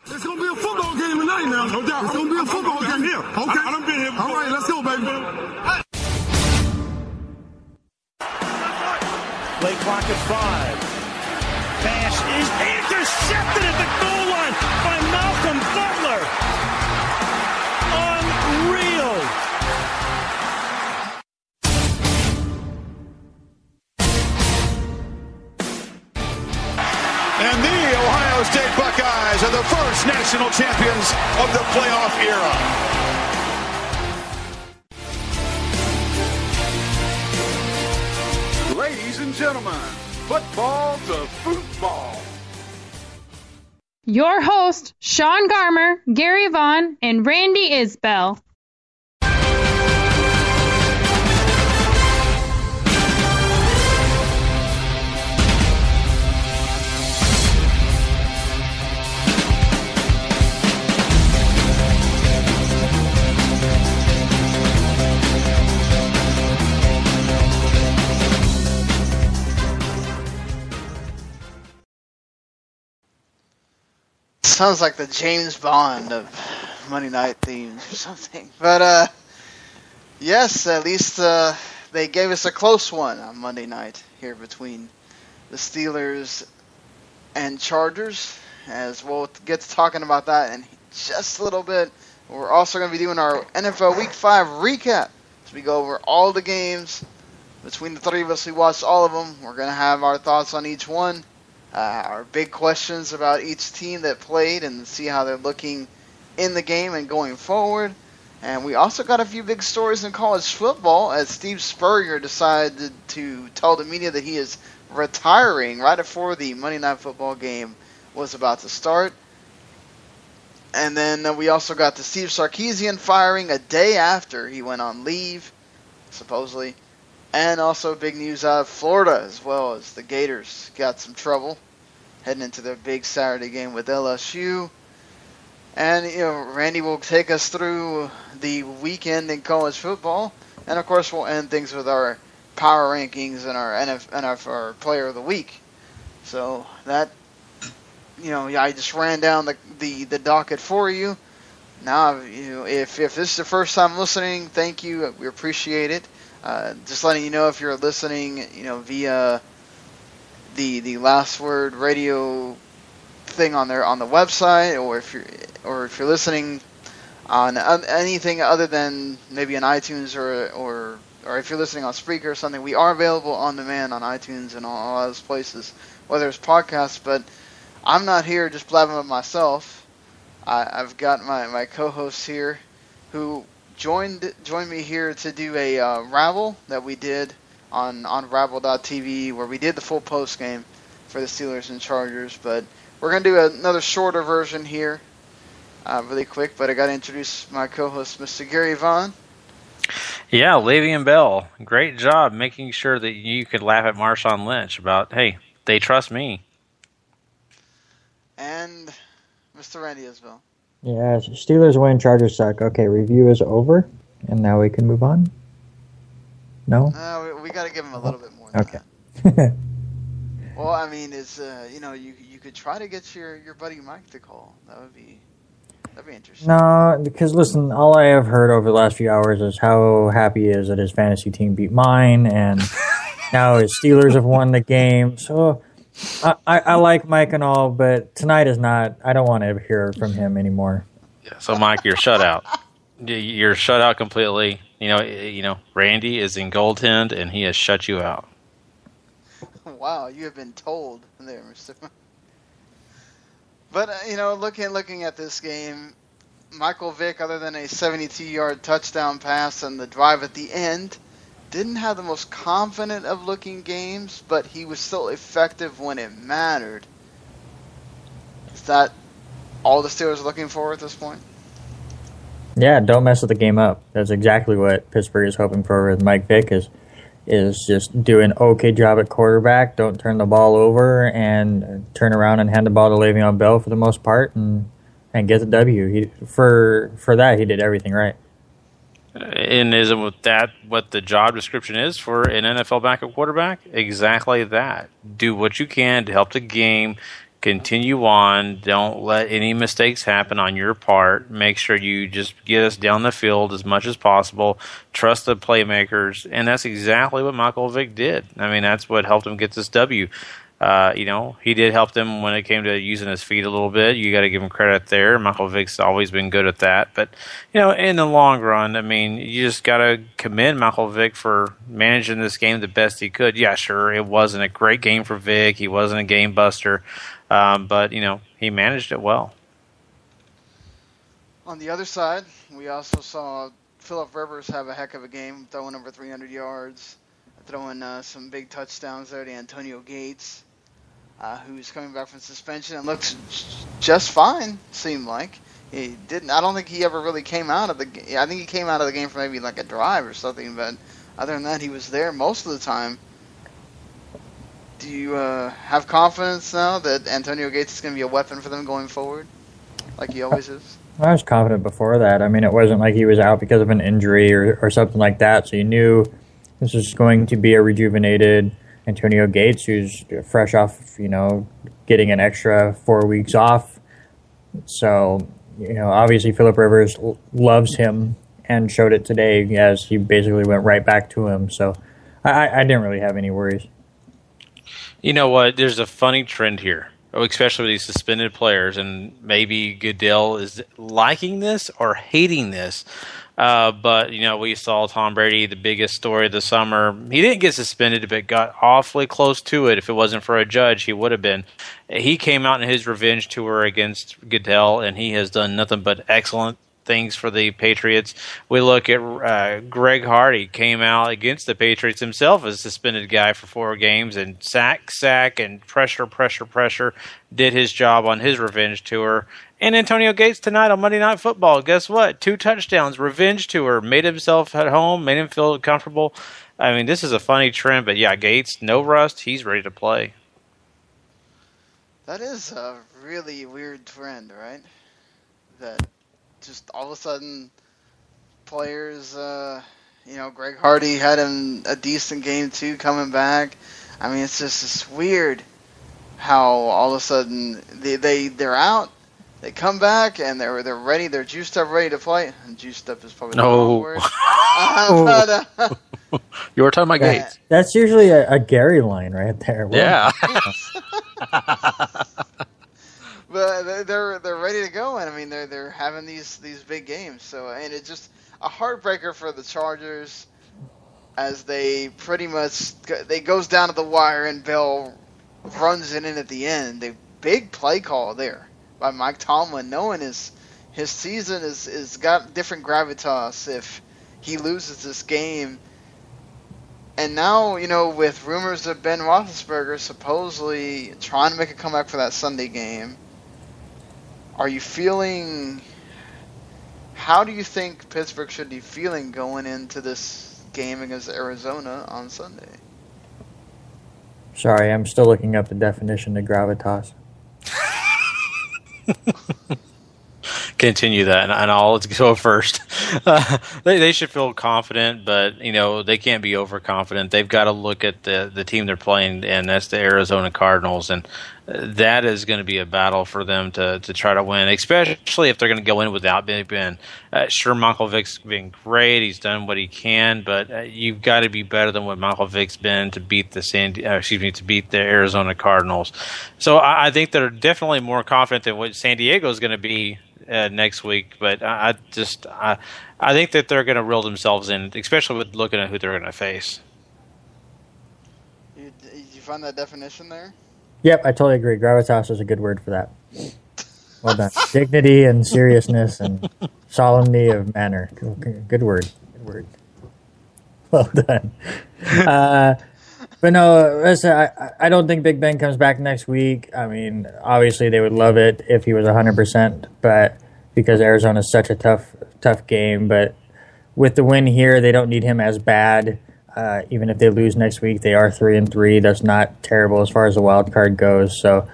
It's going to be a football game tonight now, no doubt. It's going to be a football game here. Okay. I done been here before. All right, let's go, baby. Play clock at 5. Pass is intercepted at the goal line by Malcolm Butler. Unreal. And the Ohio State Buckeyes are the first national champions of the playoff era. Ladies and gentlemen, football to football. Your host, Sean Garmer, Gary Vaughn, and Randy Isbell. Sounds like the James Bond of Monday night themes or something. But, yes, at least they gave us a close one on Monday night here between the Steelers and Chargers. As we'll get to talking about that in just a little bit. We're also going to be doing our NFL Week 5 recap. As we go over all the games. Between the three of us, we watched all of them. We're going to have our thoughts on each one. Our big questions about each team that played and see how they're looking in the game and going forward. And we also got a few big stories in college football as Steve Spurrier decided to tell the media that he is retiring right before the Monday Night Football game was about to start. And then we also got the Steve Sarkisian firing a day after he went on leave, supposedly. And also big news out of Florida as well, as the Gators got some trouble heading into their big Saturday game with LSU. And, Randy will take us through the weekend in college football. And, of course, we'll end things with our power rankings and our NF our player of the week. So that, I just ran down the docket for you. Now, if this is the first time listening, thank you. We appreciate it. Just letting you know if you're listening, via the Last Word radio thing on the website, or if you're listening on anything other than maybe on iTunes or if you're listening on Spreaker or something, we are available on demand on iTunes and all those places, whether it's podcasts. But I'm not here just blabbing with myself. I've got my co-hosts here who joined me here to do a Rabble that we did on Rabble.tv, where we did the full post game for the Steelers and Chargers. But we're going to do another shorter version here really quick. But I got to introduce my co-host, Mr. Gary Vaughn. Yeah, Le'Veon Bell. Great job making sure that you could laugh at Marshawn Lynch about, hey, they trust me. And Mr. Randy Isbell. Yeah, Steelers win, Chargers suck. Okay, review is over, and now we can move on? No? We got to give him a little bit more. Okay. Well, I mean, it's you could try to get your buddy Mike to call. That'd be interesting. No, because listen, all I have heard over the last few hours is how happy he is that his fantasy team beat mine, and now his Steelers have won the game. So I like Mike and all, but tonight is not. I don't want to hear from him anymore. Yeah, so Mike, you're shut out. You're shut out completely. Randy is in goaltend, and he has shut you out. Wow, you have been told there, Mr. But looking at this game, Michael Vick, other than a 72-yard touchdown pass and the drive at the end, didn't have the most confident of looking games, but he was still effective when it mattered. Is that all the Steelers are looking for at this point? Yeah, don't mess with the game up. That's exactly what Pittsburgh is hoping for with Mike Vick is just do an okay job at quarterback, don't turn the ball over, and turn around and hand the ball to Le'Veon Bell for the most part and get the W. For that, he did everything right. And isn't that what the job description is for an NFL backup quarterback? Exactly that. Do what you can to help the game. Continue on. Don't let any mistakes happen on your part. Make sure you just get us down the field as much as possible. Trust the playmakers. And that's exactly what Michael Vick did. I mean, that's what helped him get this W. He did help them when it came to using his feet a little bit. You got to give him credit there. Michael Vick's always been good at that. But, in the long run, I mean, you just got to commend Michael Vick for managing this game the best he could. Yeah, sure, it wasn't a great game for Vick. He wasn't a game buster. But, he managed it well. On the other side, we also saw Phillip Rivers have a heck of a game, throwing over 300 yards, throwing some big touchdowns there to Antonio Gates, who's coming back from suspension and looks just fine, seemed like. He didn't. I don't think he ever really came out of the game. I think he came out of the game for maybe like a drive or something, but other than that, he was there most of the time. Do you have confidence now that Antonio Gates is going to be a weapon for them going forward, like he always is? I was confident before that. I mean, it wasn't like he was out because of an injury or something like that, so you knew this was going to be a rejuvenated Antonio Gates, who's fresh off, getting an extra 4 weeks off. So, obviously Phillip Rivers loves him and showed it today as he basically went right back to him. So I didn't really have any worries. You know what? There's a funny trend here, especially with these suspended players, and maybe Goodell is liking this or hating this. But, we saw Tom Brady, the biggest story of the summer. He didn't get suspended, but got awfully close to it. If it wasn't for a judge, he would have been. He came out in his revenge tour against Goodell, and he has done nothing but excellent things for the Patriots. We look at Greg Hardy came out against the Patriots himself as a suspended guy for 4 games and sack, and pressure, did his job on his revenge tour. And Antonio Gates tonight on Monday Night Football, guess what? 2 touchdowns, revenge tour, made himself at home, made him feel comfortable. I mean, this is a funny trend, but yeah, Gates, no rust, he's ready to play. That is a really weird trend, right? That just all of a sudden players, Greg Hardy had a decent game too coming back. I mean, it's just weird how all of a sudden they're out, they come back and they're ready, they're juiced up, ready to play. And juiced up is probably the wrong word. You were talking about Gates. That's usually a Gary line right there. Yeah. But they're ready to go, and I mean they're having these big games. So, and it's just a heartbreaker for the Chargers as they pretty much goes down to the wire and Bell runs it in at the end. The big play call there by Mike Tomlin, knowing his season is got different gravitas if he loses this game. And now, with rumors of Ben Roethlisberger supposedly trying to make a comeback for that Sunday game, are you feeling? How do you think Pittsburgh should be feeling going into this game against Arizona on Sunday? Sorry, I'm still looking up the definition of gravitas. Continue that, and I'll go first. They should feel confident, but they can't be overconfident. They've got to look at the team they're playing, and that's the Arizona Cardinals, and that is going to be a battle for them to try to win, especially if they're going to go in without Big Ben. Sure, Michael Vick's been great; he's done what he can, but you've got to be better than what Michael Vick's been to beat to beat the Arizona Cardinals. So I think they're definitely more confident than what San Diego is going to be next week, but I think that they're going to reel themselves in, especially with looking at who they're going to face. You find that definition there? Yep, I totally agree. Gravitas is a good word for that. Well done. Dignity and seriousness and solemnity of manner. Good word. Good word. Well done. But no, listen, I don't think Big Ben comes back next week. I mean, obviously they would love it if he was 100%, but because Arizona is such a tough game. But with the win here, they don't need him as bad. Even if they lose next week, they are 3-3. That's not terrible as far as the wild card goes. So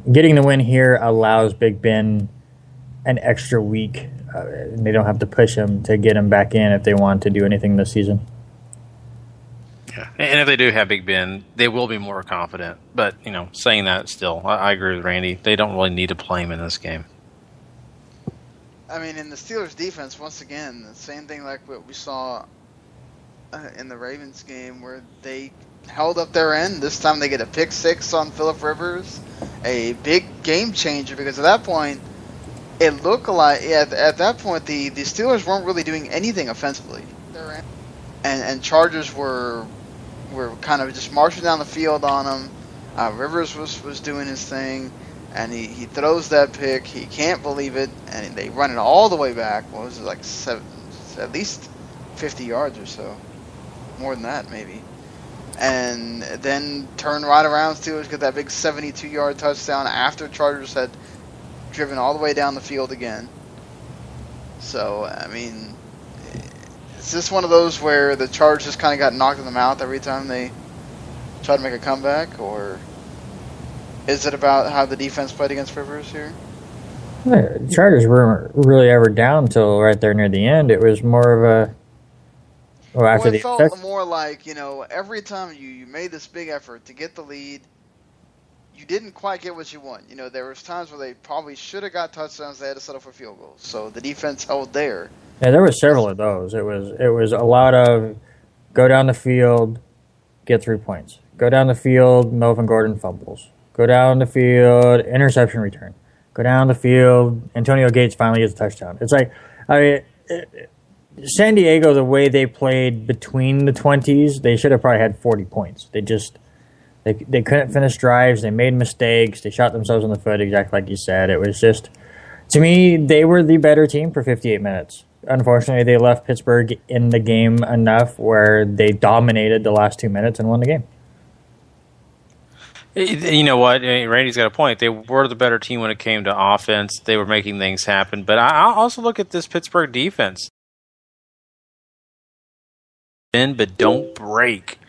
getting the win here allows Big Ben an extra week. And they don't have to push him to get him back in if they want to do anything this season. Yeah. And if they do have Big Ben, they will be more confident. But, saying that still, I agree with Randy. They don't really need to play him in this game. I mean, in the Steelers' defense, once again, the same thing like what we saw in the Ravens game where they held up their end. This time they get a pick six on Phillip Rivers, a big game changer, because at that point, it looked like at that point the Steelers weren't really doing anything offensively. And Chargers were kind of just marching down the field on them. Rivers was doing his thing, and he throws that pick. He can't believe it, and they run it all the way back. What was it, like at least 50 yards or so, more than that maybe. And then turn right around. Steelers get that big 72-yard touchdown after Chargers had driven all the way down the field again. So I mean, is this one of those where the Chargers just kind of got knocked in the mouth every time they try to make a comeback, or is it about how the defense played against Rivers here? The Chargers weren't really ever down until right there near the end. It was more of a it felt more like, every time you made this big effort to get the lead, you didn't quite get what you want. There was times where they probably should have got touchdowns. They had to settle for field goals. So the defense held there. Yeah, there were several of those. It was a lot of go down the field, get 3 points. Go down the field, Melvin Gordon fumbles. Go down the field, interception return. Go down the field, Antonio Gates finally gets a touchdown. It's like, San Diego, the way they played between the 20s, they should have probably had 40 points. They couldn't finish drives. They made mistakes. They shot themselves in the foot, exactly like you said. It was just, to me, they were the better team for 58 minutes. Unfortunately, they left Pittsburgh in the game enough where they dominated the last 2 minutes and won the game. You know what? Randy's got a point. They were the better team when it came to offense. They were making things happen. But I also look at this Pittsburgh defense. But don't break.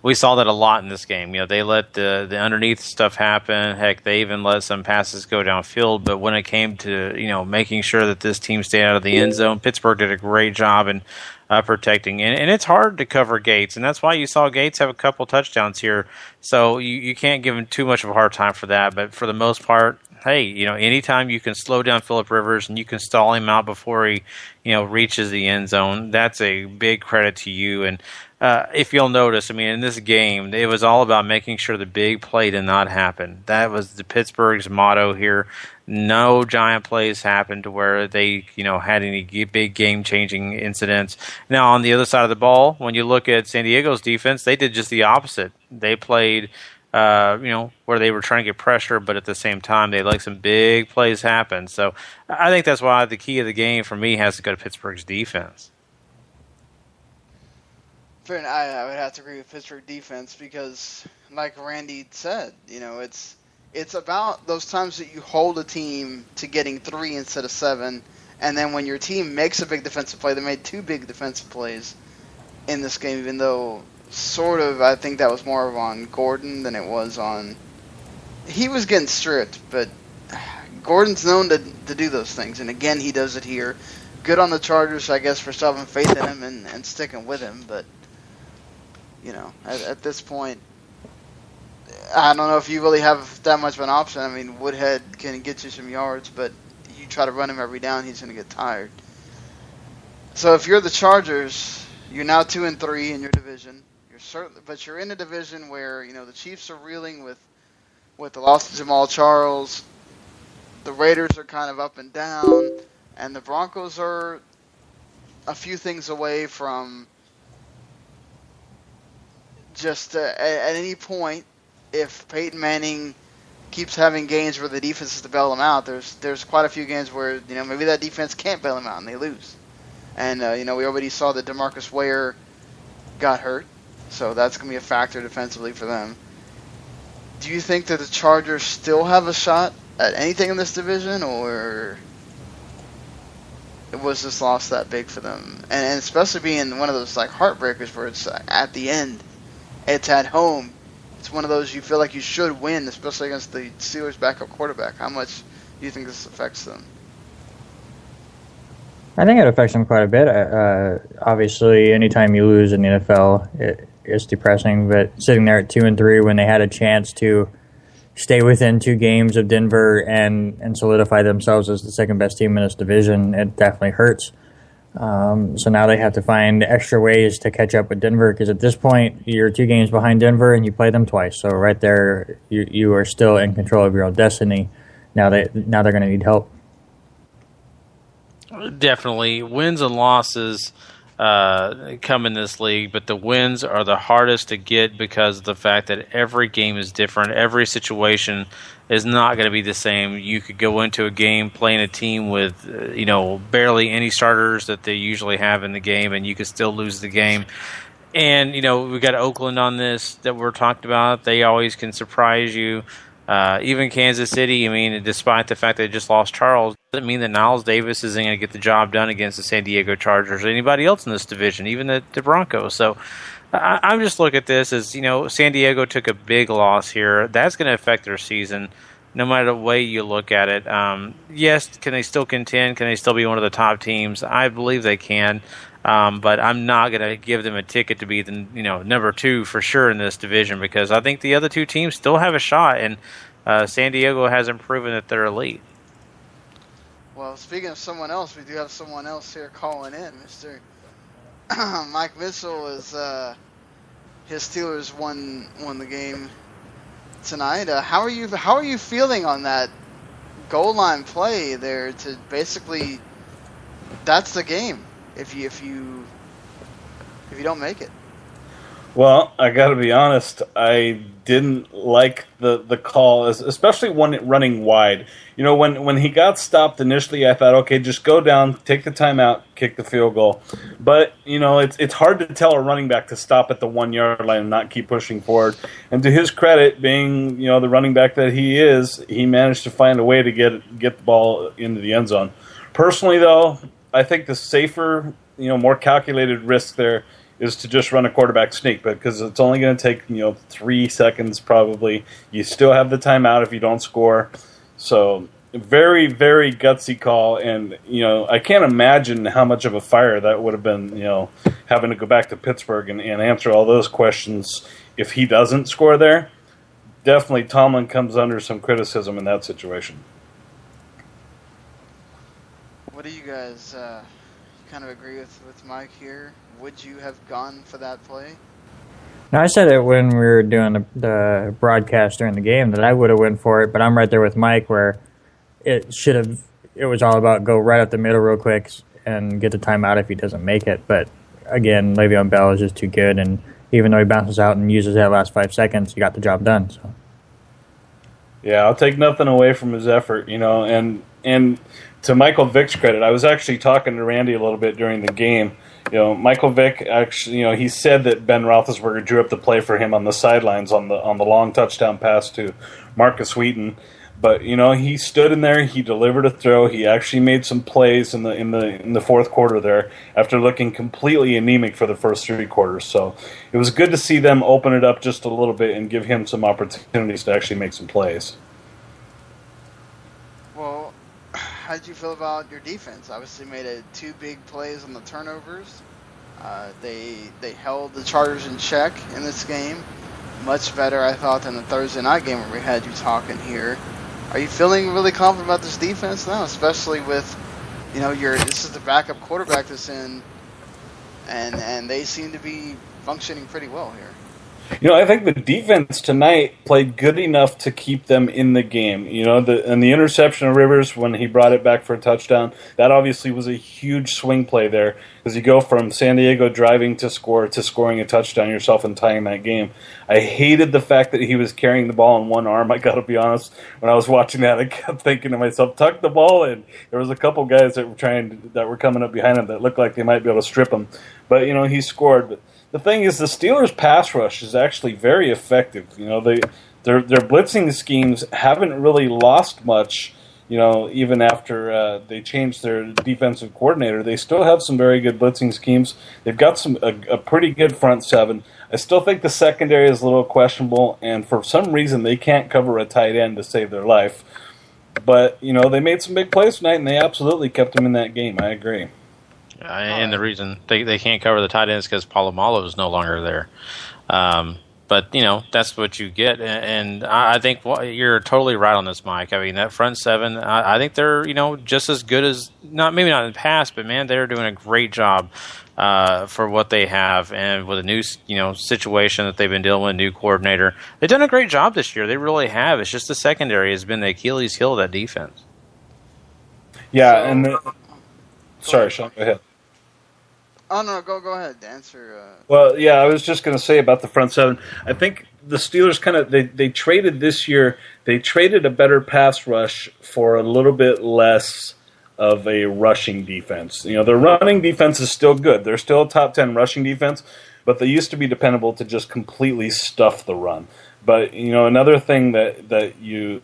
We saw that a lot in this game. They let the underneath stuff happen. Heck, they even let some passes go downfield. But when it came to making sure that this team stayed out of the end zone, Pittsburgh did a great job in protecting. And it's hard to cover Gates, and that's why you saw Gates have a couple touchdowns here. So you can't give him too much of a hard time for that. But for the most part, hey, anytime you can slow down Phillip Rivers and you can stall him out before he, reaches the end zone, that's a big credit to you. And if you'll notice, in this game, it was all about making sure the big play did not happen. That was the Pittsburgh's motto here. No giant plays happened to where they, had any big game-changing incidents. Now, on the other side of the ball, when you look at San Diego's defense, they did just the opposite. They played where they were trying to get pressure, but at the same time, they let some big plays happen. So I think that's why the key of the game for me has to go to Pittsburgh's defense. I would have to agree with Pittsburgh defense because, like Randy said, it's about those times that you hold a team to getting 3 instead of 7, and then when your team makes a big defensive play, they made 2 big defensive plays in this game, even though sort of I think that was more of on Gordon than it was on. He was getting stripped, but Gordon's known to do those things, and again he does it here. Good on the Chargers, I guess, for still having faith in him and sticking with him, but at this point, I don't know if you really have that much of an option. Woodhead can get you some yards, but you try to run him every down, he's going to get tired. So if you're the Chargers, you're now 2-3 in your division. But you're in a division where the Chiefs are reeling with the loss of Jamal Charles. The Raiders are kind of up and down, and the Broncos are a few things away from just at any point. If Peyton Manning keeps having games where the defense is to bail him out, there's quite a few games where maybe that defense can't bail him out and they lose. And we already saw that DeMarcus Ware got hurt, so that's going to be a factor defensively for them. Do you think that the Chargers still have a shot at anything in this division, or was this loss that big for them? And especially being one of those heartbreakers where it's at the end, it's at home. It's one of those you feel like you should win, especially against the Steelers' backup quarterback. How much do you think this affects them? I think it affects them quite a bit. Obviously, anytime you lose in the NFL, it's depressing. But sitting there at 2-3 when they had a chance to stay within 2 games of Denver and solidify themselves as the second best team in this division, it definitely hurts. So now they have to find extra ways to catch up with Denver, because at this point you're 2 games behind Denver and you play them twice. So right there, you are still in control of your own destiny. Now they're going to need help. Definitely, wins and losses come in this league, but the wins are the hardest to get because of the fact that every game is different. Every situation is not going to be the same. You could go into a game playing a team with barely any starters that they usually have in the game, and you could still lose the game. And we got Oakland on this that we're talking about. They always can surprise you. Even Kansas City, despite the fact they just lost Charles, doesn't mean that Niles Davis isn't going to get the job done against the San Diego Chargers or anybody else in this division, even the Broncos. So I'm just looking at this as, San Diego took a big loss here. That's going to affect their season no matter the way you look at it. Yes, can they still contend? Can they still be one of the top teams? I believe they can. But I'm not going to give them a ticket to be the number 2 for sure in this division, because I think the other 2 teams still have a shot, and San Diego hasn't proven that they're elite. Well, speaking of someone else, we do have someone else here calling in. Mr. Mike Mitchell is his Steelers won the game tonight. How are you feeling on that goal line play there to basically that's the game if you don't make it? Well, I got to be honest. I didn't like the call, especially when running wide. When he got stopped initially, I thought, okay, just go down, take the timeout, kick the field goal. But it's hard to tell a running back to stop at the 1 yard line and not keep pushing forward. And to his credit, being the running back that he is, he managed to find a way to get the ball into the end zone. Personally, though, I think the safer, more calculated risk there is to just run a quarterback sneak, because it's only going to take 3 seconds probably. You still have the timeout if you don't score. So very, very gutsy call, and I can't imagine how much of a fire that would have been, having to go back to Pittsburgh and answer all those questions if he doesn't score there. Definitely Tomlin comes under some criticism in that situation. What do you guys kind of agree with Mike here? Would you have gone for that play? No, I said it when we were doing the broadcast during the game that I would have went for it, but I'm right there with Mike where it was all about go right up the middle real quick and get the timeout if he doesn't make it. But again, Le'Veon Bell is just too good, and even though he bounces out and uses that last 5 seconds, he got the job done. So. Yeah, I'll take nothing away from his effort, and to Michael Vick's credit, I was actually talking to Randy a little bit during the game. Michael Vick actually, he said that Ben Roethlisberger drew up the play for him on the sidelines on the long touchdown pass to Marcus Wheaton. But he stood in there, he delivered a throw, he actually made some plays in the fourth quarter there after looking completely anemic for the first 3 quarters. So it was good to see them open it up just a little bit and give him some opportunities to actually make some plays. Well, how did you feel about your defense? Obviously made 2 big plays on the turnovers. They held the Chargers in check in this game. Much better, I thought, than the Thursday night game where we had you talking here. Are you feeling really confident about this defense now, especially with, this is the backup quarterback that's in, and they seem to be functioning pretty well here? I think the defense tonight played good enough to keep them in the game. And the interception of Rivers when he brought it back for a touchdown, that obviously was a huge swing play there, because you go from San Diego driving to score to scoring a touchdown yourself and tying that game. I hated the fact that he was carrying the ball in one arm. I got to be honest, when I was watching that, I kept thinking to myself, tuck the ball in. There was a couple guys that were coming up behind him that looked like they might be able to strip him. But, he scored. But the thing is, the Steelers' pass rush is actually very effective. Their blitzing schemes haven't really lost much. Even after they changed their defensive coordinator, they still have some very good blitzing schemes. They've got a pretty good front seven. I still think the secondary is a little questionable, and for some reason they can't cover a tight end to save their life. But they made some big plays tonight, and they absolutely kept them in that game. I agree. And the reason they can't cover the tight ends is because Polamalu is no longer there. But, that's what you get. And I think you're totally right on this, Mike. I mean, that front seven, I think they're, just as good as, maybe not in the past, but, man, they're doing a great job for what they have. And with a new, situation that they've been dealing with, a new coordinator, they've done a great job this year. They really have. It's just the secondary has been the Achilles heel of that defense. Yeah, sorry, Sean, go ahead. Oh, no, go ahead. Answer. Well, yeah, I was just going to say about the front seven. I think the Steelers they traded this year. They traded a better pass rush for a little bit less of a rushing defense. Their running defense is still good. They're still a top 10 rushing defense, but they used to be dependable to just completely stuff the run. But, another thing that you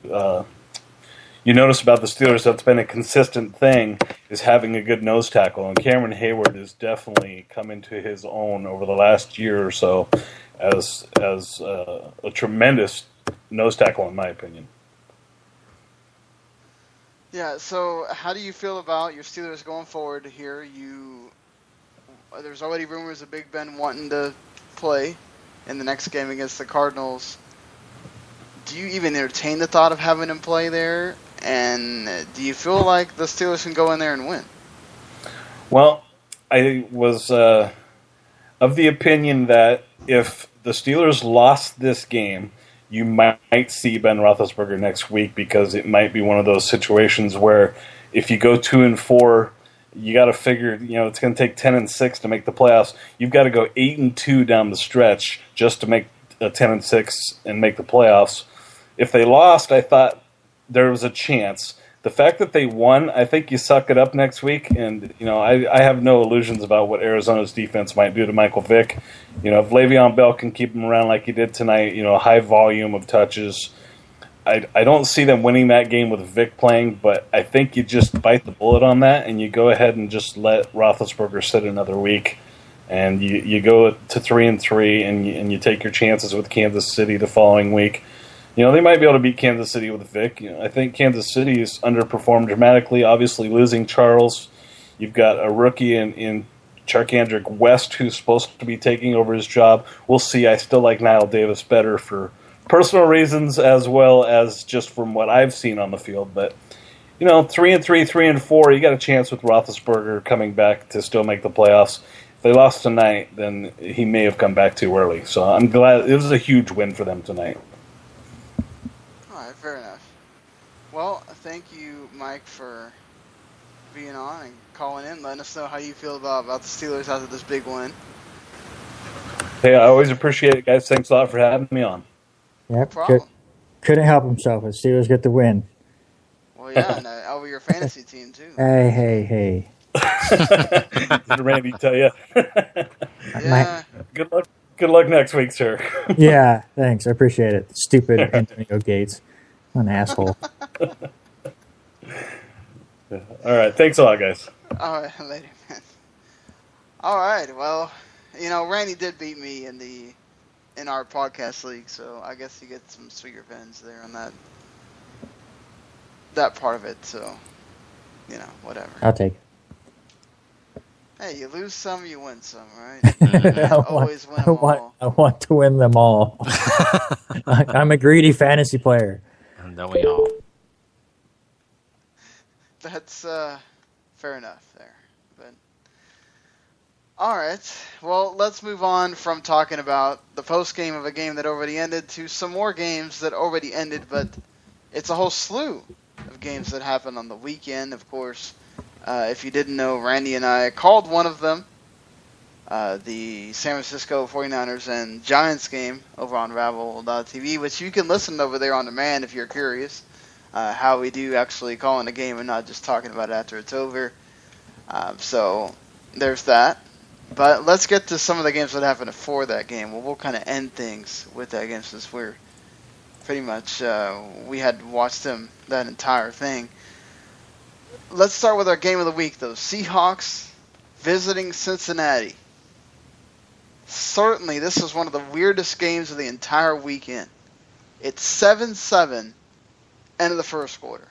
notice about the Steelers that's been a consistent thing is having a good nose tackle. And Cameron Hayward has definitely come into his own over the last year or so as a tremendous nose tackle, in my opinion. Yeah, so how do you feel about your Steelers going forward here? There's already rumors of Big Ben wanting to play in the next game against the Cardinals. Do you even entertain the thought of having him play there? And do you feel like the Steelers can go in there and win? Well, I was of the opinion that if the Steelers lost this game, you might see Ben Roethlisberger next week, because it might be one of those situations where if you go 2-4, you got to figure, it's going to take 10-6 to make the playoffs. You've got to go 8-2 down the stretch just to make a 10-6 and make the playoffs. If they lost, I thought there was a chance. The fact that they won, I think you suck it up next week. And, I have no illusions about what Arizona's defense might do to Michael Vick. If Le'Veon Bell can keep him around like he did tonight, high volume of touches, I don't see them winning that game with Vick playing, but I think you just bite the bullet on that and you go ahead and just let Roethlisberger sit another week. And you go to 3-3 and you take your chances with Kansas City the following week. They might be able to beat Kansas City with Vic. I think Kansas City has underperformed dramatically, obviously losing Charles. You've got a rookie in Charkandrick West who's supposed to be taking over his job. We'll see. I still like Niall Davis better for personal reasons as well as just from what I've seen on the field. But, 3-3, 3-4, you got a chance with Roethlisberger coming back to still make the playoffs. If they lost tonight, then he may have come back too early. So I'm glad. It was a huge win for them tonight. Fair enough. Well, thank you, Mike, for being on and calling in, letting us know how you feel about the Steelers after this big win. Hey, I always appreciate it, guys. Thanks a lot for having me on. Yep, couldn't help himself. The Steelers get the win. Well, yeah, and over your fantasy team, too. Hey. Did Randy tell you? Yeah. Good luck next week, sir. Yeah, thanks. I appreciate it. Stupid Antonio Gates. An asshole. All right. Thanks a lot, guys. All right. Later, man. All right. Well, Randy did beat me in our podcast league, so I guess you get some sweet revenge there on that part of it. So, whatever. I'll take it. Hey, you lose some, you win some, right? Always win them all. I want to win them all. I'm a greedy fantasy player. And don't we all? That's fair enough there. But all right, well, let's move on from talking about the post game of a game that already ended to some more games that already ended, but it's a whole slew of games that happened on the weekend, of course. If you didn't know, Randy and I called one of them, the San Francisco 49ers and Giants game over on Rabble.tv, which you can listen over there on demand if you're curious how we do actually call in a game and not just talking about it after it's over. So there's that. But let's get to some of the games that happened before that game. Well, we'll kind of end things with that game since we're pretty much, we had watched them that entire thing. Let's start with our game of the week, though. Seahawks visiting Cincinnati. Certainly, this is one of the weirdest games of the entire weekend. It's 7-7, end of the first quarter.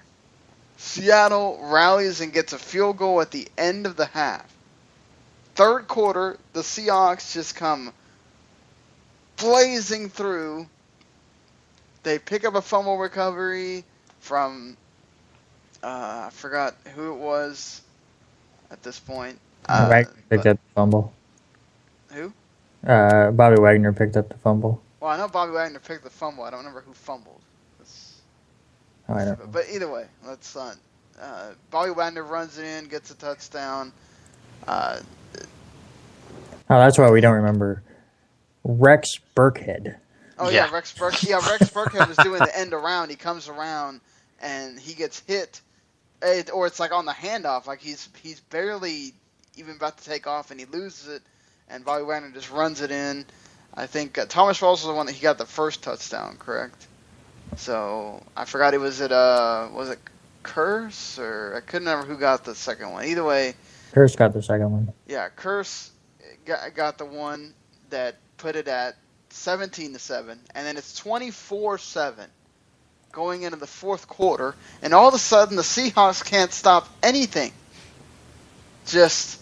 Seattle rallies and gets a field goal at the end of the half. third quarter, the Seahawks just come blazing through. They pick up a fumble recovery from, I forgot who it was at this point. Wagner picked up the fumble. Who? Bobby Wagner picked up the fumble. Well, I know Bobby Wagner picked the fumble. I don't remember who fumbled. I don't know. But either way, let's not. Bobby Wagner runs it in, gets a touchdown. That's why we don't remember Rex Burkhead. Oh yeah, Rex Burkhead was doing the end around. He comes around and he gets hit, or it's like on the handoff, like he's barely even about to take off and he loses it, and Bobby Wagner just runs it in. I think Thomas Rawls was the one that he got the first touchdown, correct? So I forgot it was it Curse, or I couldn't remember who got the second one. Either way, Curse got the second one. Yeah, Curse got the one that put it at 17-7, and then it's 24-7 going into the fourth quarter, and all of a sudden the Seahawks can't stop anything. Just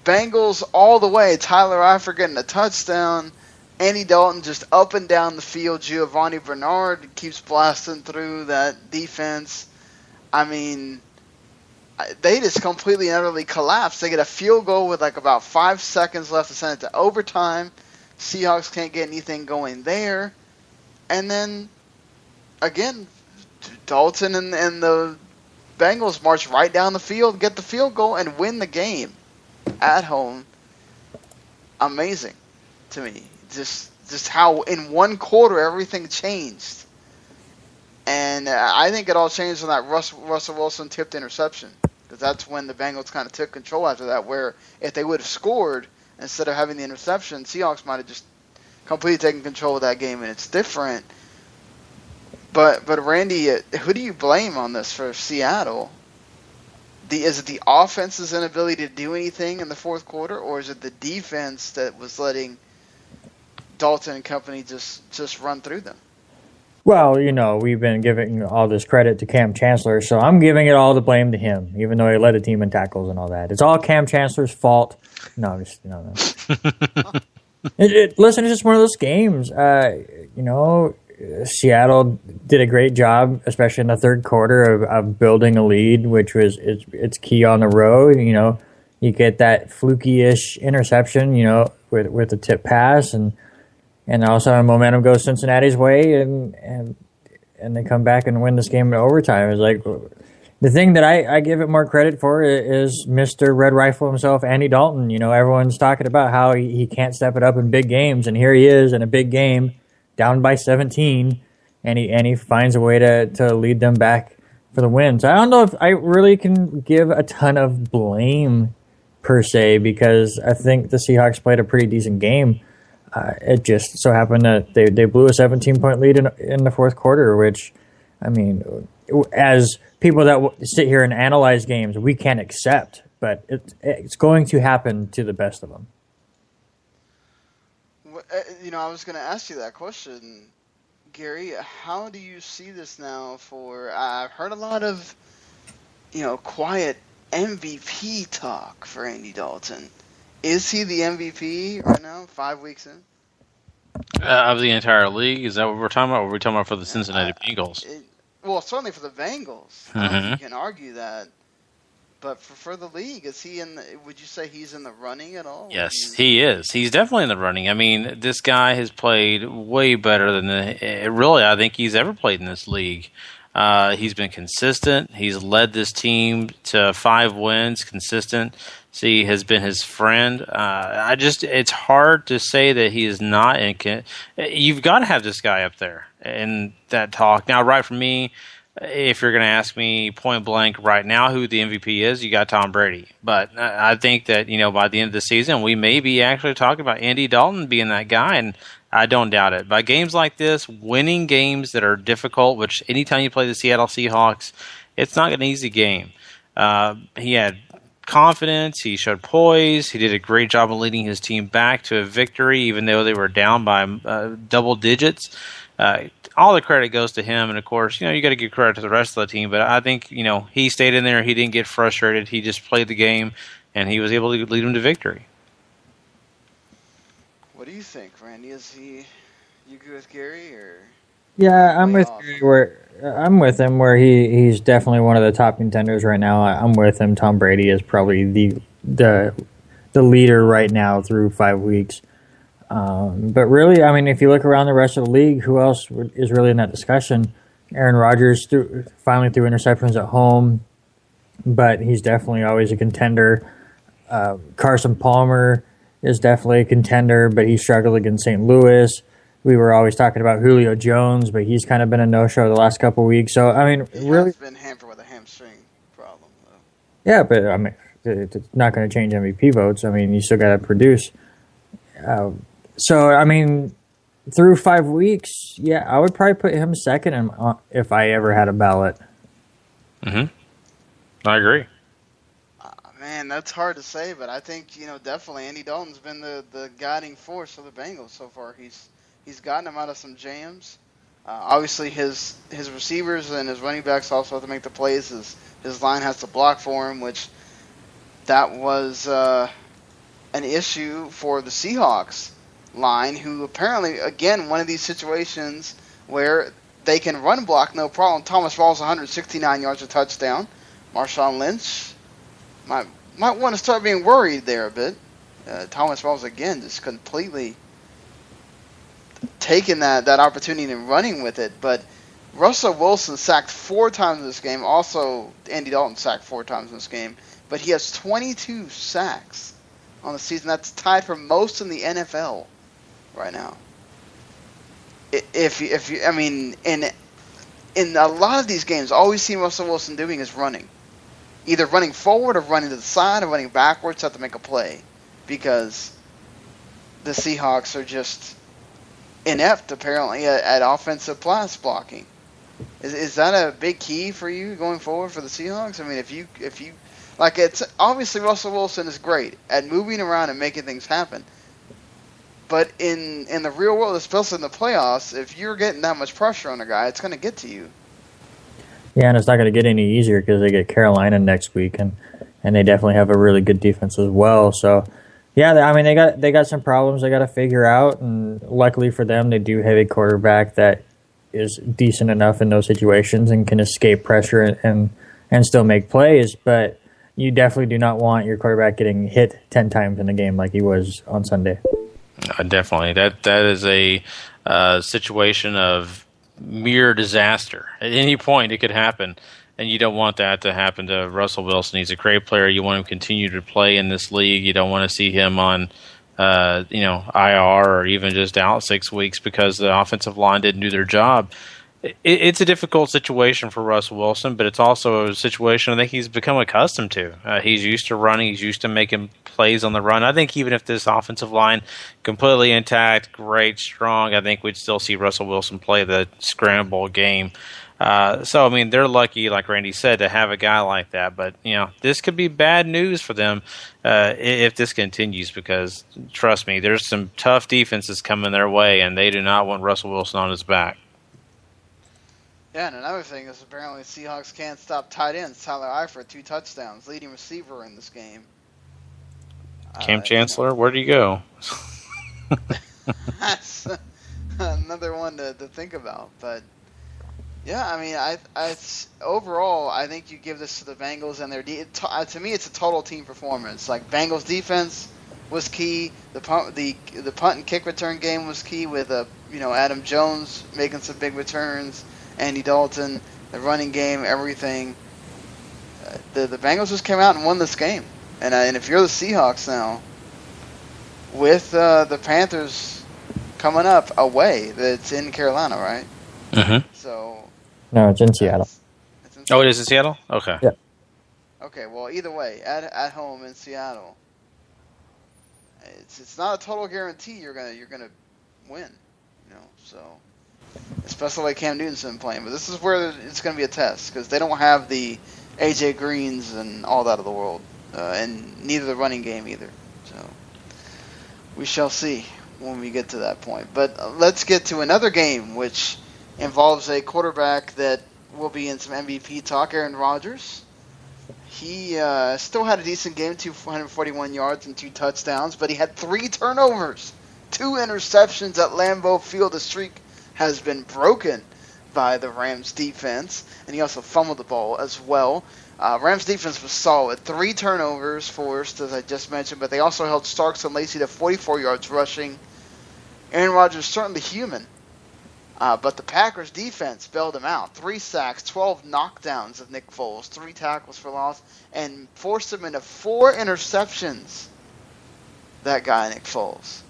Bengals all the way. Tyler Eifert getting a touchdown. Andy Dalton just up and down the field. Giovanni Bernard keeps blasting through that defense. I mean, they just completely and utterly collapsed. They get a field goal with like about 5 seconds left to send it to overtime. Seahawks can't get anything going there. And then, again, Dalton and the Bengals march right down the field, get the field goal, and win the game at home. Amazing to me. Just how in one quarter everything changed. And I think it all changed when that Russell Wilson tipped interception. Because that's when the Bengals kind of took control after that, where if they would have scored instead of having the interception, Seahawks might have just completely taken control of that game, and it's different. But Randy, who do you blame on this for Seattle? Is it the offense's inability to do anything in the fourth quarter, or is it the defense that was letting Dalton and company just run through them? Well, we've been giving all this credit to Cam Chancellor, so I'm giving it all the blame to him, even though he led the team in tackles and all that. It's all Cam Chancellor's fault. No. Listen, it's just one of those games. Seattle did a great job, especially in the third quarter, of building a lead, which was it's key on the road. You get that fluky-ish interception, with the tip pass, and all of a sudden momentum goes Cincinnati's way, and they come back and win this game in overtime. It's like the thing that I give it more credit for is Mr. Red Rifle himself, Andy Dalton. Everyone's talking about how he can't step it up in big games, and here he is in a big game, down by 17, and he finds a way to lead them back for the win. So I don't know if I really can give a ton of blame per se, because I think the Seahawks played a pretty decent game. It just so happened that they blew a 17-point lead in the fourth quarter, which, I mean, as people that sit here and analyze games, we can't accept, but it's going to happen to the best of them. I was going to ask you that question, Gary. How do you see this now I've heard a lot of, quiet MVP talk for Andy Dalton. Is he the MVP right now, 5 weeks in? Of the entire league? Is that what we're talking about? Or are we talking about for the Cincinnati Bengals? Well, certainly for the Bengals. I don't think you can argue that. But for the league, would you say he's in the running at all? Yes, he is. He's definitely in the running. I mean, this guy has played way better than I think he's ever played in this league. He's been consistent. He's led this team to 5 wins, consistency has been his friend. It's hard to say that he is not. You've got to have this guy up there in that talk. Now, right from me, if you're going to ask me point blank right now who the MVP is, you got Tom Brady. But I think that, by the end of the season, we may be actually talking about Andy Dalton being that guy, and I don't doubt it. By games like this, winning games that are difficult, which anytime you play the Seattle Seahawks, it's not an easy game. He had confidence. He showed poise. He did a great job of leading his team back to a victory, even though they were down by double digits. All the credit goes to him, and of course, you got to give credit to the rest of the team. But I think, he stayed in there. He didn't get frustrated. He just played the game and he was able to lead them to victory. What do you think, Randy? You agree with Gary, or? Yeah, I'm with Gary. I'm with him where he's definitely one of the top contenders right now. I'm with him. Tom Brady is probably the leader right now through 5 weeks. But really, I mean, if you look around the rest of the league, who else is really in that discussion? Aaron Rodgers finally threw interceptions at home, but he's definitely always a contender. Carson Palmer is definitely a contender, but he struggled against St. Louis. We were always talking about Julio Jones, but he's kind of been a no-show the last couple of weeks. So, I mean, really, he's been hampered with a hamstring problem, though. Yeah, but I mean, it's not going to change MVP votes. I mean, you still got to produce. So, I mean, through 5 weeks, yeah, I would probably put him second if I ever had a ballot. I agree. Man, that's hard to say, but I think, definitely Andy Dalton's been the guiding force for the Bengals so far. He's gotten them out of some jams. Obviously, his receivers and his running backs also have to make the plays. His line has to block for him, which that was an issue for the Seahawks line, who apparently, again, one of these situations where they can run block no problem. Thomas Rawls, 169 yards, a touchdown. Marshawn Lynch might want to start being worried there a bit. Thomas Rawls, again, just completely taking that opportunity and running with it. But Russell Wilson sacked 4 times in this game. Also, Andy Dalton sacked 4 times in this game. But he has 22 sacks on the season. That's tied for most in the NFL right now. I mean, in a lot of these games, all we see Russell Wilson doing is running. Either running forward or running to the side or running backwards to have to make a play. Because the Seahawks are just inept, apparently, at offensive pass blocking. Is that a big key for you going forward for the Seahawks? I mean, if you like, it's obviously Russell Wilson is great at moving around and making things happen. But in the real world, especially in the playoffs, if you're getting that much pressure on a guy, it's going to get to you. Yeah, and it's not going to get any easier because they get Carolina next week, and they definitely have a really good defense as well. So, yeah, I mean, they got some problems they got to figure out, and luckily for them, they do have a quarterback that is decent enough in those situations and can escape pressure and still make plays. But you definitely do not want your quarterback getting hit 10 times in a game like he was on Sunday. Definitely, that is a situation of mere disaster. At any point, it could happen, and you don't want that to happen to Russell Wilson. He's a great player. You want him to continue to play in this league. You don't want to see him on, IR or even just out 6 weeks because the offensive line didn't do their job. It's a difficult situation for Russell Wilson, but it's also a situation I think he's become accustomed to. He's used to running. He's used to making plays on the run. I think even if this offensive line completely intact, great, strong, I think we'd still see Russell Wilson play the scramble game. So, I mean, they're lucky, like Randy said, to have a guy like that. But, this could be bad news for them if this continues because, trust me, there's some tough defenses coming their way, and they do not want Russell Wilson on his back. Yeah, and another thing is apparently Seahawks can't stop tight ends. Tyler Eifert, 2 touchdowns, leading receiver in this game. Cam Chancellor, where do you go? That's another one to think about. But, yeah, I mean, I overall, I think you give this to the Bengals and their to me, it's a total team performance. Like, Bengals defense was key. The punt and kick return game was key with Adam Jones making some big returns. Andy Dalton, the running game, everything. The Bengals just came out and won this game. And if you're the Seahawks now, with the Panthers coming up away, it's in Carolina, right? Mm-hmm. So. No, it's in Seattle. Oh, it is in Seattle? Okay. Yeah. Okay, well, either way, at home in Seattle, it's not a total guarantee you're gonna win, so. Especially like Cam Newton's been playing. But this is where it's going to be a test because they don't have the A.J. Greens and all that of the world. And neither the running game either. So we shall see when we get to that point. But let's get to another game which involves a quarterback that will be in some MVP talk, Aaron Rodgers. He still had a decent game, 241 yards and 2 touchdowns, but he had 3 turnovers, 2 interceptions at Lambeau Field. The streak has been broken by the Rams defense, and he also fumbled the ball as well. Rams defense was solid. 3 turnovers forced, as I just mentioned, but they also held Starks and Lacey to 44 yards rushing. Aaron Rodgers certainly human. But the Packers defense bailed him out. 3 sacks, 12 knockdowns of Nick Foles, 3 tackles for loss, and forced him into 4 interceptions. That guy, Nick Foles.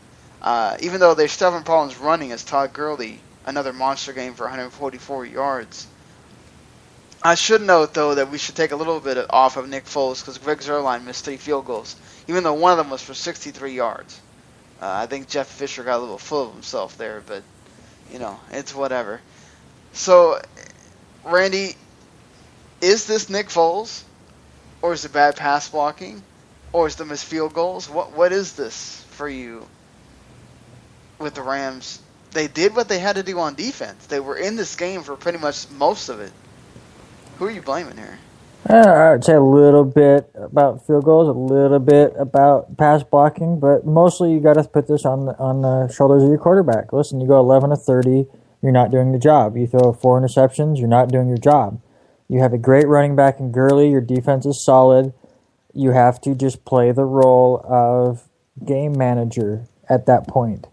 Even though they're still having problems running, as Todd Gurley, another monster game for 144 yards. I should note, though, that we should take a little bit off of Nick Foles because Greg Zuerlein missed 3 field goals, even though one of them was for 63 yards. I think Jeff Fisher got a little full of himself there, but it's whatever. So, Randy, is this Nick Foles? Or is it bad pass blocking? Or is it missed field goals? What is this for you with the Rams? They did what they had to do on defense. They were in this game for pretty much most of it. Who are you blaming here? I'd say a little bit about field goals, a little bit about pass blocking, but mostly you got to put this on the shoulders of your quarterback. Listen, you go 11 of 30, you're not doing the job. You throw 4 interceptions, you're not doing your job. You have a great running back in Gurley, your defense is solid. You have to just play the role of game manager at that point.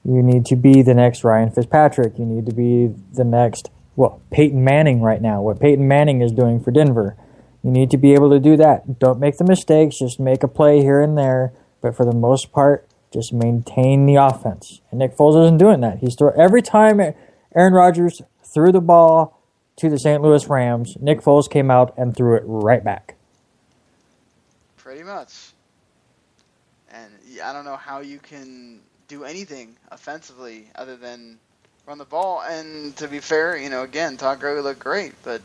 You need to be the next Ryan Fitzpatrick. You need to be the next, Peyton Manning right now, what Peyton Manning is doing for Denver. You need to be able to do that. Don't make the mistakes. Just make a play here and there. But for the most part, just maintain the offense. And Nick Foles isn't doing that. Every time Aaron Rodgers threw the ball to the St. Louis Rams, Nick Foles came out and threw it right back. Pretty much. And I don't know how you can do anything offensively other than run the ball. And to be fair, again, Todd Gurley looked great, but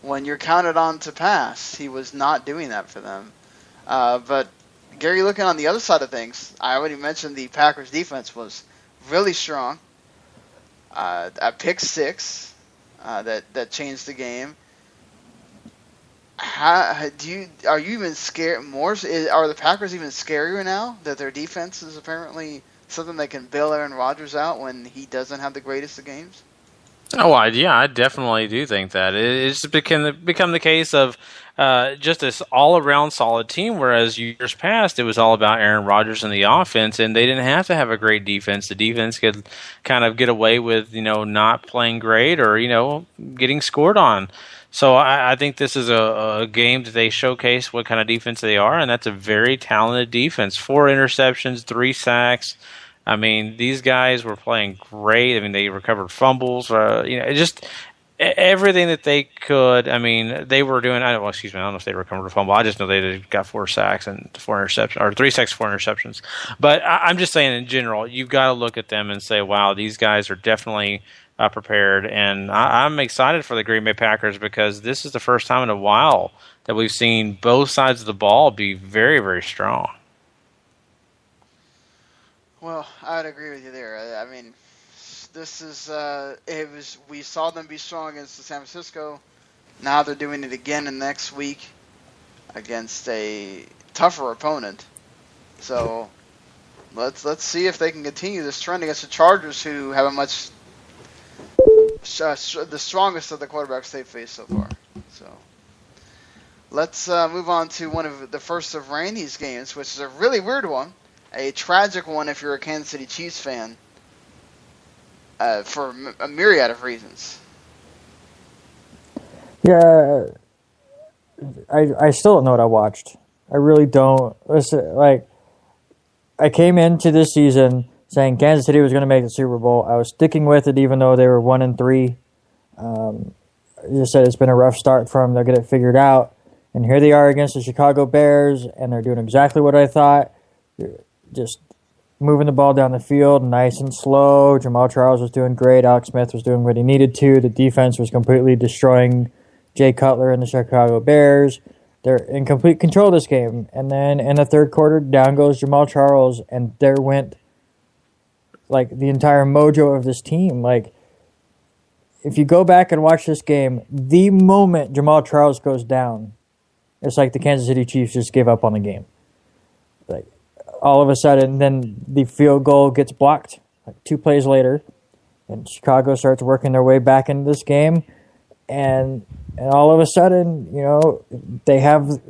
when you're counted on to pass, he was not doing that for them. But Gary, looking on the other side of things, I already mentioned the Packers defense was really strong. A pick 6 that changed the game. Are you even scared more? Are the Packers even scarier now that their defense is apparently something that can bail Aaron Rodgers out when he doesn't have the greatest of games? Oh, I definitely do think that. It's become the case of just this all-around solid team, whereas years past it was all about Aaron Rodgers and the offense, and they didn't have to have a great defense. The defense could kind of get away with, not playing great or, getting scored on. So I think this is a game that they showcase what kind of defense they are, and that's a very talented defense. 4 interceptions, 3 sacks. I mean, these guys were playing great. I mean, they recovered fumbles. Just everything that they could. I mean, they were doing. I don't know if they recovered a fumble. I just know they got 4 sacks and 4 interceptions, or 3 sacks, 4 interceptions. But I'm just saying, in general, you've got to look at them and say, "Wow, these guys are definitely prepared." And I'm excited for the Green Bay Packers because this is the first time in a while that we've seen both sides of the ball be very, very strong. Well, I would agree with you there. I mean, this is we saw them be strong against San Francisco. Now they're doing it again in next week against a tougher opponent. So let's see if they can continue this trend against the Chargers, who have a much the strongest of the quarterbacks they've faced so far. So let's move on to one of the first of Randy's games, which is a really weird one. A tragic one if you're a Kansas City Chiefs fan, for a myriad of reasons. Yeah, I still don't know what I watched. I really don't. Listen, I came into this season saying Kansas City was going to make the Super Bowl. I was sticking with it even though they were 1-3. I just said it's been a rough start for them. They'll get it figured out. And here they are against the Chicago Bears, and they're doing exactly what I thought. Just moving the ball down the field nice and slow. Jamal Charles was doing great. Alex Smith was doing what he needed to. The defense was completely destroying Jay Cutler and the Chicago Bears. They're in complete control of this game. And then in the third quarter, down goes Jamal Charles, and there went the entire mojo of this team. If you go back and watch this game, the moment Jamal Charles goes down, it's like the Kansas City Chiefs just give up on the game. Like all of a sudden, then the field goal gets blocked like 2 plays later, and Chicago starts working their way back into this game, and all of a sudden,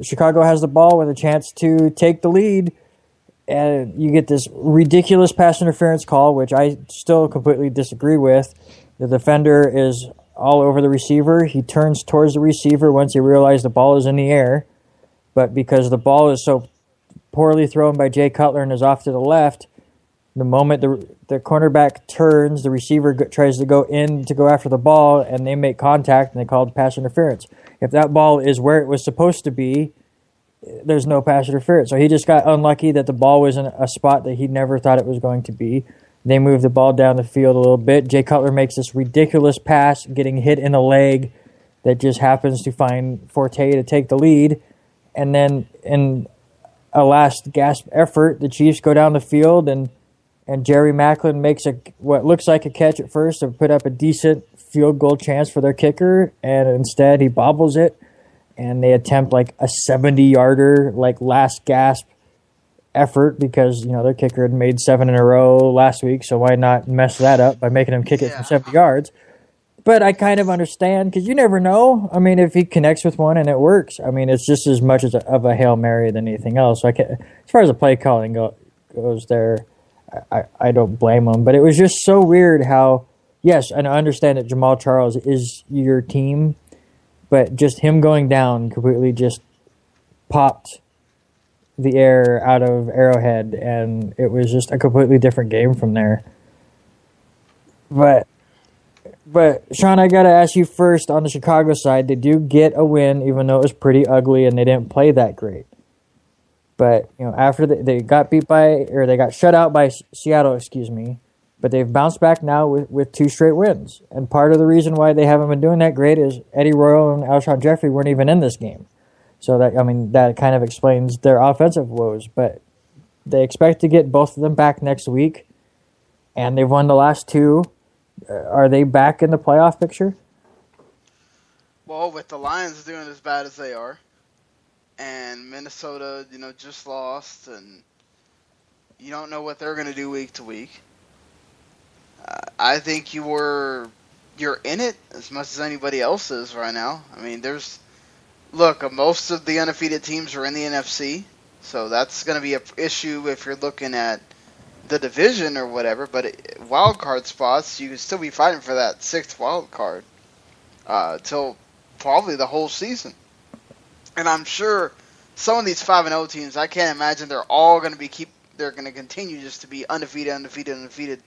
Chicago has the ball with a chance to take the lead, and you get this ridiculous pass interference call, which I still completely disagree with. The defender is all over the receiver. He turns towards the receiver once he realizes the ball is in the air, but because the ball is so poorly thrown by Jay Cutler and is off to the left, the moment the cornerback turns, the receiver tries to go in to go after the ball, and they make contact, and they call it pass interference. If that ball is where it was supposed to be, there's no pass interference. So he just got unlucky that the ball was in a spot that he never thought it was going to be. They move the ball down the field a little bit. Jay Cutler makes this ridiculous pass, getting hit in the leg that just happens to find Forte to take the lead. And then in a last gasp effort, the Chiefs go down the field, and Jerry Maclin makes what looks like a catch at first to put up a decent field goal chance for their kicker, and instead he bobbles it, and they attempt like a 70-yarder, like last gasp effort because their kicker had made 7 in a row last week, so why not mess that up by making him kick it from 70 yards? But I kind of understand because you never know. I mean, if he connects with one and it works, I mean, it's just as much of a Hail Mary than anything else. So as far as the play calling goes there, I don't blame him. But it was just so weird how, yes, and I understand that Jamal Charles is your team, but just him going down completely just popped the air out of Arrowhead, and it was just a completely different game from there. But Sean, I got to ask you first on the Chicago side, did you get a win even though it was pretty ugly and they didn't play that great? But, after they got they got shut out by Seattle, but they've bounced back now with 2 straight wins. And part of the reason why they haven't been doing that great is Eddie Royal and Alshon Jeffrey weren't even in this game. So that kind of explains their offensive woes. But they expect to get both of them back next week, and they've won the last 2. Are they back in the playoff picture? Well, with the Lions doing as bad as they are, and Minnesota, just lost, and you don't know what they're going to do week to week, I think you're in it as much as anybody else is right now. I mean, most of the undefeated teams are in the NFC, so that's going to be an issue if you're looking at the division or whatever, but wild card spots, you can still be fighting for that 6th wild card till probably the whole season. And I'm sure some of these 5-0 teams, I can't imagine they're all going to they're going to continue just to be undefeated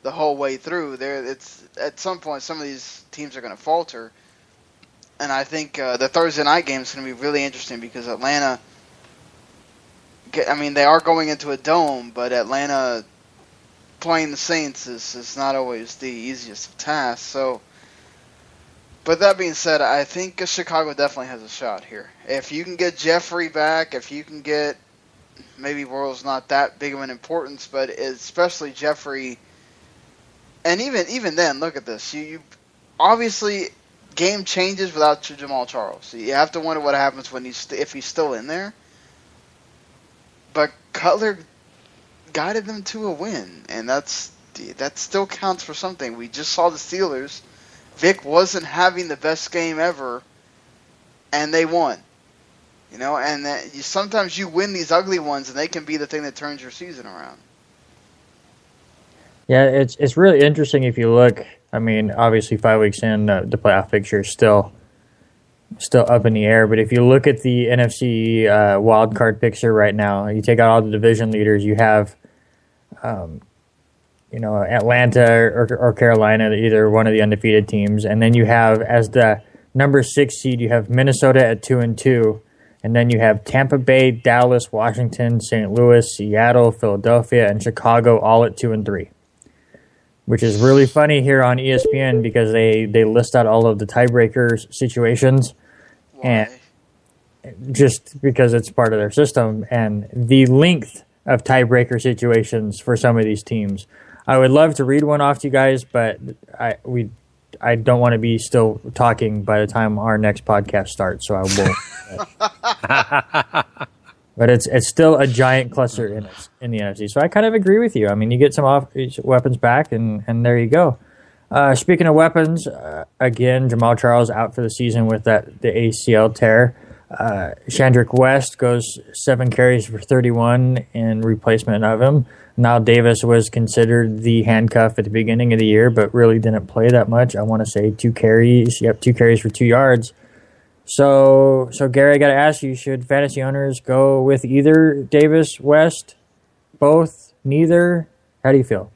the whole way through. It's at some point some of these teams are going to falter, and I think the Thursday night game is going to be really interesting because Atlanta. I mean, they are going into a dome, but Atlanta playing the Saints is not always the easiest of tasks. So, but that being said, I think Chicago definitely has a shot here. If you can get Jeffrey back, if you can get maybe Royal's not that big of an importance, but especially Jeffrey, and even then, look at this. You obviously game changes without Jamal Charles. So you have to wonder what happens if he's still in there. But Cutler guided them to a win, and that still counts for something. We just saw the Steelers. Vic wasn't having the best game ever, and they won. And sometimes you win these ugly ones, and they can be the thing that turns your season around. Yeah, it's really interesting if you look. I mean, obviously 5 weeks in, the playoff picture is still up in the air. But if you look at the NFC wild card picture right now, you take out all the division leaders, you have, Atlanta or Carolina, either one of the undefeated teams, and then you have as the number 6 seed, you have Minnesota at 2-2, and then you have Tampa Bay, Dallas, Washington, St. Louis, Seattle, Philadelphia, and Chicago all at 2-3. Which is really funny here on ESPN because they list out all of the tiebreaker situations. Why? And just because it's part of their system and the length of tiebreaker situations for some of these teams. I would love to read one off to you guys, but I don't want to be still talking by the time our next podcast starts, so I won't. But it's still a giant cluster in the NFC. So I kind of agree with you. I mean, you get some weapons back, and there you go. Speaking of weapons, again, Jamal Charles out for the season with the ACL tear. Chandrick West goes 7 carries for 31 in replacement of him. Niall Davis was considered the handcuff at the beginning of the year, but really didn't play that much. I want to say 2 carries. Yep, 2 carries for 2 yards. So Gary, I got to ask you, should fantasy owners go with either Davis, West, both, neither? How do you feel?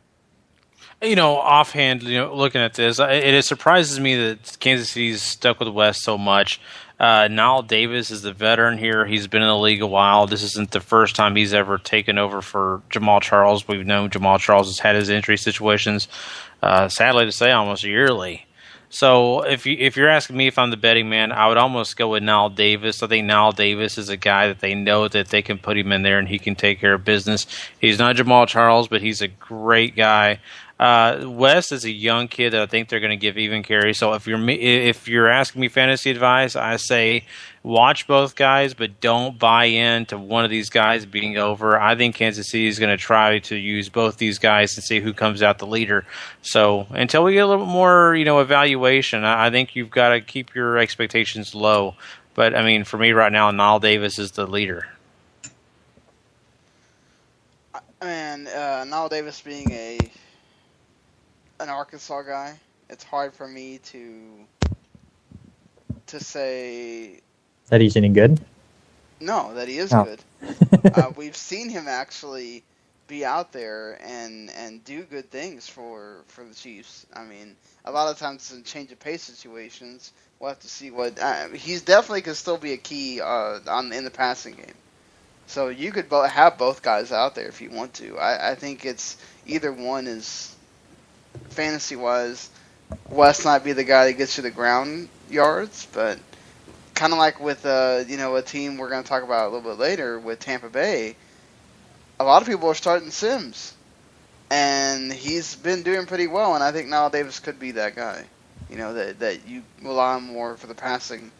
Offhand, looking at this, it surprises me that Kansas City's stuck with West so much. Niall Davis is the veteran here. He's been in the league a while. This isn't the first time he's ever taken over for Jamal Charles. We've known Jamal Charles has had his injury situations, sadly to say, almost yearly. So if you're asking me if I'm the betting man, I would almost go with Niall Davis. I think Niall Davis is a guy that they know that they can put him in there and he can take care of business. He's not Jamal Charles, but he's a great guy. West is a young kid that I think they're going to give even carry. So if you're asking me fantasy advice, I say watch both guys, but don't buy into one of these guys being over. I think Kansas City is going to try to use both these guys and see who comes out the leader. So until we get a little bit more, evaluation, I think you've got to keep your expectations low. But I mean, for me right now, Niall Davis is the leader. And Niall Davis being an Arkansas guy, it's hard for me to say that he's any good. No, that he is good. We've seen him actually be out there and do good things for the Chiefs. I mean, a lot of times in change of pace situations, we'll have to see what he's definitely could still be a key in the passing game. So you could have both guys out there if you want to. I think it's either one is. Fantasy-wise, West might be the guy that gets you the ground yards, but kind of like with a team we're going to talk about a little bit later with Tampa Bay, a lot of people are starting Sims, and he's been doing pretty well, and I think Niall Davis could be that guy, that you rely on more for the passing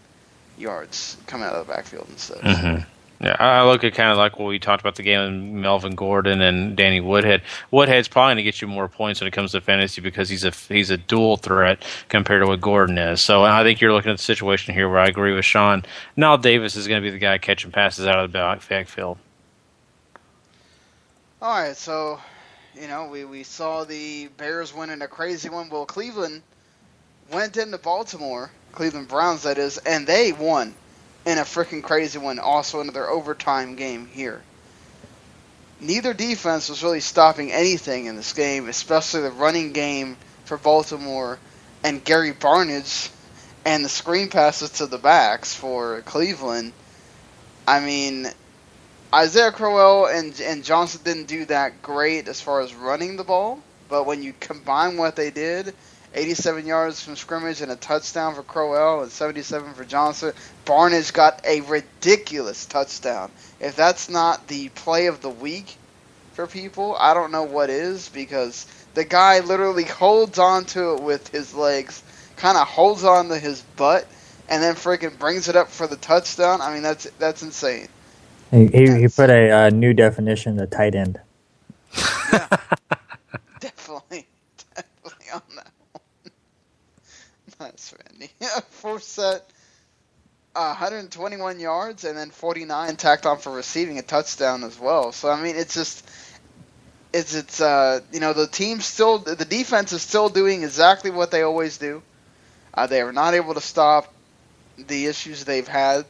yards coming out of the backfield and stuff. Mm-hmm. Yeah, I look at kind of like what we talked about the game of Melvin Gordon and Danny Woodhead. Woodhead's probably going to get you more points when it comes to fantasy because he's a dual threat compared to what Gordon is. So I think you're looking at the situation here where I agree with Sean. Niall Davis is going to be the guy catching passes out of the backfield. All right, so we saw the Bears winning a crazy one. Well, Cleveland went into Baltimore, Cleveland Browns that is, and they won. In a freaking crazy one, also into their overtime game here. Neither defense was really stopping anything in this game, especially the running game for Baltimore and Gary Barnidge and the screen passes to the backs for Cleveland. I mean, Isaiah Crowell and Johnson didn't do that great as far as running the ball, but when you combine what they did, 87 yards from scrimmage and a touchdown for Crowell and 77 for Johnson. Barnidge got a ridiculous touchdown. If that's not the play of the week for people, I don't know what is, because the guy literally holds on to it with his legs, kind of holds on to his butt, and then freaking brings it up for the touchdown. I mean, that's insane. He put a new definition to tight end. Yeah, definitely on that. That's Randy. Fourth set, 121 yards, and then 49 tacked on for receiving a touchdown as well. So I mean, the defense is still doing exactly what they always do. They are not able to stop the issues they've had.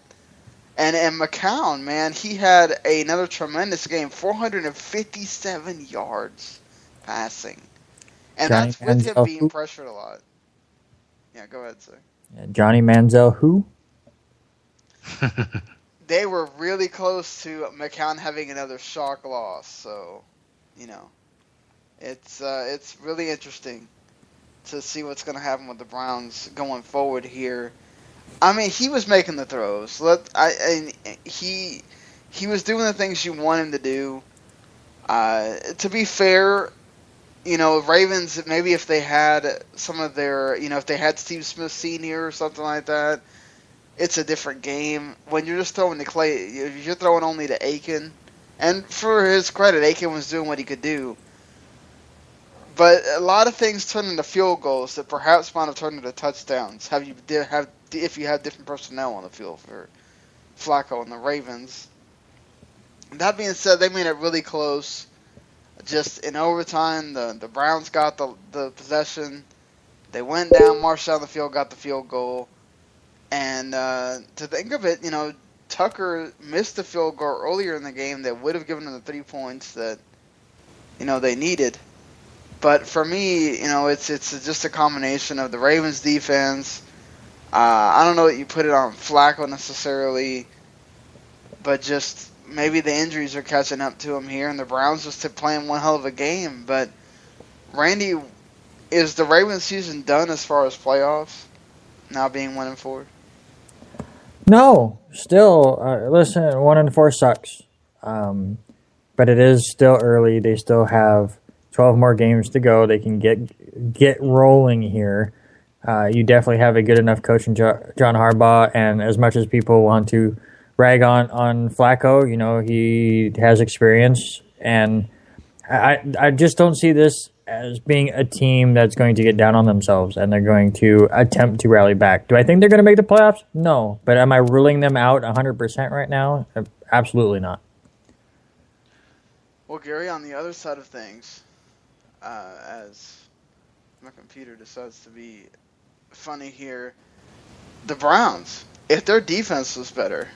And McCown, man, he had another tremendous game, 457 yards passing, and that's with him being pressured a lot. Yeah, go ahead, sir. Yeah, Johnny Manziel, who? They were really close to McCown having another shock loss, so, it's really interesting to see what's going to happen with the Browns going forward here. I mean, he was making the throws. He was doing the things you want him to do. To be fair, Ravens, maybe if they had some of their, if they had Steve Smith Sr. or something like that, it's a different game. When you're just throwing to Clay, if you're throwing only to Aiken, and for his credit, Aiken was doing what he could do. But a lot of things turn into field goals that perhaps might have turned into touchdowns. If you have different personnel on the field for Flacco and the Ravens. That being said, they made it really close. Just in overtime, the Browns got the possession. They went down, marched down the field, got the field goal. And to think of it, Tucker missed the field goal earlier in the game that would have given them the 3 points that, they needed. But for me, it's just a combination of the Ravens defense. I don't know what you put it on Flacco necessarily, but just maybe the injuries are catching up to him here, and the Browns just playing one hell of a game. But Randy, is the Ravens season done as far as playoffs? Now being 1-4. No, still. Listen, 1-4 sucks, but it is still early. They still have 12 more games to go. They can get rolling here. You definitely have a good enough coach in John Harbaugh, and as much as people want to rag on Flacco, he has experience, and I just don't see this as being a team that's going to get down on themselves and they're going to attempt to rally back. Do I think they're going to make the playoffs? No. But am I ruling them out 100% right now? Absolutely not. Well, Gary, on the other side of things, as my computer decides to be funny here, the Browns, if their defense was better,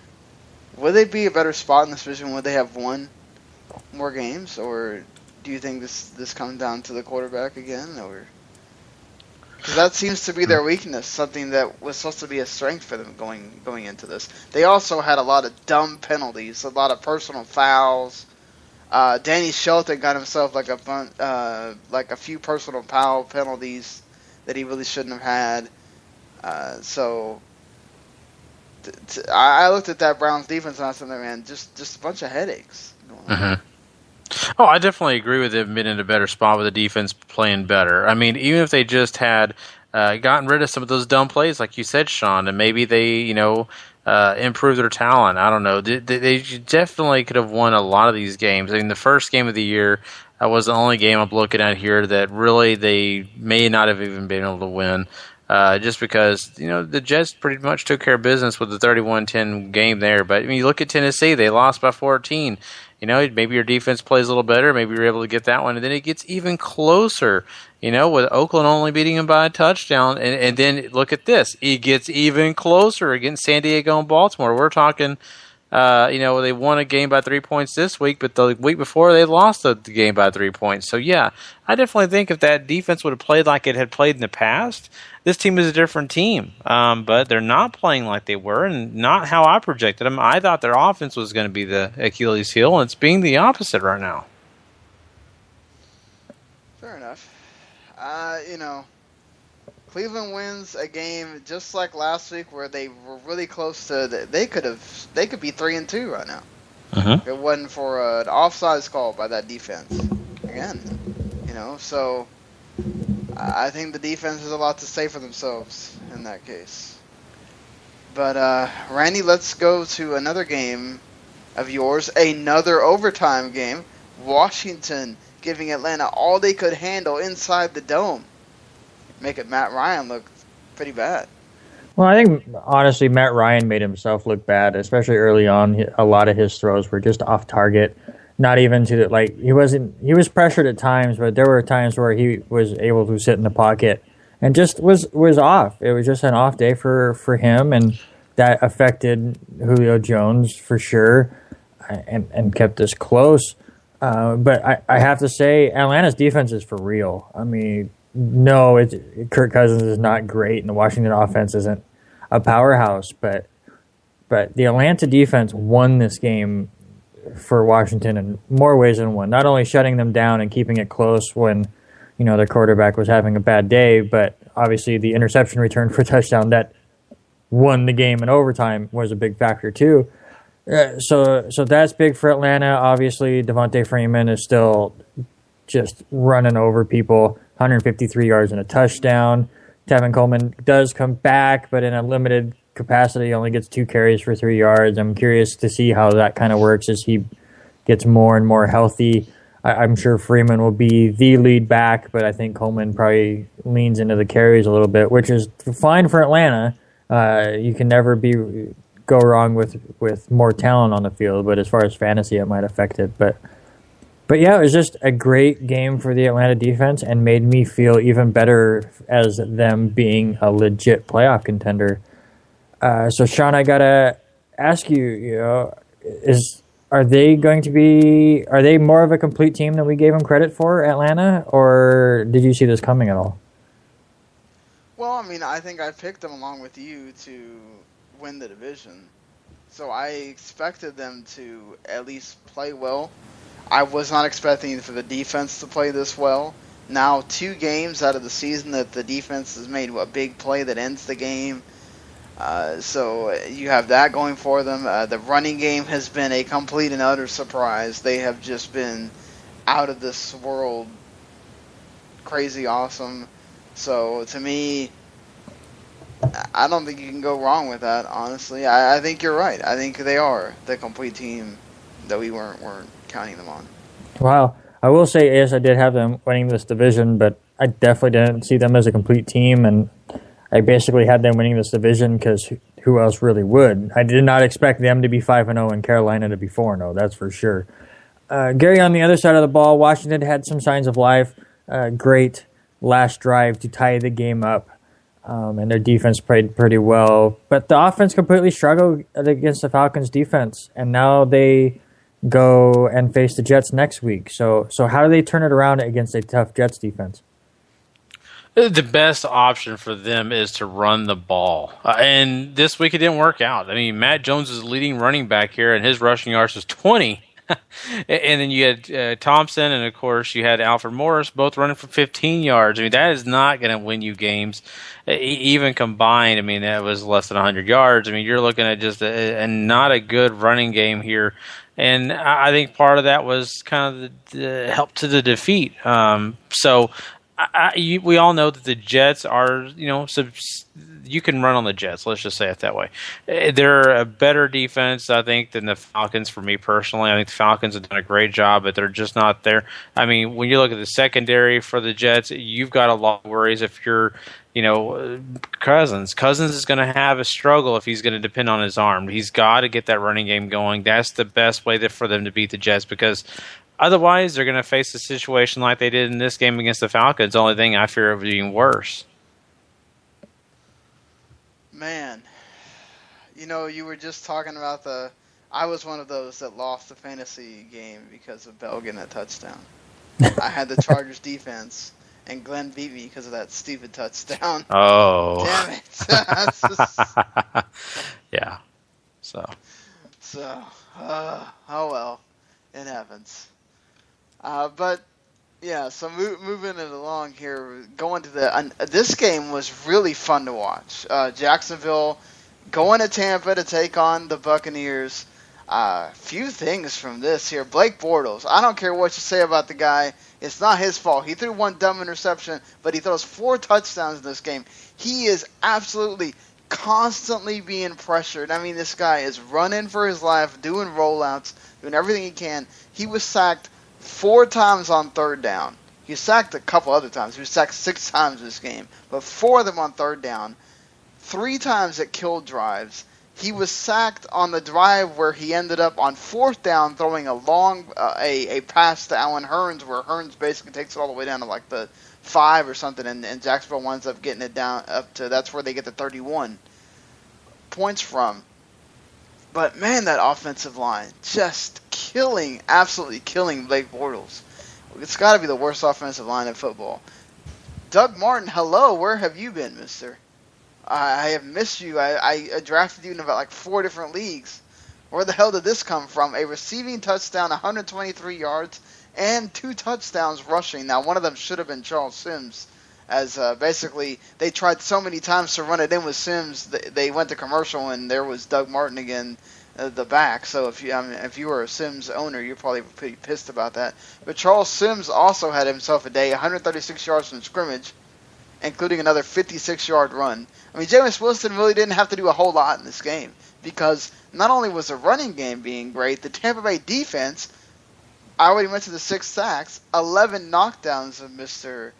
would they be a better spot in this division? Would they have won more games, or do you think this comes down to the quarterback again, or because that seems to be their weakness, something that was supposed to be a strength for them going into this? They also had a lot of dumb penalties, a lot of personal fouls. Danny Shelton got himself like a few personal foul penalties that he really shouldn't have had. So I looked at that Browns defense and I said, man, just a bunch of headaches going on. Oh, I definitely agree with them being in a better spot with the defense playing better. I mean, even if they just had gotten rid of some of those dumb plays, like you said, Sean, and maybe they, improved their talent. I don't know. They definitely could have won a lot of these games. I mean, the first game of the year was the only game I'm looking at here that really they may not have even been able to win. Just because, the Jets pretty much took care of business with the 31-10 game there. But I mean, you look at Tennessee, they lost by 14. Maybe your defense plays a little better. Maybe you're able to get that one. And then it gets even closer, with Oakland only beating them by a touchdown. And then look at this. It gets even closer against San Diego and Baltimore. We're talking, they won a game by 3 points this week, but the week before they lost the game by 3 points. So, yeah, I definitely think if that defense would have played like it had played in the past, this team is a different team. But they're not playing like they were, and not how I projected them. I thought their offense was going to be the Achilles heel, and it's being the opposite right now. Fair enough. Cleveland wins a game just like last week where they were really close to. They could be 3-2 right now. If it wasn't for an offsides call by that defense. Again, so I think the defense has a lot to say for themselves in that case. But Randy, let's go to another game of yours, another overtime game. Washington giving Atlanta all they could handle inside the dome. Making Matt Ryan look pretty bad. Well, I think, honestly, Matt Ryan made himself look bad, especially early on. A lot of his throws were just off target. Not even to, he was pressured at times, but there were times where he was able to sit in the pocket and just was off. It was just an off day for him, and that affected Julio Jones for sure and kept us close. But I have to say, Atlanta's defense is for real. I mean, no, Kirk Cousins is not great, and the Washington offense isn't a powerhouse. But the Atlanta defense won this game for Washington in more ways than one. Not only shutting them down and keeping it close when their quarterback was having a bad day, but obviously the interception return for a touchdown that won the game in overtime was a big factor too. So that's big for Atlanta. Obviously, Devontae Freeman is still just running over people, 153 yards and a touchdown. Tevin Coleman does come back, but in a limited capacity, only gets 2 carries for 3 yards. I'm curious to see how that kind of works as he gets more and more healthy. I'm sure Freeman will be the lead back, but I think Coleman probably leans into the carries a little bit, which is fine for Atlanta. You can never go wrong with more talent on the field, but as far as fantasy, it might affect it. But yeah, it was just a great game for the Atlanta defense and made me feel even better as them being a legit playoff contender. So Sean, I gotta ask you, are they more of a complete team than we gave them credit for, Atlanta, or did you see this coming at all? Well, I mean, I think I picked them along with you to win the division. So I expected them to at least play well. I was not expecting for the defense to play this well. Now, 2 games out of the season that the defense has made a big play that ends the game. So you have that going for them. The running game has been a complete and utter surprise. They have just been out of this world crazy awesome. So to me, I don't think you can go wrong with that, honestly. I think you're right. I think they are the complete team that we weren't counting them on. Wow. I will say, yes, I did have them winning this division, but I definitely didn't see them as a complete team, and I basically had them winning this division because who else really would? I did not expect them to be 5-0 and Carolina to be 4-0, that's for sure. Gary, on the other side of the ball, Washington had some signs of life. Great last drive to tie the game up, and their defense played pretty well. But the offense completely struggled against the Falcons' defense, and now they go and face the Jets next week. So how do they turn it around against a tough Jets defense? The best option for them is to run the ball. And this week it didn't work out. I mean, Matt Jones is the leading running back here, and his rushing yards was 20. And then you had Thompson, and, of course, you had Alfred Morris both running for 15 yards. I mean, that is not going to win you games. Even combined, I mean, that was less than 100 yards. I mean, you're looking at just not a good running game here. And I think part of that was kind of the help to the defeat. We all know that the Jets are, you can run on the Jets. Let's just say it that way. They're a better defense, I think, than the Falcons for me personally. I think the Falcons have done a great job, but they're just not there. I mean, when you look at the secondary for the Jets, you've got a lot of worries if you're, Cousins. Cousins is going to have a struggle if he's going to depend on his arm. He's got to get that running game going. That's the best way for them to beat the Jets, because otherwise, they're going to face a situation like they did in this game against the Falcons. The only thing I fear of being worse. Man, you were just talking about I was one of those that lost the fantasy game because of Bell getting a touchdown. I had the Chargers defense, and Glenn beat me because of that stupid touchdown. Oh. Damn it. Yeah. So, oh well. It happens. But yeah, so moving it along here, going to this game was really fun to watch. Jacksonville going to Tampa to take on the Buccaneers. Few things from this here. Blake Bortles, I don't care what you say about the guy. It's not his fault. He threw one dumb interception, but he throws 4 touchdowns in this game. He is absolutely constantly being pressured. I mean, this guy is running for his life, doing rollouts, doing everything he can. He was sacked 4 times on 3rd down. He was sacked a couple other times. He was sacked 6 times this game, but 4 of them on 3rd down. 3 times it killed drives. He was sacked on the drive where he ended up on 4th down throwing a long a pass to Allen Hurns, where Hurns basically takes it all the way down to like the 5 or something, and Jacksonville winds up getting it down up to, that's where they get the 31 points from. But man, that offensive line just absolutely killing Blake Bortles. It's got to be the worst offensive line in football. Doug Martin, hello, where have you been, mister? I have missed you. I drafted you in about like 4 different leagues. Where the hell did this come from? A receiving touchdown, 123 yards, and 2 touchdowns rushing. Now, one of them should have been Charles Sims, as basically they tried so many times to run it in with Sims. They went to commercial, and there was Doug Martin again the back. So if you were a Sims owner, you're probably pretty pissed about that. But Charles Sims also had himself a day, 136 yards from scrimmage, including another 56-yard run. I mean, Jameis Winston really didn't have to do a whole lot in this game because not only was the running game being great, the Tampa Bay defense, I already mentioned the 6 sacks, 11 knockdowns of Mr.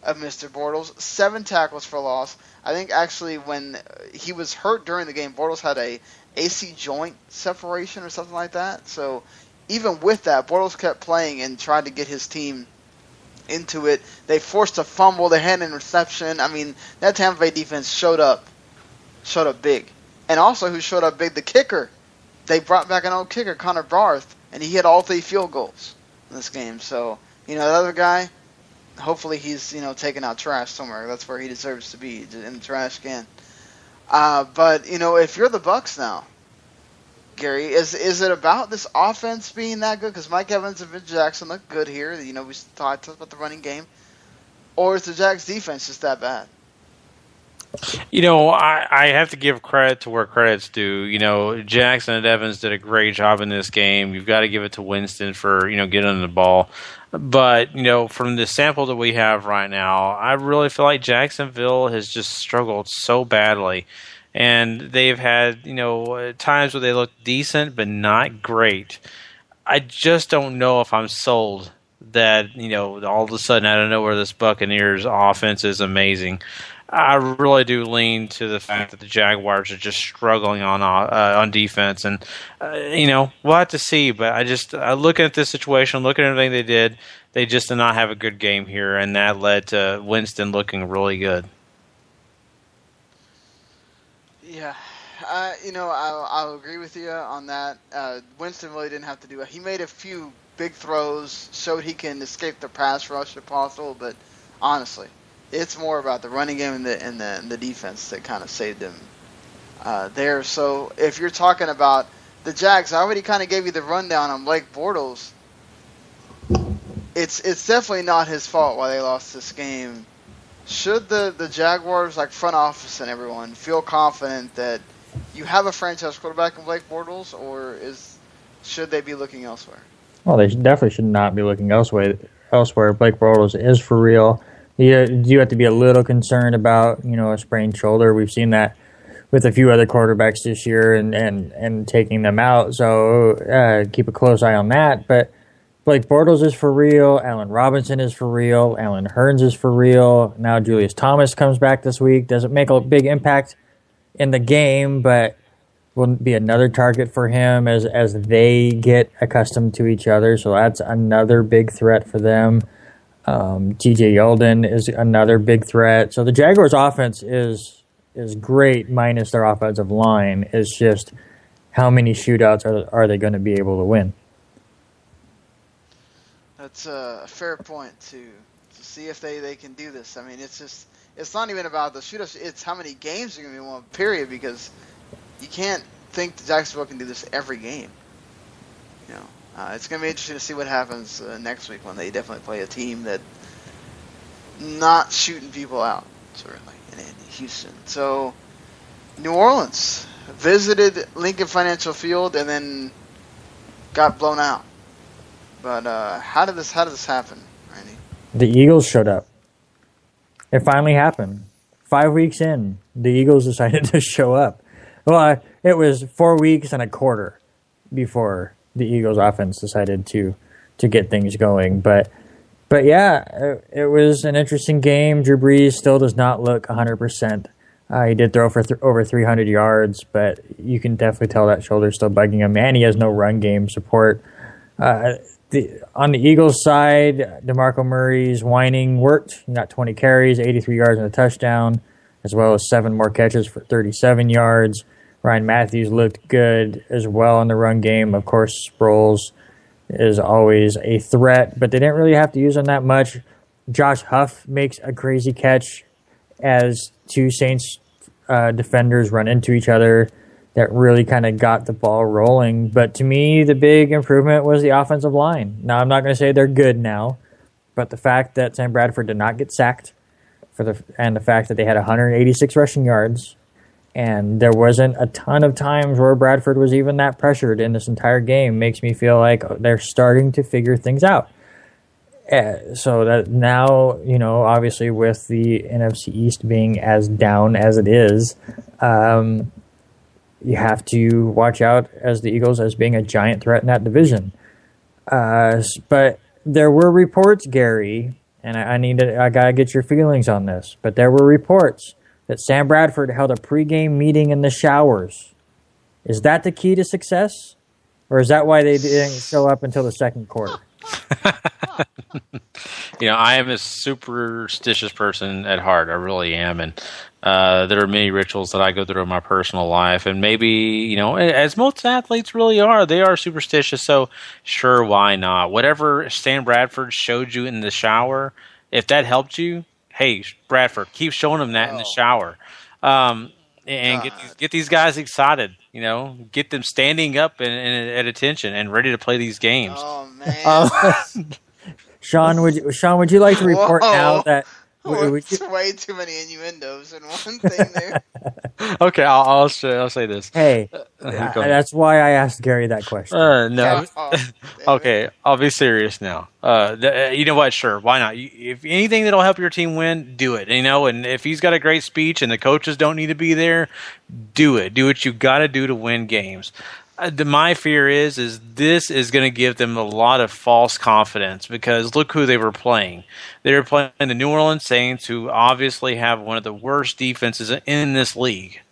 Bortles, 7 tackles for loss. I think actually when he was hurt during the game, Bortles had a AC joint separation or something like that. So even with that, Bortles kept playing and tried to get his team into it. They forced a fumble. They had an interception. I mean, that Tampa Bay defense showed up big. And also who showed up big, the kicker. They brought back an old kicker, Connor Barth, and he hit all 3 field goals in this game. So, the other guy, hopefully he's, taking out trash somewhere. That's where he deserves to be, in the trash can. But, if you're the Bucs now, Gary, is it about this offense being that good? Because Mike Evans and Vince Jackson look good here. We talked about the running game. Or is the Jags defense just that bad? I have to give credit to where credit's due. Jackson and Evans did a great job in this game. You've got to give it to Winston for, getting the ball. But, from the sample that we have right now, I really feel like Jacksonville has just struggled so badly. And they've had, times where they look decent but not great. I just don't know if I'm sold that, all of a sudden out of nowhere this Buccaneers offense is amazing. I really do lean to the fact that the Jaguars are just struggling on defense. And, we'll have to see. But I look at this situation, looking at everything they did, they just did not have a good game here. And that led to Winston looking really good. Yeah, I'll agree with you on that. Winston really didn't have to do it. He made a few big throws, showed he can escape the pass rush if possible, but honestly, it's more about the running game and the defense that kind of saved him there. So if you're talking about the Jags, I already kind of gave you the rundown on Blake Bortles. It's definitely not his fault why they lost this game. Should the Jaguars, front office and everyone, feel confident that you have a franchise quarterback in Blake Bortles, or should they be looking elsewhere? Well, they definitely should not be looking elsewhere. Blake Bortles is for real. You have to be a little concerned about, a sprained shoulder. We've seen that with a few other quarterbacks this year and taking them out. So keep a close eye on that. But Blake Bortles is for real. Allen Robinson is for real. Allen Hurns is for real. Now Julius Thomas comes back this week. Doesn't make a big impact in the game, but will be another target for him as they get accustomed to each other. So that's another big threat for them. TJ Yeldon is another big threat. So the Jaguars' offense is great, minus their offensive line. It's just how many shootouts are they going to be able to win? That's a fair point to see if they can do this. I mean, it's not even about the shootouts. It's how many games are going to be won, period, because you can't think that Jacksonville can do this every game. It's going to be interesting to see what happens next week when they definitely play a team that not shooting people out, certainly, in Houston. So, New Orleans visited Lincoln Financial Field and then got blown out. But how did this happen, Randy? The Eagles showed up. It finally happened. 5 weeks in, the Eagles decided to show up. Well, it was 4 weeks and a quarter before the Eagles offense decided to get things going. But yeah, it was an interesting game. Drew Brees still does not look 100%. He did throw for over 300 yards, but you can definitely tell that shoulder's still bugging him, and he has no run game support. On the Eagles side, DeMarco Murray's whining worked. He got 20 carries, 83 yards and a touchdown, as well as 7 more catches for 37 yards. Ryan Matthews looked good as well in the run game. Of course, Sproles is always a threat, but they didn't really have to use him that much. Josh Huff makes a crazy catch as 2 Saints defenders run into each other. That really kind of got the ball rolling. But to me, the big improvement was the offensive line. Now, I'm not going to say they're good now, but the fact that Sam Bradford did not get sacked and the fact that they had 186 rushing yards And there wasn't a ton of times where Bradford was even that pressured in this entire game. Makes me feel like they're starting to figure things out. So that now, obviously with the NFC East being as down as it is, you have to watch out as the Eagles as being a giant threat in that division. But there were reports, Gary, and I gotta get your feelings on this. But there were reports that Sam Bradford held a pregame meeting in the showers. Is that the key to success, or is that why they didn't show up until the second quarter? I am a superstitious person at heart. I really am, and there are many rituals that I go through in my personal life, and maybe as most athletes really are, they are superstitious. So sure, why not? Whatever Stan Bradford showed you in the shower, if that helped you, hey Bradford, keep showing them that in the shower, and get these guys excited. Get them standing up and at attention and ready to play these games. Oh man. Sean, would you like to report now that it's way too many innuendos in one thing there. Okay, I'll say this. Hey, that's why I asked Gary that question. No. Okay, I'll be serious now. You know what? Sure, why not? If anything that'll help your team win, do it. And if he's got a great speech and the coaches don't need to be there, do it. Do what you got to do to win games. My fear is this is going to give them a lot of false confidence, because look who they were playing. They were playing the New Orleans Saints, who obviously have one of the worst defenses in this league,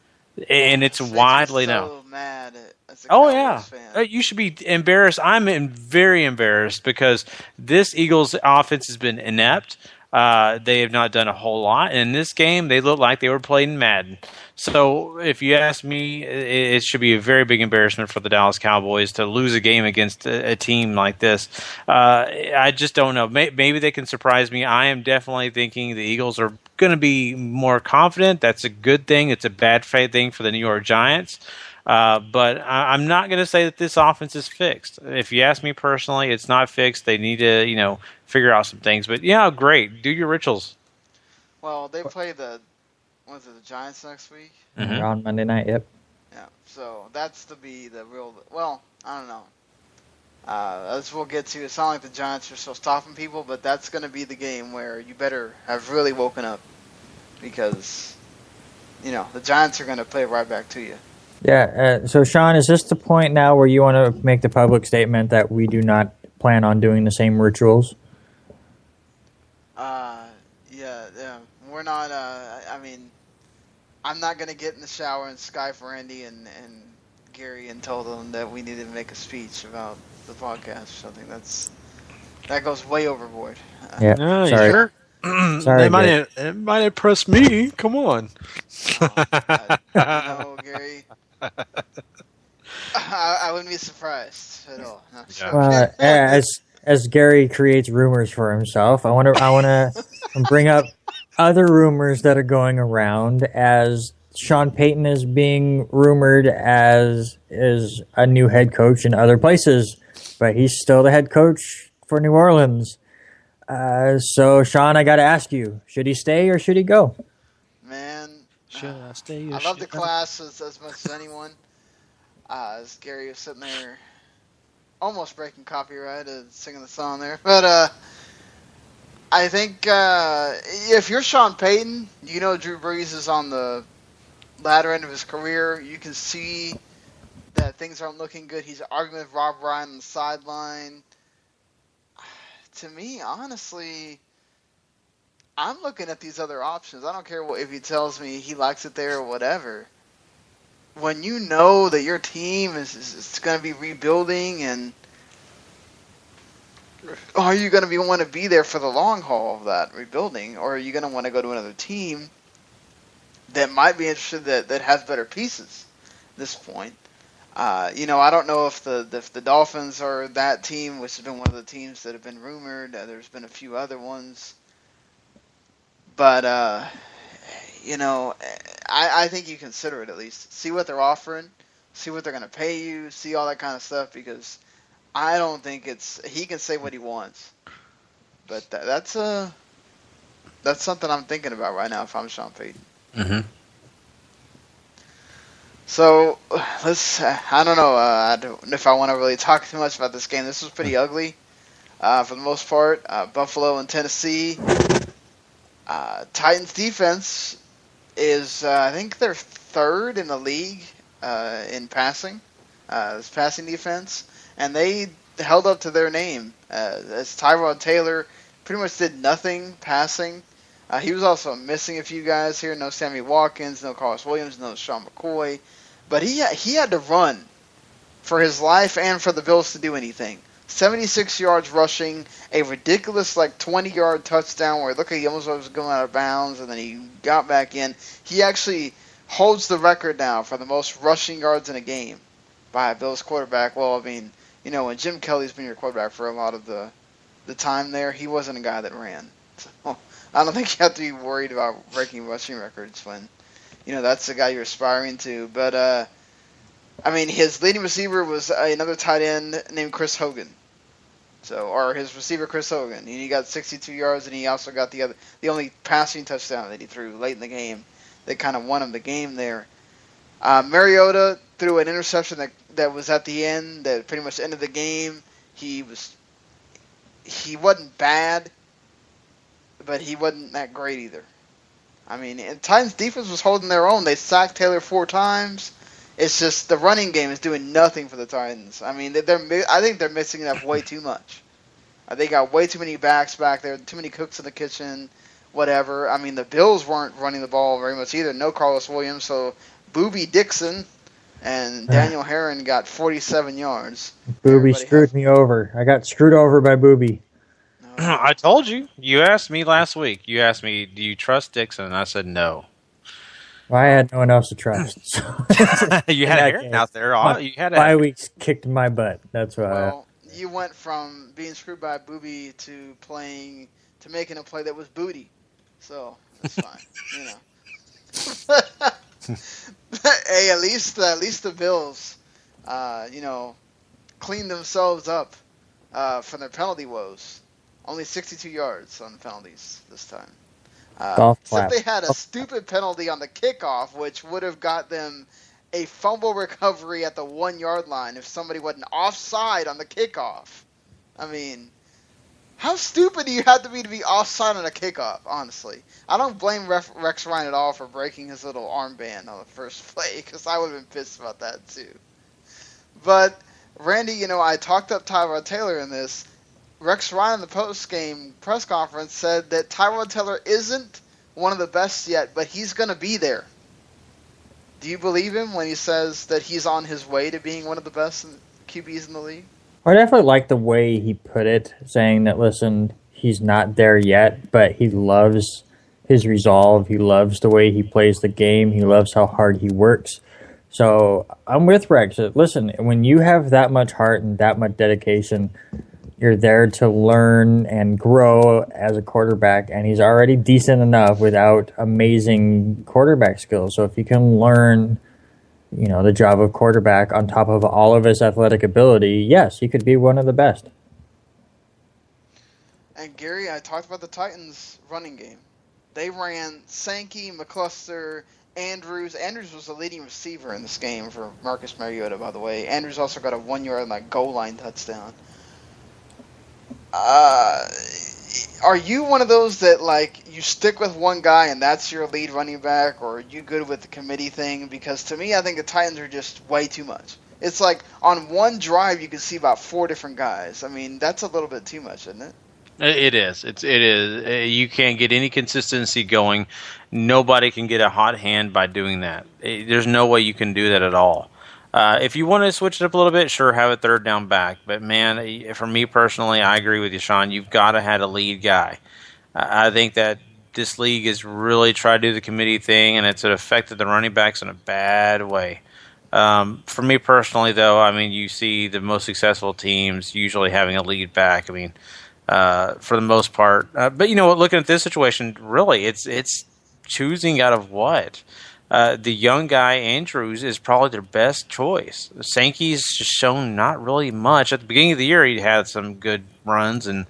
and it's widely known. Mad as a Cowboys fan. You should be embarrassed. I'm very embarrassed because this Eagles offense has been inept. They have not done a whole lot. And in this game, they looked like they were playing Madden. So if you ask me, it should be a very big embarrassment for the Dallas Cowboys to lose a game against a team like this. I just don't know. Maybe they can surprise me. I am definitely thinking the Eagles are going to be more confident. That's a good thing. It's a bad thing for the New York Giants. But I'm not going to say that this offense is fixed. If you ask me personally, it's not fixed. They need to, figure out some things. But yeah, great. Do your rituals. Well, they play the Giants next week? Mm-hmm. On Monday night, yep. Yeah, so that's to be the real. Well, I don't know. As we'll get to, it's not like the Giants are still stopping people, but that's going to be the game where you better have really woken up, because the Giants are going to play right back to you. Yeah, so Sean, is this the point now where you want to make the public statement that we do not plan on doing the same rituals? Yeah. We're not, I'm not going to get in the shower and Skype Randy and Gary and tell them that we need to make a speech about the podcast. I think that goes way overboard. Yeah, sorry. Sure? Sorry, it might impress me. Come on. No, Gary. I wouldn't be surprised at all. No, sure. As Gary creates rumors for himself, I want to bring up other rumors that are going around, as Sean Payton is being rumored as is a new head coach in other places, but he's still the head coach for New Orleans. So Sean, I got to ask you: should he stay or should he go? Man, should I stay? I love the class as much as anyone. As Gary was sitting there, almost breaking copyright and singing the song there, but I think if you're Sean Payton, Drew Brees is on the latter end of his career. You can see that things aren't looking good. He's arguing with Rob Ryan on the sideline. To me, honestly, I'm looking at these other options. I don't care if he tells me he likes it there or whatever. When you know that your team is going to be rebuilding, and are you going to want to be there for the long haul of that rebuilding, or are you going to want to go to another team that might be interested that has better pieces at this point? I don't know if the Dolphins are that team, which has been one of the teams that have been rumored. There's been a few other ones, but I think you consider it at least. See what they're offering, see what they're going to pay you, see all that kind of stuff, because I don't think he can say what he wants. But that's something I'm thinking about right now if I'm Sean Payton. Mm-hmm. So I don't know. I don't know if I want to really talk too much about this game. This was pretty ugly for the most part. Buffalo and Tennessee. Titans defense is, I think they're third in the league in passing. It's passing defense, and they held up to their name. As Tyrod Taylor pretty much did nothing passing. He was also missing a few guys here. No Sammy Watkins, no Carlos Williams, no Sean McCoy. But he had to run for his life and for the Bills to do anything. 76 yards rushing, a ridiculous 20-yard touchdown where it looked like he almost was going out of bounds, and then he got back in. He actually holds the record now for the most rushing yards in a game by a Bills quarterback. Well, I mean, when Jim Kelly's been your quarterback for a lot of the time there, he wasn't a guy that ran. So I don't think you have to be worried about breaking rushing records when, that's the guy you're aspiring to. But, his leading receiver was another tight end named Chris Hogan. Or his receiver, Chris Hogan. And he got 62 yards, and he also got the only passing touchdown that he threw late in the game that kind of won him the game there. Mariota threw an interception that was at the end that pretty much ended the game. He wasn't bad, but he wasn't that great either. And Titans defense was holding their own. They sacked Taylor 4 times. It's just the running game is doing nothing for the Titans. I think they're mixing it up way too much. They got way too many backs back there, too many cooks in the kitchen, whatever. The Bills weren't running the ball very much either. No Carlos Williams, so Boobie Dixon and Daniel Herron got 47 yards. Boobie screwed me over. I got screwed over by Boobie. I told you. You asked me last week. You asked me, do you trust Dixon? And I said no. Well, I had no one else to trust. So. You had Aaron out there. You had 5 weeks kicked my butt. That's why. Well, you went from being screwed by Boobie to making a play that was booty. So that's fine. Hey, at least the Bills, cleaned themselves up from their penalty woes. Only 62 yards on the penalties this time. Except they had a stupid penalty on the kickoff, which would have got them a fumble recovery at the 1-yard line if somebody wasn't offside on the kickoff. How stupid do you have to be offside on a kickoff, honestly? I don't blame Rex Ryan at all for breaking his little armband on the first play, because I would have been pissed about that too. But, Randy, I talked up Tyrod Taylor in this. Rex Ryan in the post-game press conference said that Tyrod Taylor isn't one of the best yet, but he's going to be there. Do you believe him when he says that he's on his way to being one of the best QBs in the league? I definitely like the way he put it, saying that, listen, he's not there yet, but he loves his resolve. He loves the way he plays the game. He loves how hard he works. So I'm with Rex. Listen, when you have that much heart and that much dedication, you're there to learn and grow as a quarterback, and he's already decent enough without amazing quarterback skills. So if you can learn, the job of quarterback on top of all of his athletic ability, yes, he could be one of the best. And Gary, I talked about the Titans' running game. They ran Sankey, McCluster, Andrews. Andrews was the leading receiver in this game for Marcus Mariota, by the way. Andrews also got a 1-yard goal line touchdown. Are you one of those that you stick with one guy and that's your lead running back, or are you good with the committee thing? Because to me, I think the Titans are just way too much. It's on one drive you can see about 4 different guys. That's a little bit too much, isn't it? It is. It is. You can't get any consistency going. Nobody can get a hot hand by doing that. There's no way you can do that at all. If you want to switch it up a little bit, sure, have a third down back. But, man, for me personally, I agree with you, Sean. You've got to have a lead guy. I think that this league has really tried to do the committee thing, and it's affected the running backs in a bad way. For me personally, though, you see the most successful teams usually having a lead back. For the most part. But, looking at this situation, really, it's choosing out of what? The young guy, Andrews, is probably their best choice. Sankey's just shown not really much. At the beginning of the year, he had some good runs and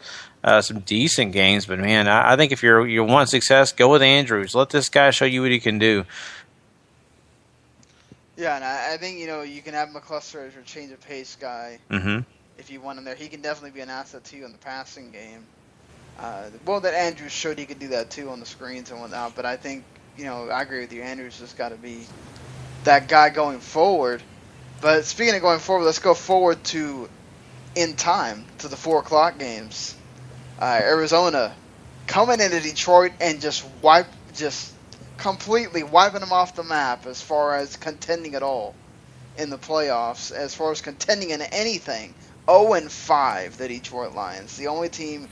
some decent games. But, man, I think if you want success, go with Andrews. Let this guy show you what he can do. Yeah, and I think, you can have McCluster as your change of pace guy if you want him there. He can definitely be an asset to you in the passing game. That Andrews showed he could do that too on the screens and whatnot, but I think, I agree with you. Andrews has got to be that guy going forward. But speaking of going forward, let's go forward to in time to the 4 o'clock games. Arizona coming into Detroit and just completely wiping them off the map as far as contending at all in the playoffs, as far as contending in anything. 0-5, the Detroit Lions, the only team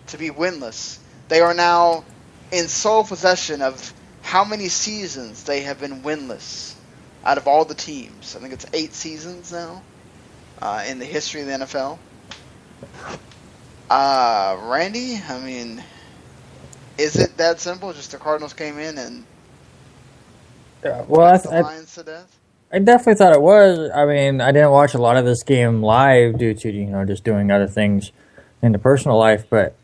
to be winless. They are now in sole possession of how many seasons they have been winless out of all the teams. I think it's 8 seasons now in the history of the NFL. Randy, I mean, is it that simple? Just the Cardinals came in and the Lions to death? I definitely thought it was. I mean, I didn't watch a lot of this game live due to, just doing other things in the personal life, but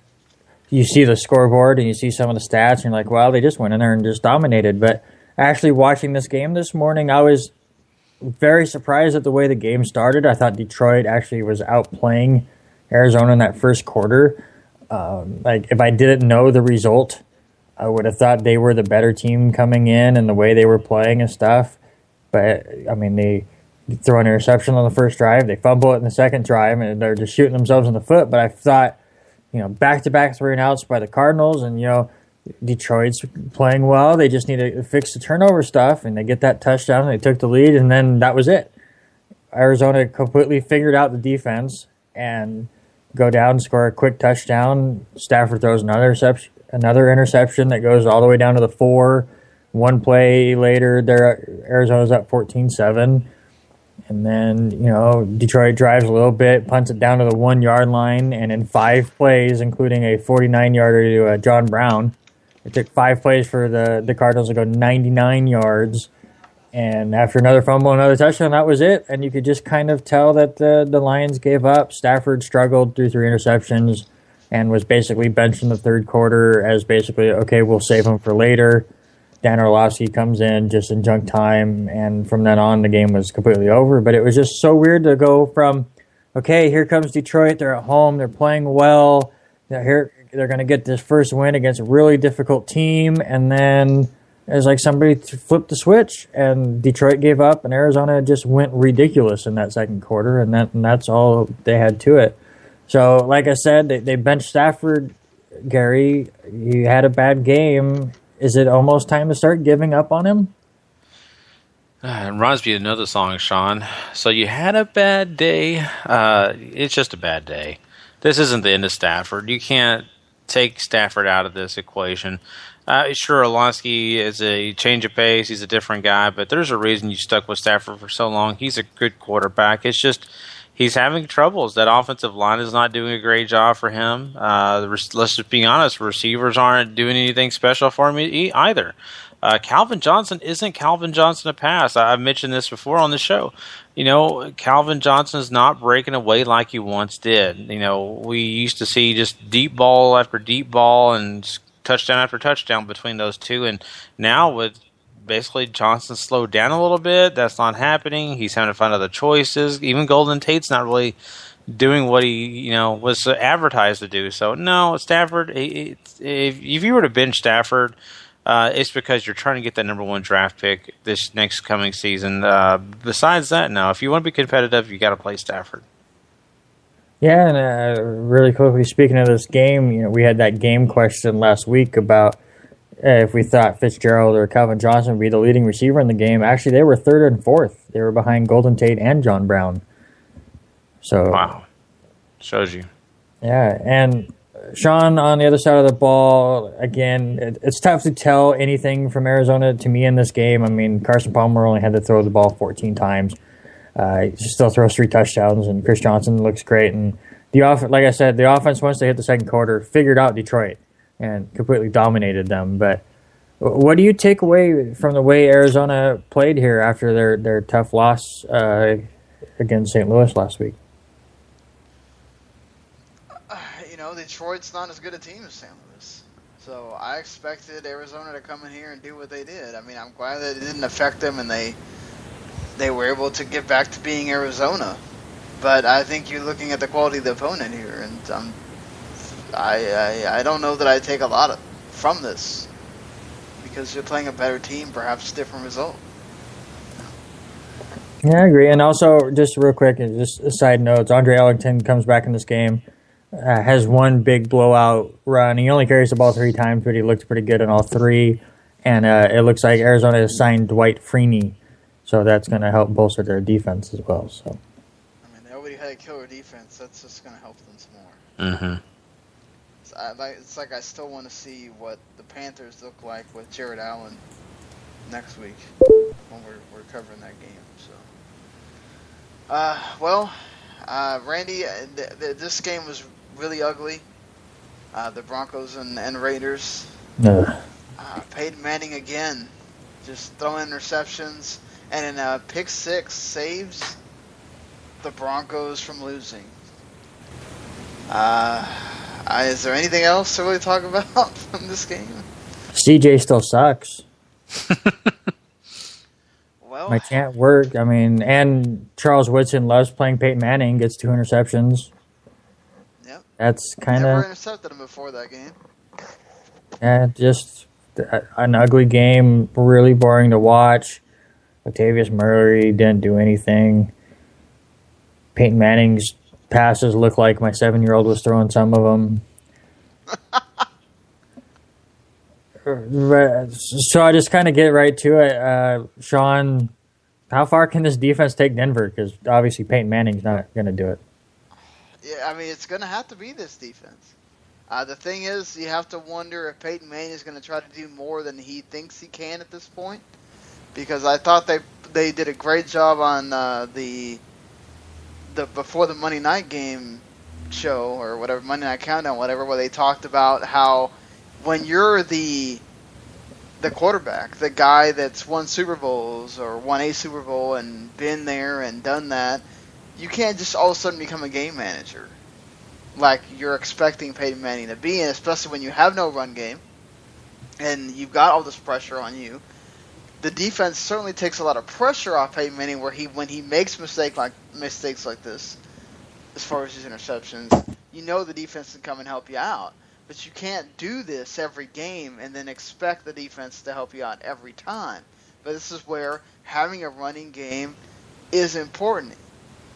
you see the scoreboard and you see some of the stats and you're like, wow, they just went in there and just dominated. But actually watching this game this morning, I was very surprised at the way the game started. I thought Detroit actually was outplaying Arizona in that first quarter. If I didn't know the result, I would have thought they were the better team coming in and the way they were playing and stuff. But, I mean, they throw an interception on the first drive, they fumble it in the second drive, and they're just shooting themselves in the foot. But I thought, back-to-back 3-and-outs by the Cardinals, and, Detroit's playing well. They just need to fix the turnover stuff, and they get that touchdown, and they took the lead, and then that was it. Arizona completely figured out the defense and go down, score a quick touchdown. Stafford throws another interception that goes all the way down to the 4. One play later, Arizona's up 14-7. And then, Detroit drives a little bit, punts it down to the 1-yard line, and in 5 plays, including a 49-yarder to John Brown, it took 5 plays for the Cardinals to go 99 yards. And after another fumble, another touchdown, that was it. And you could just kind of tell that the Lions gave up. Stafford struggled through 3 interceptions and was basically benched in the third quarter as basically, okay, we'll save him for later. Dan Orlovsky comes in just in junk time, and from then on, the game was completely over. But it was just so weird to go from, okay, here comes Detroit. They're at home. They're playing well. They're going to get this first win against a really difficult team. And then it's like somebody flipped the switch, and Detroit gave up, and Arizona just went ridiculous in that second quarter, and that's all they had to it. So, like I said, they benched Stafford. Gary, he had a bad game. Is it almost time to start giving up on him? It reminds me of another song, Sean. So you had a bad day. It's just a bad day. This isn't the end of Stafford. You can't take Stafford out of this equation. Sure, Orlovsky is a change of pace. He's a different guy, but there's a reason you stuck with Stafford for so long. He's a good quarterback. It's just he's having troubles. That offensive line is not doing a great job for him. Let's just be honest. Receivers aren't doing anything special for him either. Calvin Johnson isn't Calvin Johnson of past. I've mentioned this before on the show. Calvin Johnson is not breaking away like he once did. We used to see just deep ball after deep ball and touchdown after touchdown between those two. And now with basically Johnson slowed down a little bit, that's not happening. He's having to find other choices. Even Golden Tate's not really doing what he was advertised to do. So no, Stafford. If you were to bench Stafford, it's because you're trying to get that number 1 draft pick this next coming season. Besides that, no. If you want to be competitive, you got to play Stafford. Yeah, and really quickly, speaking of this game, we had that game question last week about if we thought Fitzgerald or Calvin Johnson would be the leading receiver in the game. Actually, they were 3rd and 4th. They were behind Golden Tate and John Brown. So wow. Shows you. Yeah, and Sean, on the other side of the ball, again, it's tough to tell anything from Arizona to me in this game. I mean, Carson Palmer only had to throw the ball 14 times. He still throws 3 touchdowns, and Chris Johnson looks great. And like I said, the offense, once they hit the second quarter, figured out Detroit and completely dominated them. But what do you take away from the way Arizona played here after their tough loss against St. Louis last week? Detroit's not as good a team as St. Louis. So I expected Arizona to come in here and do what they did. I mean, I'm glad that it didn't affect them and they they were able to get back to being Arizona. But I think you're looking at the quality of the opponent here, and I don't know that I take a lot from this, because you're playing a better team, perhaps a different result. Yeah, I agree. And also, just real quick, just a side note, Andre Ellington comes back in this game, has one big blowout run. He only carries the ball 3 times, but he looked pretty good in all 3. And it looks like Arizona has signed Dwight Freeney, so that's going to help bolster their defense as well. So, I mean, they already had a killer defense. That's just going to help them some more. Mm-hmm. It's like I still want to see what the Panthers look like with Jared Allen next week when we're covering that game. So, Randy, this game was really ugly. The Broncos and Raiders. Peyton Manning again, just throwing interceptions, and in a pick 6 saves the Broncos from losing. Is there anything else to really talk about from this game? CJ still sucks. Well, my can't work. I mean, and Charles Woodson loves playing Peyton Manning, gets 2 interceptions. Yep. That's kind of... Never intercepted him before that game. Yeah, just an ugly game, really boring to watch. Latavius Murray didn't do anything. Peyton Manning's passes look like my 7-year-old was throwing some of them. So I just kind of get right to it. Sean, how far can this defense take Denver? Because obviously Peyton Manning's not going to do it. Yeah, I mean, it's going to have to be this defense. The thing is, you have to wonder if Peyton Manning is going to try to do more than he thinks he can at this point. Because I thought they did a great job on the before the Monday night game show, or whatever, Monday Night Countdown, whatever, where they talked about how when you're the quarterback, the guy that's won Super Bowls or won a Super Bowl and been there and done that, you can't just all of a sudden become a game manager like you're expecting Peyton Manning to be, and especially when you have no run game and you've got all this pressure on you. The defense certainly takes a lot of pressure off Peyton Manning when he makes mistakes like this, as far as his interceptions. You know the defense can come and help you out. But you can't do this every game and then expect the defense to help you out every time. But this is where having a running game is important.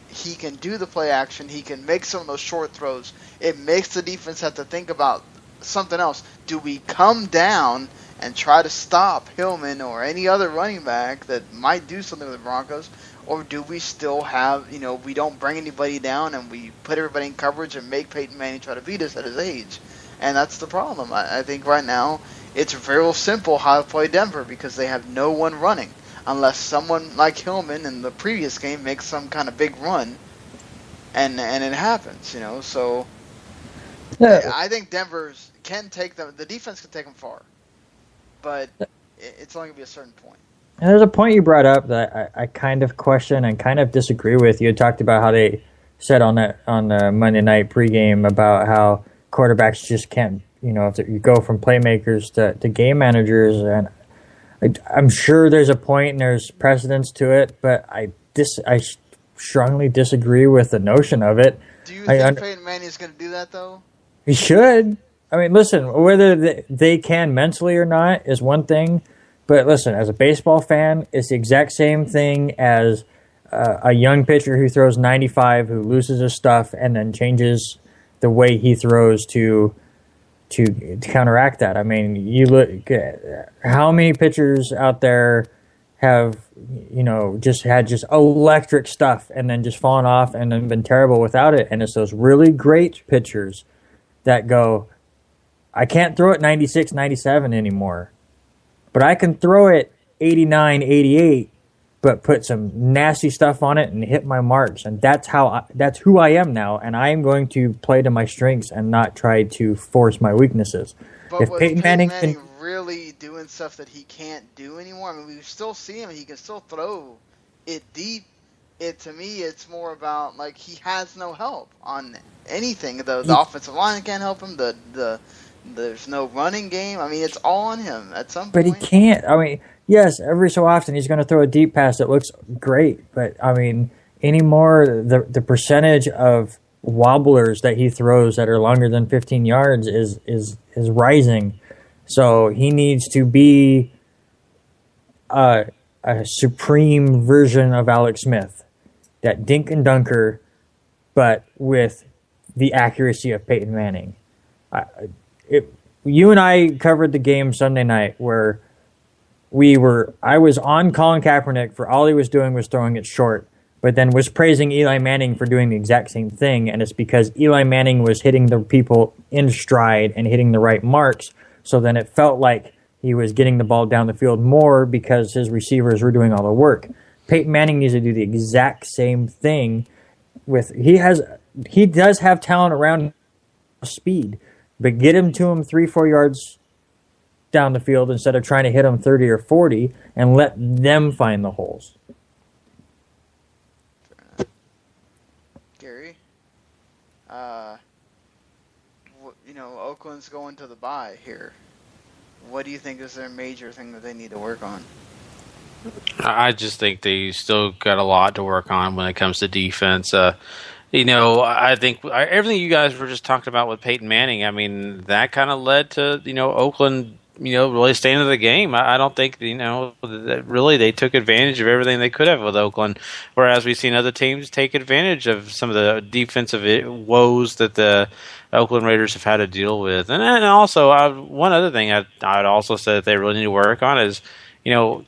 He can do the play action. He can make some of those short throws. It makes the defense have to think about something else. Do we come down and try to stop Hillman or any other running back that might do something with the Broncos? Or do we still have, we don't bring anybody down and we put everybody in coverage and make Peyton Manning try to beat us at his age? And that's the problem. I think right now it's very simple how to play Denver because they have no one running unless someone like Hillman in the previous game makes some kind of big run, and it happens, So yeah. I think Denver can take them. The defense can take them far, but it's only going to be a certain point. And there's a point you brought up that I kind of question and kind of disagree with. You had talked about how they said on the Monday night pregame about how quarterbacks just can't, if you go from playmakers to game managers, and I'm sure there's a point and there's precedence to it, but I strongly disagree with the notion of it. Do you think Peyton Manning is going to do that, though? He should. I mean, listen, whether they can mentally or not is one thing, but listen, as a baseball fan, it's the exact same thing as a young pitcher who throws 95, who loses his stuff, and then changes the way he throws to counteract that. I mean, you look at how many pitchers out there have, just had electric stuff and then just fallen off and then been terrible without it. And it's those really great pitchers that go, I can't throw it 96, 97 anymore, but I can throw it 89, 88, but put some nasty stuff on it and hit my marks. And that's who I am now. And I am going to play to my strengths and not try to force my weaknesses. But if Peyton Manning really doing stuff that he can't do anymore, I mean, we still see him and he can still throw it deep. To me, it's more about, like, he has no help on anything. The offensive line can't help him. The There's no running game. I mean, it's all on him at some point. But he can't. I mean, yes, every so often he's going to throw a deep pass that looks great. But, I mean, anymore, the percentage of wobblers that he throws that are longer than 15 yards is rising. So he needs to be a supreme version of Alex Smith. That dink and dunker, but with the accuracy of Peyton Manning. You and I covered the game Sunday night where I was on Colin Kaepernick for all he was doing was throwing it short, but then was praising Eli Manning for doing the exact same thing, and it's because Eli Manning was hitting the people in stride and hitting the right marks, so then it felt like he was getting the ball down the field more because his receivers were doing all the work. Peyton Manning needs to do the exact same thing. He does have talent around speed, but get him to him 3-4 yards down the field instead of trying to hit him 30 or 40 and let them find the holes. Gary, Oakland's going to the bye here. What do you think is their major thing that they need to work on? I just think they still got a lot to work on when it comes to defense. I think everything you guys were just talking about with Peyton Manning, I mean, that kind of led to, Oakland, really staying in the game. I don't think, that really they took advantage of everything they could have with Oakland, whereas we've seen other teams take advantage of some of the defensive woes that the Oakland Raiders have had to deal with. And also, one other thing I'd also say that they really need to work on is,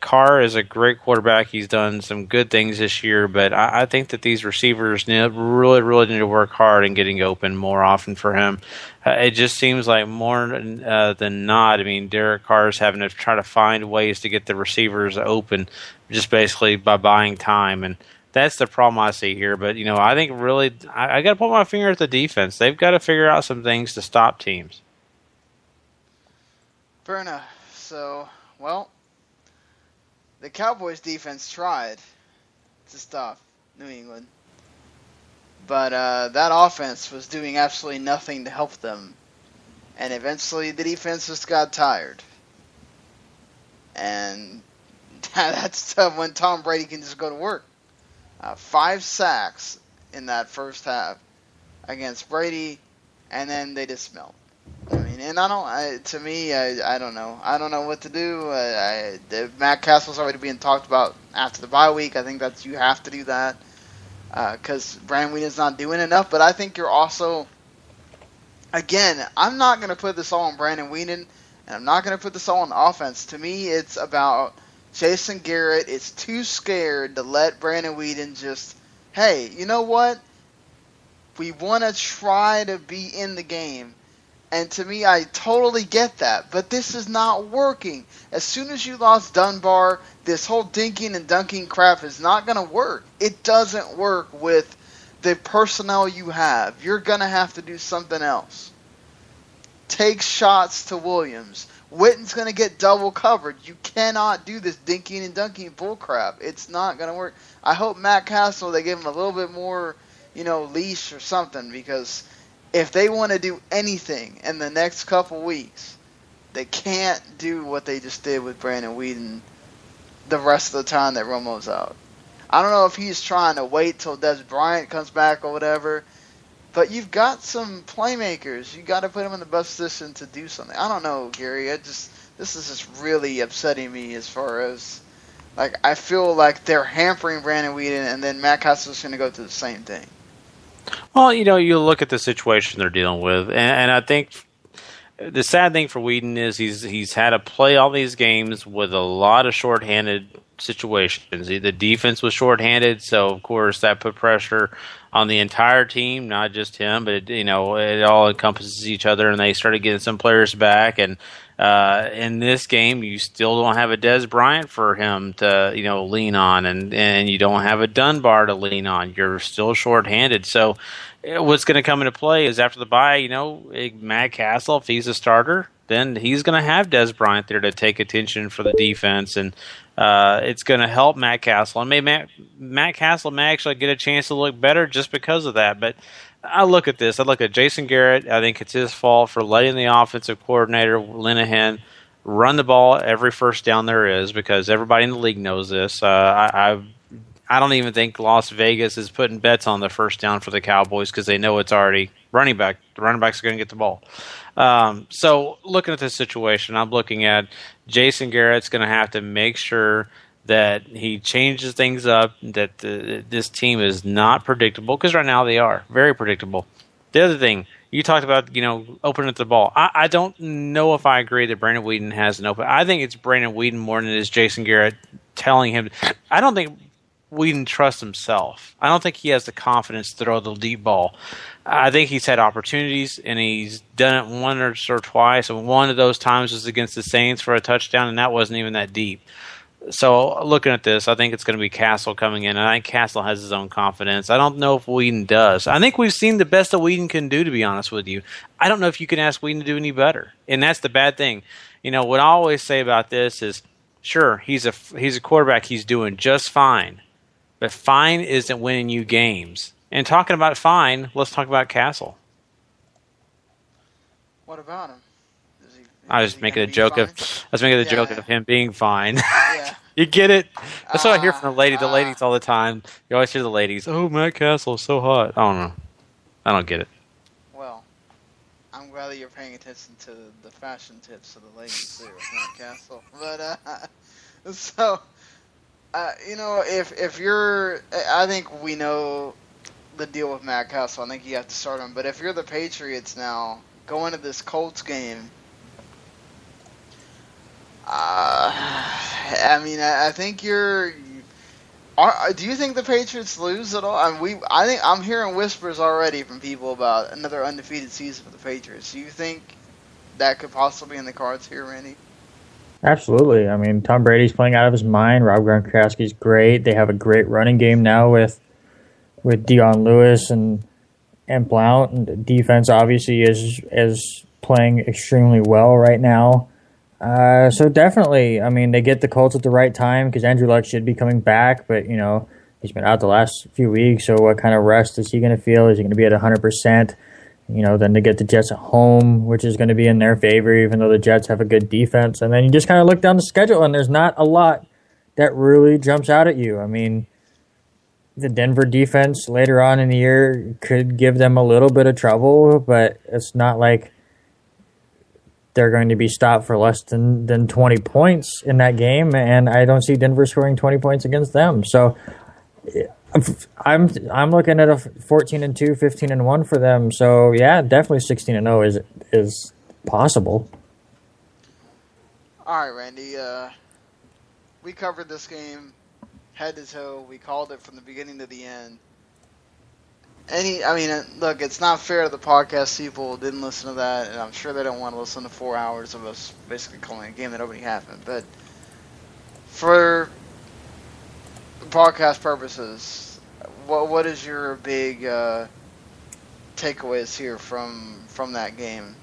Carr is a great quarterback. He's done some good things this year, but I think that these receivers really, really need to work hard in getting open more often for him. It just seems like more than not, I mean, Derek Carr is having to try to find ways to get the receivers open just basically by buying time, and that's the problem I see here. But, I think really I got to put my finger at the defense. They've got to figure out some things to stop teams. Fair enough. So, the Cowboys defense tried to stop New England, but that offense was doing absolutely nothing to help them, and eventually the defense just got tired. And that's when Tom Brady can just go to work. 5 sacks in that first half against Brady, and then they just smelled. I mean, and I don't know. I don't know what to do. Matt Castle's already being talked about after the bye week. I think that you have to do that because Brandon Whedon's not doing enough. But I think you're also, again, I'm not going to put this all on Brandon Whedon, and I'm not going to put this all on the offense. To me, it's about Jason Garrett is too scared to let Brandon Whedon just, hey, you know what? We want to try to be in the game. And to me, I totally get that. But this is not working. As soon as you lost Dunbar, this whole dinking and dunking crap is not going to work. It doesn't work with the personnel you have. You're going to have to do something else. Take shots to Williams. Witten's going to get double covered. You cannot do this dinking and dunking bullcrap. It's not going to work. I hope Matt Castle, they give him a little bit more, leash or something, because if they want to do anything in the next couple weeks, they can't do what they just did with Brandon Whedon the rest of the time that Romo's out. I don't know if he's trying to wait till Des Bryant comes back or whatever, but you've got some playmakers. You got to put them in the best position to do something. I don't know, Gary. This is just really upsetting me as far as, I feel like they're hampering Brandon Whedon, and then Matt Castle's going to go through the same thing. Well, you look at the situation they're dealing with, and I think the sad thing for Whedon is he's had to play all these games with a lot of shorthanded situations. The defense was shorthanded, so of course that put pressure on the entire team, not just him, but it all encompasses each other, and they started getting some players back. And in this game, you still don't have a Des Bryant for him to lean on, and you don't have a Dunbar to lean on. You're still shorthanded. So what's going to come into play is after the bye, Matt Castle, if he's a starter, then he's going to have Des Bryant there to take attention for the defense, and it's going to help Matt Castle. And maybe Matt Castle may actually get a chance to look better just because of that. But I look at this. I look at Jason Garrett. I think it's his fault for letting the offensive coordinator, Linehan, run the ball every first down there is, because everybody in the league knows this. I don't even think Las Vegas is putting bets on the first down for the Cowboys because they know it's already running back. The running back's going to get the ball. So looking at this situation, I'm looking at Jason Garrett's going to have to make sure that he changes things up, that this team is not predictable, because right now they are very predictable. The other thing, you talked about, opening up the ball. I don't know if I agree that Brandon Whedon has an open. I think it's Brandon Whedon more than it is Jason Garrett telling him. I don't think Whedon trusts himself. I don't think he has the confidence to throw the deep ball. I think he's had opportunities, and he's done it once or twice, and one of those times was against the Saints for a touchdown, and that wasn't even that deep. So looking at this, I think it's going to be Castle coming in, and I think Castle has his own confidence. I don't know if Whedon does. I think we've seen the best that Whedon can do, to be honest with you. I don't know if you can ask Whedon to do any better, and that's the bad thing. What I always say about this is, sure, he's a quarterback. He's doing just fine, but fine isn't winning you games. And talking about fine, let's talk about Castle. What about him? I was making a joke of him being fine. Yeah. You get it? That's what I hear from the ladies all the time. You always hear the ladies, "Oh, Matt Castle is so hot." I don't know. I don't get it. Well, I'm glad that you're paying attention to the fashion tips of the ladies too, Matt Castle. But if you're, I think we know the deal with Matt Castle. I think you have to start him. But if you're the Patriots now, going to this Colts game. I think do you think the Patriots lose at all? I think I'm hearing whispers already from people about another undefeated season for the Patriots. Do you think that could possibly be in the cards here, Randy? Absolutely. Tom Brady's playing out of his mind. Rob Gronkowski's great. They have a great running game now with Dion Lewis and Blount. And the defense obviously is playing extremely well right now. So definitely, they get the Colts at the right time because Andrew Luck should be coming back, but, he's been out the last few weeks, so what kind of rest is he going to feel? Is he going to be at 100%? Then they get the Jets at home, which is going to be in their favor, even though the Jets have a good defense. And then you just kind of look down the schedule, and there's not a lot that really jumps out at you. The Denver defense later on in the year could give them a little bit of trouble, but it's not like they're going to be stopped for less than 20 points in that game, and I don't see Denver scoring 20 points against them. So I'm looking at a 14-2, 15-1 for them. So yeah, definitely 16-0 is possible. All right, Randy. We covered this game head to toe. We called it from the beginning to the end. Look, it's not fair to the podcast people who didn't listen to that, and I'm sure they don't want to listen to 4 hours of us basically calling a game that already happened. But for podcast purposes, what is your big takeaways here from that game?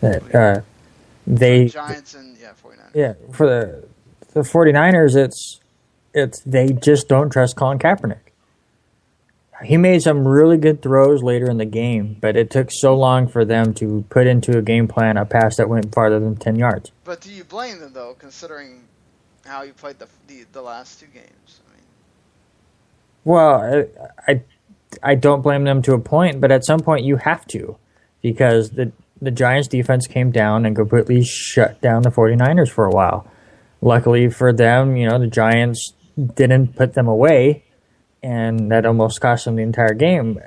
The Giants and 49ers. Yeah, for the 49ers, it's they just don't trust Colin Kaepernick. He made some really good throws later in the game, but it took so long for them to put into a game plan a pass that went farther than 10 yards. But do you blame them, though, considering how you played the last two games? Well, I don't blame them to a point, but at some point you have to, because the Giants' defense came down and completely shut down the 49ers for a while. Luckily for them, the Giants didn't put them away, and that almost cost them the entire game,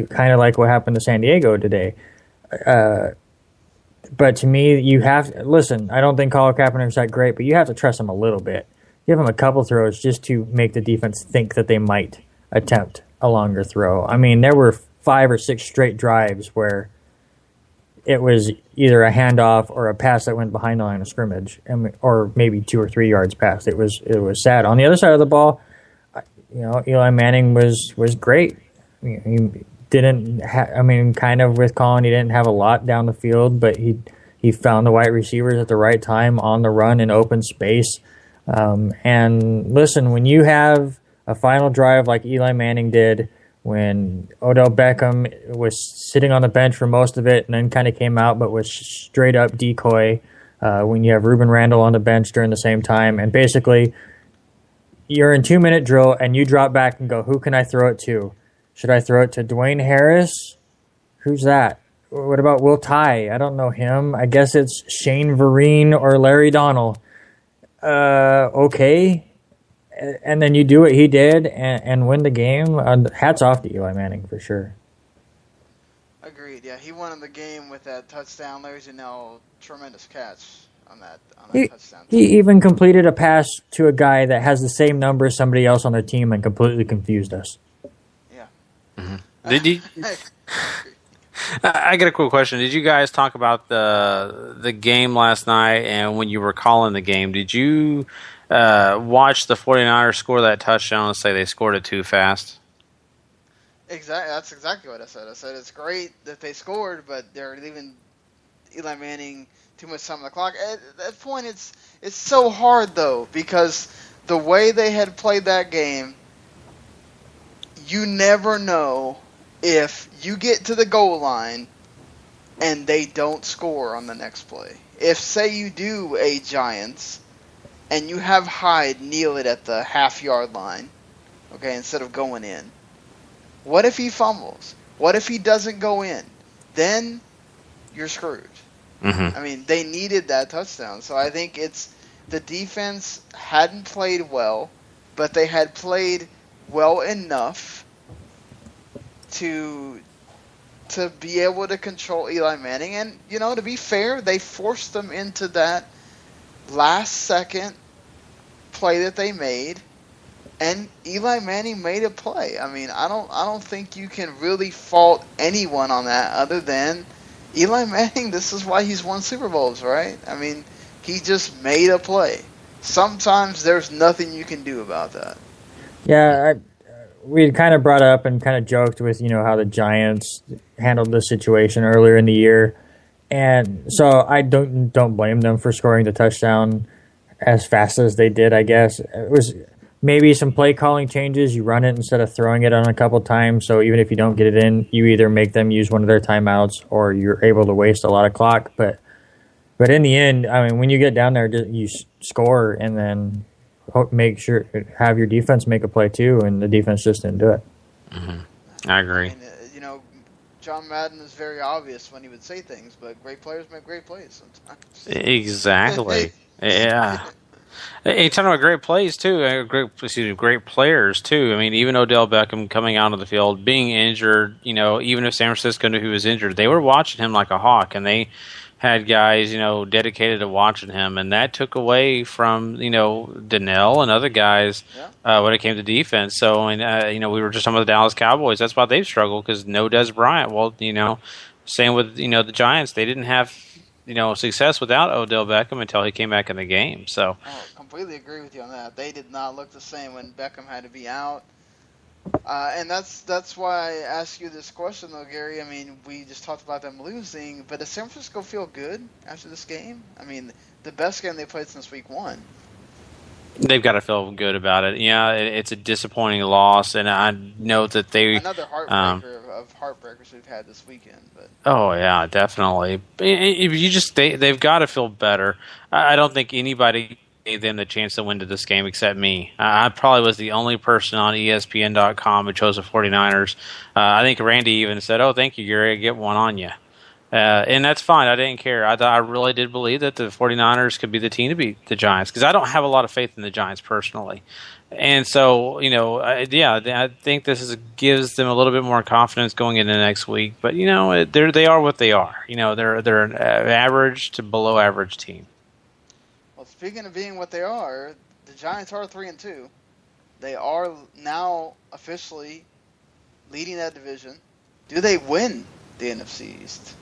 kind of like what happened to San Diego today. But to me, you have to listen. I don't think Colin Kaepernick's that great, but you have to trust him a little bit. Give him a couple throws just to make the defense think that they might attempt a longer throw. There were 5 or 6 straight drives where it was either a handoff or a pass that went behind the line of scrimmage, or maybe 2 or 3 yards past. It was sad. On the other side of the ball, Eli Manning was great. He didn't kind of with Colin, he didn't have a lot down the field, but he found the wide receivers at the right time on the run in open space. And listen, when you have a final drive like Eli Manning did, when Odell Beckham was sitting on the bench for most of it and then kind of came out but was straight up decoy, when you have Ruben Randall on the bench during the same time. And basically, you're in 2-minute drill and you drop back and go, who can I throw it to? Should I throw it to Dwayne Harris? Who's that? What about Will Tye? I don't know him. I guess it's Shane Vereen or Larry Donnell. Okay. And then you do what he did and win the game. Hats off to Eli Manning for sure. Agreed. Yeah, he won the game with that touchdown. Larry Janelle, tremendous catch on that touchdown. He even completed a pass to a guy that has the same number as somebody else on their team and completely confused us. Yeah. Mm-hmm. Did you? I got a quick question. Did you guys talk about the game last night, and when you were calling the game, did you watch the 49ers score that touchdown and say they scored it too fast? Exactly. That's exactly what I said. I said it's great that they scored, but they're leaving Eli Manning too much time on the clock. At that point, it's so hard, though, because the way they had played that game, you never know if you get to the goal line and they don't score on the next play. If, say, you do a Giants and you have Hyde kneel it at the half-yard line, okay, instead of going in, what if he fumbles? What if he doesn't go in? Then you're screwed. Mm-hmm. I mean, they needed that touchdown. So I think it's the defense hadn't played well, but they had played well enough to be able to control Eli Manning. And, you know, to be fair, they forced them into that last-second play that they made. And Eli Manning made a play. I mean, I don't think you can really fault anyone on that other than Eli Manning. This is why he's won Super Bowls, right? I mean, he just made a play. Sometimes there's nothing you can do about that. Yeah, we had kind of brought up and kind of joked with, you know, how the Giants handled this situation earlier in the year. And so I don't blame them for scoring the touchdown as fast as they did, I guess. It was maybe some play calling changes. You run it instead of throwing it on a couple times. So even if you don't get it in, you either make them use one of their timeouts or you're able to waste a lot of clock. But in the end, I mean, when you get down there, you score and then have your defense make a play too, and the defense just didn't do it. Mm-hmm. I agree. I mean, you know, John Madden is very obvious when he would say things, but great players make great plays sometimes. Exactly. Yeah. Hey, talking about great plays too, great players too. I mean, even Odell Beckham coming out of the field, being injured, you know, even if San Francisco knew he was injured, they were watching him like a hawk, and they had guys, you know, dedicated to watching him, and that took away from, you know, Donnell and other guys when it came to defense. So, and you know, we were just talking about the Dallas Cowboys. That's why they've struggled, because no Des Bryant. Well, you know, same with, you know, the Giants. They didn't have, you know, success without Odell Beckham until he came back in the game. So, completely agree with you on that. They did not look the same when Beckham had to be out. And that's why I asked you this question, though, Gary. I mean, we just talked about them losing, but does San Francisco feel good after this game? I mean, the best game they played since week 1. They've got to feel good about it. Yeah, it's a disappointing loss, and I know that they another heartbreaker of heartbreakers we've had this weekend. But oh yeah, definitely. They've got to feel better. I don't think anybody gave them the chance to win to this game except me. I probably was the only person on ESPN.com who chose the 49ers. I think Randy even said, "Oh, thank you, Gary. I get one on you." And that's fine. I didn't care. I really did believe that the 49ers could be the team to beat the Giants, because I don't have a lot of faith in the Giants personally. And so, you know, I think this gives them a little bit more confidence going into next week. But, you know, they are what they are. You know, they're an average to below average team. Well, speaking of being what they are, the Giants are 3-2. They are now officially leading that division. Do they win the NFC East?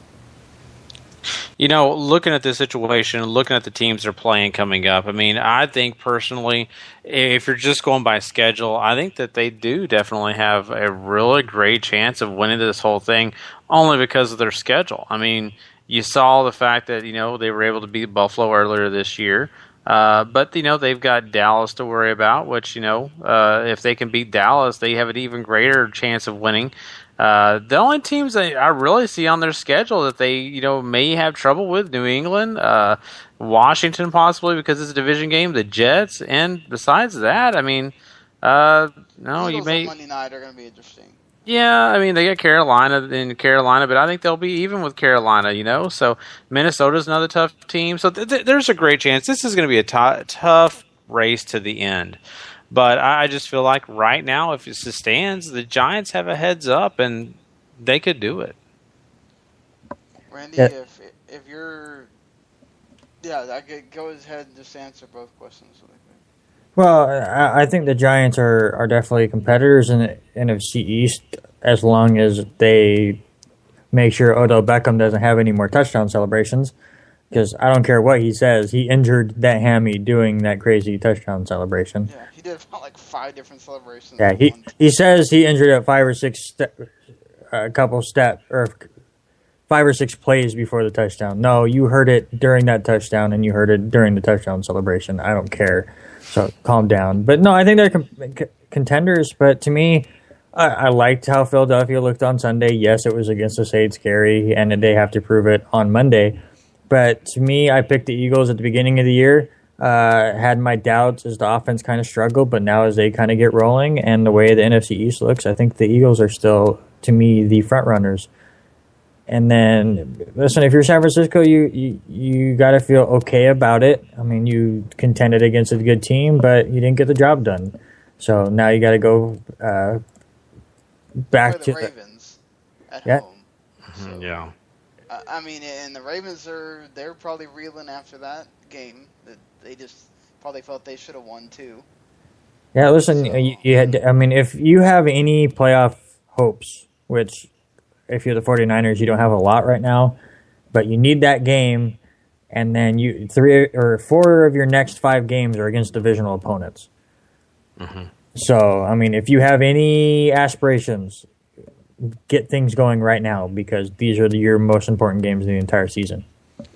You know, looking at the situation, looking at the teams they're playing coming up, I mean, I think personally, if you're just going by schedule, I think that they do definitely have a really great chance of winning this whole thing, only because of their schedule. I mean, you saw the fact that, you know, they were able to beat Buffalo earlier this year. But they've got Dallas to worry about, which if they can beat Dallas, they have an even greater chance of winning. The only teams that I really see on their schedule that they may have trouble with: New England, Washington possibly because it's a division game, the Jets, and besides that, I mean, you may. Monday night are going to be interesting. Yeah, I mean, they got Carolina, but I think they'll be even with Carolina, So Minnesota's another tough team. So there's a great chance. This is going to be a tough race to the end. But I just feel like right now, if it sustains, the Giants have a heads up, and they could do it. Randy, if you're... Yeah, I could go ahead and just answer both questions. Well, I think the Giants are definitely competitors in the NFC East as long as they make sure Odell Beckham doesn't have any more touchdown celebrations. Because I don't care what he says, he injured that hammy doing that crazy touchdown celebration. Yeah, he did like 5 different celebrations. Yeah, he says he injured at 5 or 6 5 or 6 plays before the touchdown. No, you heard it during that touchdown, and you heard it during the touchdown celebration. I don't care. So calm down. But no, I think they're contenders. But to me, I liked how Philadelphia looked on Sunday. Yes, it was against us. It's scary, and they have to prove it on Monday. But to me, I picked the Eagles at the beginning of the year. Had my doubts as the offense kind of struggled, but now as they kind of get rolling and the way the NFC East looks, I think the Eagles are still, to me, the front runners. And then, listen, if you're San Francisco, you got to feel okay about it. I mean, you contended against a good team, but you didn't get the job done. So now you got to go back to the Ravens at home. So, yeah. I mean, and the Ravens they're probably reeling after that game. That they just probably felt they should have won too. Yeah, listen, you had. I mean, if you have any playoff hopes, which if you're the 49ers, you don't have a lot right now, but you need that game, and then 3 or 4 of your next 5 games are against divisional opponents. Mm-hmm. So, I mean, if you have any aspirations, get things going right now because these are your most important games in the entire season.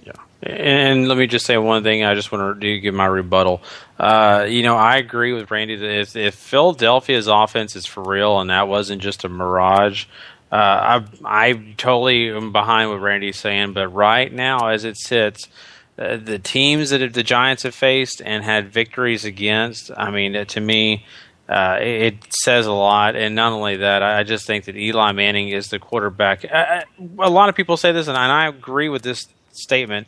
Yeah. And let me just say one thing. I just want to give my rebuttal. I agree with Randy that if Philadelphia's offense is for real and that wasn't just a mirage, I totally am behind what Randy's saying. But right now, as it sits, the teams that the Giants have faced and had victories against, I mean, to me, it says a lot. And not only that, I just think that Eli Manning is the quarterback. A lot of people say this, and I agree with this statement.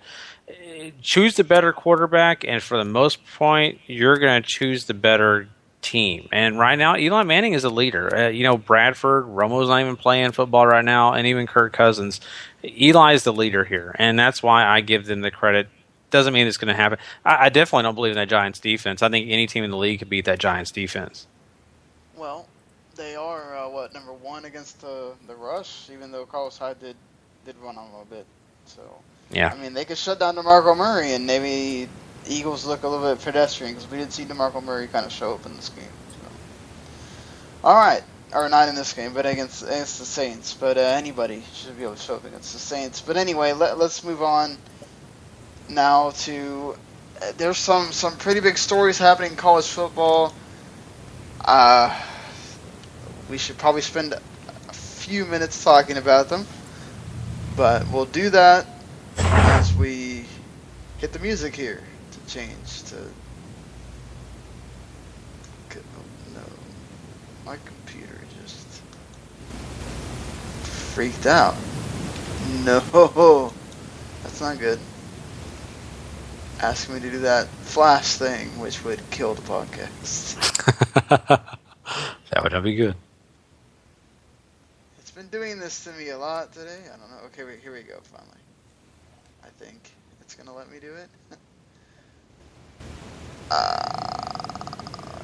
Choose the better quarterback, and for the most point, you're going to choose the better team. And right now, Eli Manning is a leader. Bradford, Romo's not even playing football right now, and even Kirk Cousins. Eli is the leader here, and that's why I give them the credit. Doesn't mean it's going to happen. I definitely don't believe in that Giants defense. I think any team in the league could beat that Giants defense. Well, they are number 1 against the rush, even though Carlos Hyde did run on a little bit. So yeah, I mean they could shut down DeMarco Murray, and maybe Eagles look a little bit pedestrian because we didn't see DeMarco Murray kind of show up in this game. So. All right, or not in this game, but against the Saints. But anybody should be able to show up against the Saints. But anyway, let's move on now to there's some pretty big stories happening in college football. We should probably spend a few minutes talking about them, but we'll do that as we hit the music here to change to. No, my computer just freaked out. No, that's not good. Asking me to do that flash thing, which would kill the podcast. That would not be good. It's been doing this to me a lot today. I don't know. Okay, here we go, finally. I think it's going to let me do it.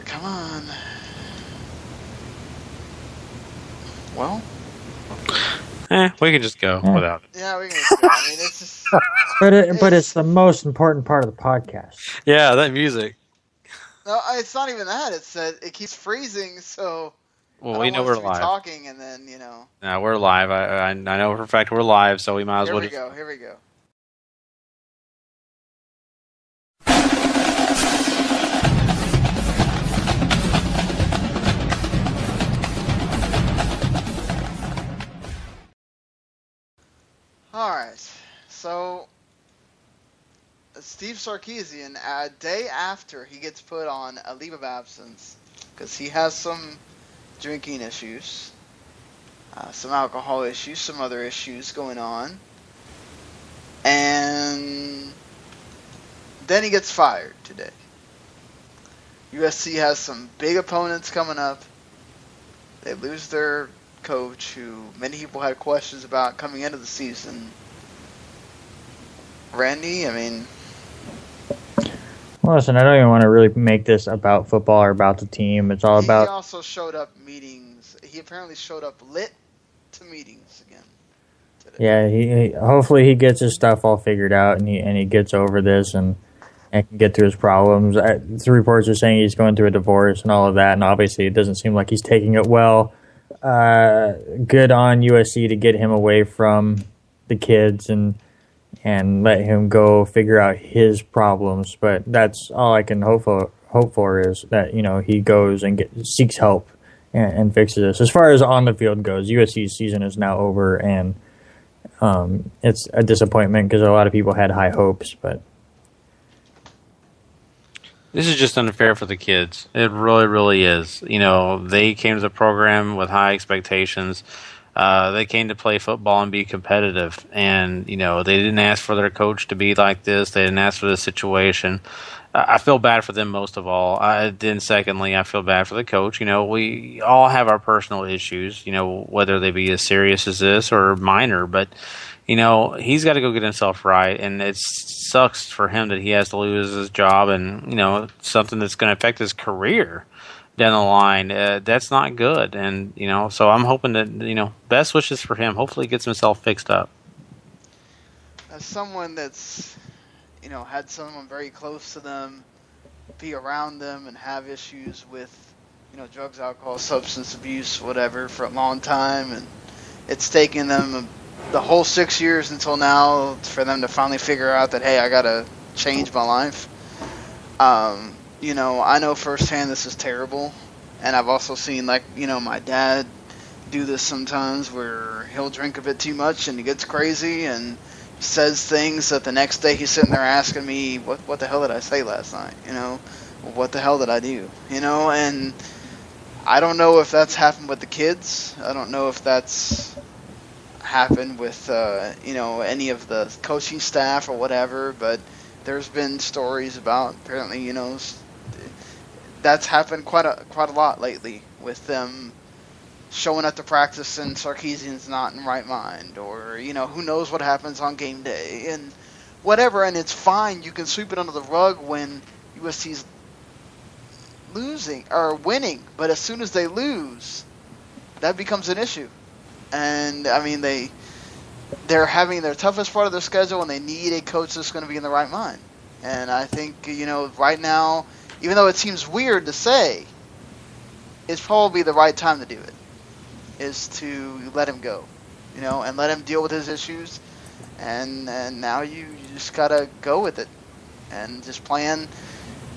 Come on. Well. We can just go without it. Yeah, we can just go. I mean, it's just... But it's the most important part of the podcast. Yeah, that music. No, it's not even that. It's that it keeps freezing, so... Well, we know we're live. Talking and then, No, we're live. I know for a fact we're live, so we might as well. Here we go. All right. So Steve Sarkisian, a day after he gets put on a leave of absence because he has some drinking issues, some alcohol issues, some other issues going on, and then he gets fired today. USC has some big opponents coming up. They lose their coach, who many people had questions about coming into the season. Randy, I mean... Well, listen, I don't even want to really make this about football or about the team. It's all about... He also showed up meetings. He apparently showed up lit to meetings again today. Yeah, he hopefully he gets his stuff all figured out and he gets over this and can get through his problems. The reports are saying he's going through a divorce and all of that, and obviously it doesn't seem like he's taking it well. Good on USC to get him away from the kids and let him go figure out his problems. But that's all I can hope for is that, you know, he goes and seeks help and fixes this. As far as on the field goes, USC's season is now over, and it's a disappointment because a lot of people had high hopes, but this is just unfair for the kids. It really, really is. You know, they came to the program with high expectations. They came to play football and be competitive. And, you know, they didn't ask for their coach to be like this. They didn't ask for this situation. I feel bad for them most of all. Then secondly, I feel bad for the coach. You know, we all have our personal issues, you know, whether they be as serious as this or minor. But, you know, he's got to go get himself right. And it sucks for him that he has to lose his job and, you know, something that's going to affect his career down the line. That's not good. And, you know, so I'm hoping that, you know, best wishes for him. Hopefully he gets himself fixed up. As someone that's, you know, had someone very close to them be around them and have issues with, you know, drugs, alcohol, substance abuse, whatever, for a long time, and it's taken them the whole 6 years until now for them to finally figure out that, hey, I gotta change my life. You know, I know firsthand this is terrible, and I've also seen, like, you know, my dad do this sometimes where he'll drink a bit too much and he gets crazy and says things that the next day he's sitting there asking me, what the hell did I say last night? You know, what the hell did I do? You know, and I don't know if that's happened with the kids. I don't know if that's happened with, you know, any of the coaching staff or whatever, but there's been stories about, apparently, you know, that's happened quite a lot lately with them showing up to practice and Sarkisian's not in the right mind, or, you know, who knows what happens on game day and whatever. And it's fine, you can sweep it under the rug when USC's losing or winning, but as soon as they lose, that becomes an issue. And I mean, they're having their toughest part of their schedule, and they need a coach that's going to be in the right mind. And I think, you know, right now, even though it seems weird to say, it's probably the right time to do it, is to let him go, you know, and let him deal with his issues. And now you just got to go with it and just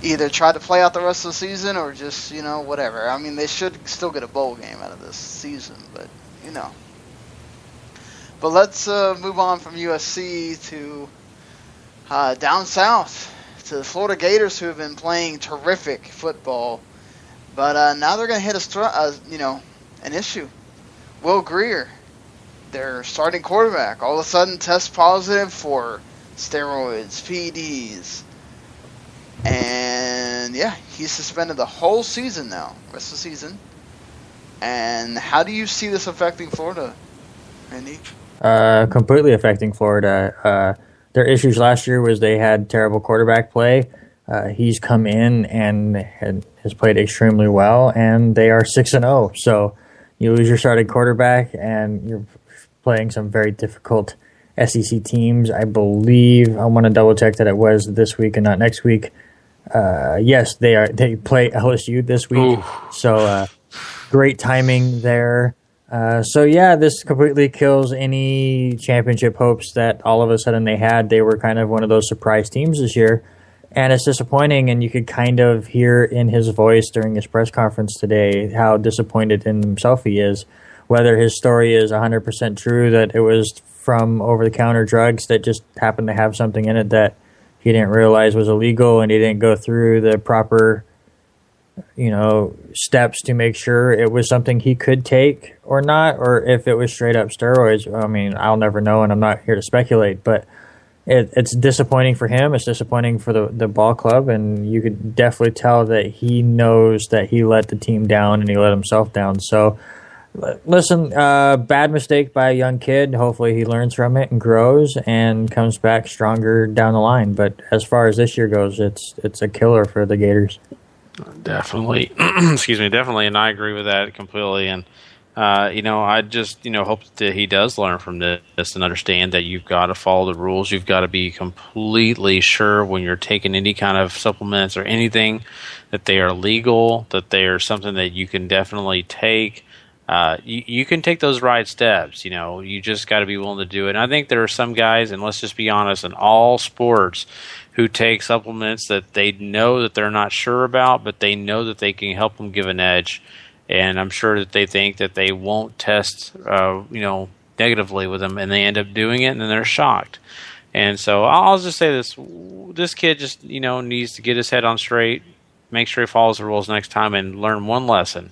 either try to play out the rest of the season or just, you know, whatever. I mean, they should still get a bowl game out of this season, but, you know. But let's move on from USC to down south to the Florida Gators, who have been playing terrific football. But now they're going to hit an issue. Will Grier, their starting quarterback, all of a sudden tests positive for steroids, PEDs. And, yeah, he's suspended the whole season now, rest of the season. And how do you see this affecting Florida, Randy? Completely affecting Florida. Their issues last year was they had terrible quarterback play. He's come in and has played extremely well, and they are 6-0. So you lose your starting quarterback, and you're playing some very difficult SEC teams. I believe, I want to double check that it was this week and not next week. Yes, they play LSU this week. Ooh. So great timing there. So yeah, this completely kills any championship hopes that all of a sudden they had. They were kind of one of those surprise teams this year, and it's disappointing. And you could kind of hear in his voice during his press conference today how disappointed in himself he is. Whether his story is 100% true, that it was from over-the-counter drugs that just happened to have something in it that he didn't realize was illegal, and he didn't go through the proper, steps to make sure it was something he could take or not, or if it was straight up steroids. I mean, I'll never know, and I'm not here to speculate, but it's disappointing for him. It's disappointing for the ball club, and you could definitely tell that he knows that he let the team down and he let himself down. So, listen, bad mistake by a young kid. Hopefully he learns from it and grows and comes back stronger down the line. But as far as this year goes, it's a killer for the Gators. Definitely. Excuse me, definitely, and I agree with that completely. And I just hope that he does learn from this and understand that you've got to follow the rules. You've got to be completely sure when you're taking any kind of supplements or anything that they are legal, that they are something that you can definitely take. You can take those right steps. You just got to be willing to do it. And I think there are some guys, and let's just be honest, in all sports, who take supplements that they know that they're not sure about, but they know that they can help them give an edge. And I'm sure that they think that they won't test, negatively with them, and they end up doing it, and then they're shocked. And so I'll just say this kid just, needs to get his head on straight, make sure he follows the rules next time, and learn one lesson.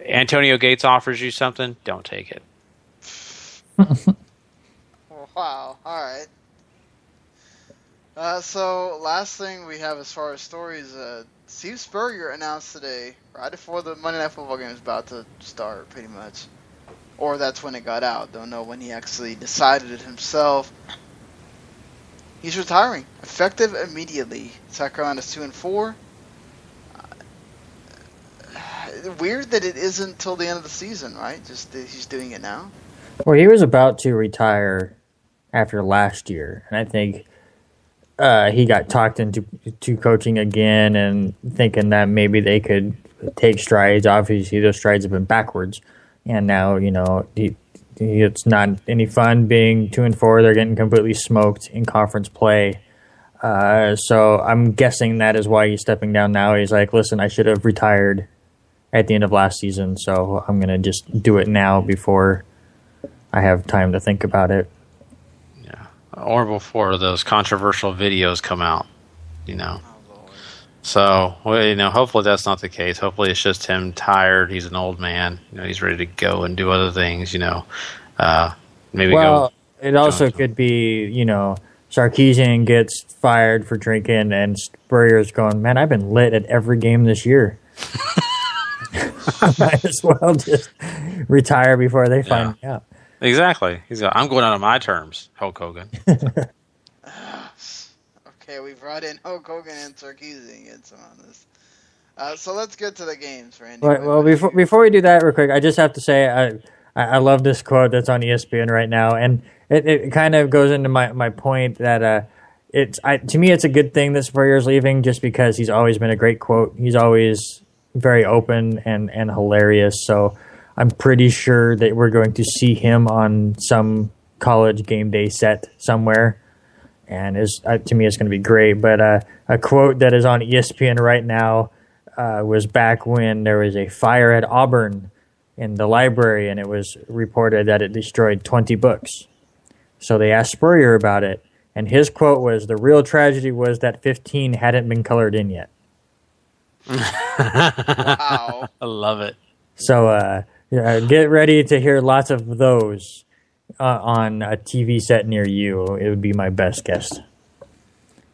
Antonio Gates offers you something, don't take it. Wow, all right. So last thing we have as far as stories, Steve Spurrier announced today, right before the Monday Night Football game was about to start, pretty much. Or that's when it got out. Don't know when he actually decided it himself. He's retiring, effective immediately. South Carolina's 2-4. Weird that it isn't till the end of the season, right? Just that he's doing it now. Well, he was about to retire after last year, and I think he got talked into coaching again and thinking that maybe they could take strides. Obviously, those strides have been backwards, and now it's not any fun being 2-4. They're getting completely smoked in conference play. So I'm guessing that is why he's stepping down now. He's like, listen, I should have retired at the end of last season, so I'm going to just do it now before I have time to think about it. Yeah, or before those controversial videos come out, So, hopefully that's not the case. Hopefully it's just him tired. He's an old man. He's ready to go and do other things, maybe Well, it also could be, Sarkisian gets fired for drinking and Spurrier's going, man, I've been lit at every game this year. Might as well just retire before they find me out. Exactly. I'm going out on my terms, Hulk Hogan. Okay, we brought in Hulk Hogan and Sarkisian on this. So let's get to the games, Randy. Well, before we do that, real quick, I just have to say I love this quote that's on ESPN right now, and it kind of goes into my point that to me it's a good thing that Spurrier's leaving, just because he's always been a great quote. He's always very open and hilarious, so I'm pretty sure that we're going to see him on some college game day set somewhere, and to me it's going to be great. But a quote that is on ESPN right now was back when there was a fire at Auburn in the library, and it was reported that it destroyed 20 books. So they asked Spurrier about it, and his quote was, "The real tragedy was that 15 hadn't been colored in yet." Wow. I love it. So get ready to hear lots of those on a TV set near you. It would be my best guess.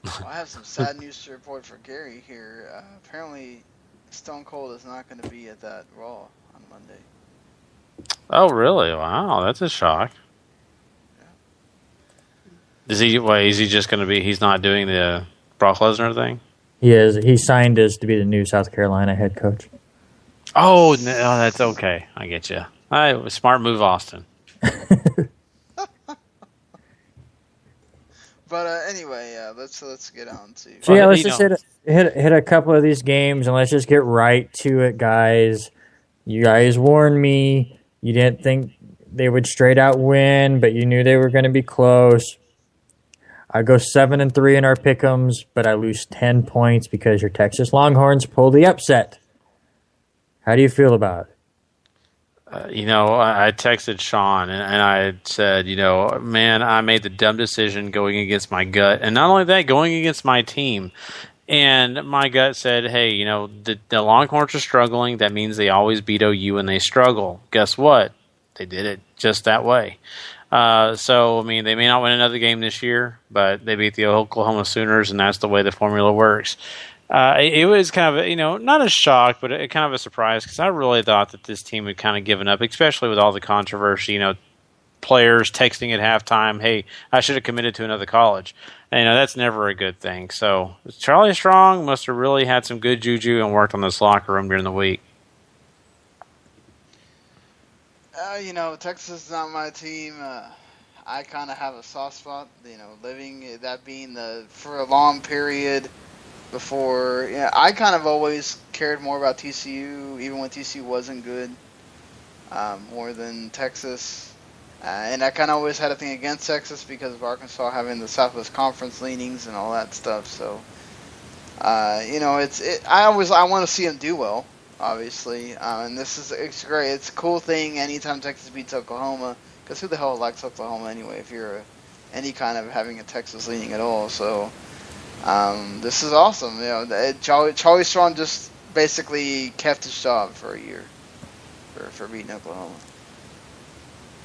Well, I have some sad news to report for Gary here. Apparently, Stone Cold is not going to be at that Raw on Monday. Oh, really? Wow, that's a shock. Yeah. Is he just going to be? He's not doing the Brock Lesnar thing? He is. He signed as to be the new South Carolina head coach. Oh, no, that's okay. I get you. Smart move, Austin. But anyway, let's get on to. So let's just hit a couple of these games, and let's just get right to it, guys. You guys warned me. You didn't think they would straight out win, but you knew they were going to be close. I go 7-3 in our pick'ems, but I lose 10 points because your Texas Longhorns pulled the upset. How do you feel about it? I texted Sean and I said, man, I made the dumb decision going against my gut. And not only that, going against my team. And my gut said, hey, the Longhorns are struggling. That means they always beat OU when they struggle. Guess what? They did it just that way. So, they may not win another game this year, but they beat the Oklahoma Sooners, and that's the way the formula works. It was kind of, not a shock, but kind of a surprise because I really thought that this team had kind of given up, especially with all the controversy, players texting at halftime, hey, I should have committed to another college. And, that's never a good thing. So Charlie Strong must have really had some good juju and worked on this locker room during the week. Texas is not my team. I kind of have a soft spot, for a long period before. I kind of always cared more about TCU, even when TCU wasn't good, more than Texas. And I kind of always had a thing against Texas because of Arkansas having the Southwest Conference leanings and all that stuff. So, I want to see them do well. Obviously, and it's great. It's a cool thing anytime Texas beats Oklahoma, because who the hell likes Oklahoma anyway if you're any kind of having a Texas leaning at all. So this is awesome. Charlie Strong just basically kept his job for a year for beating Oklahoma.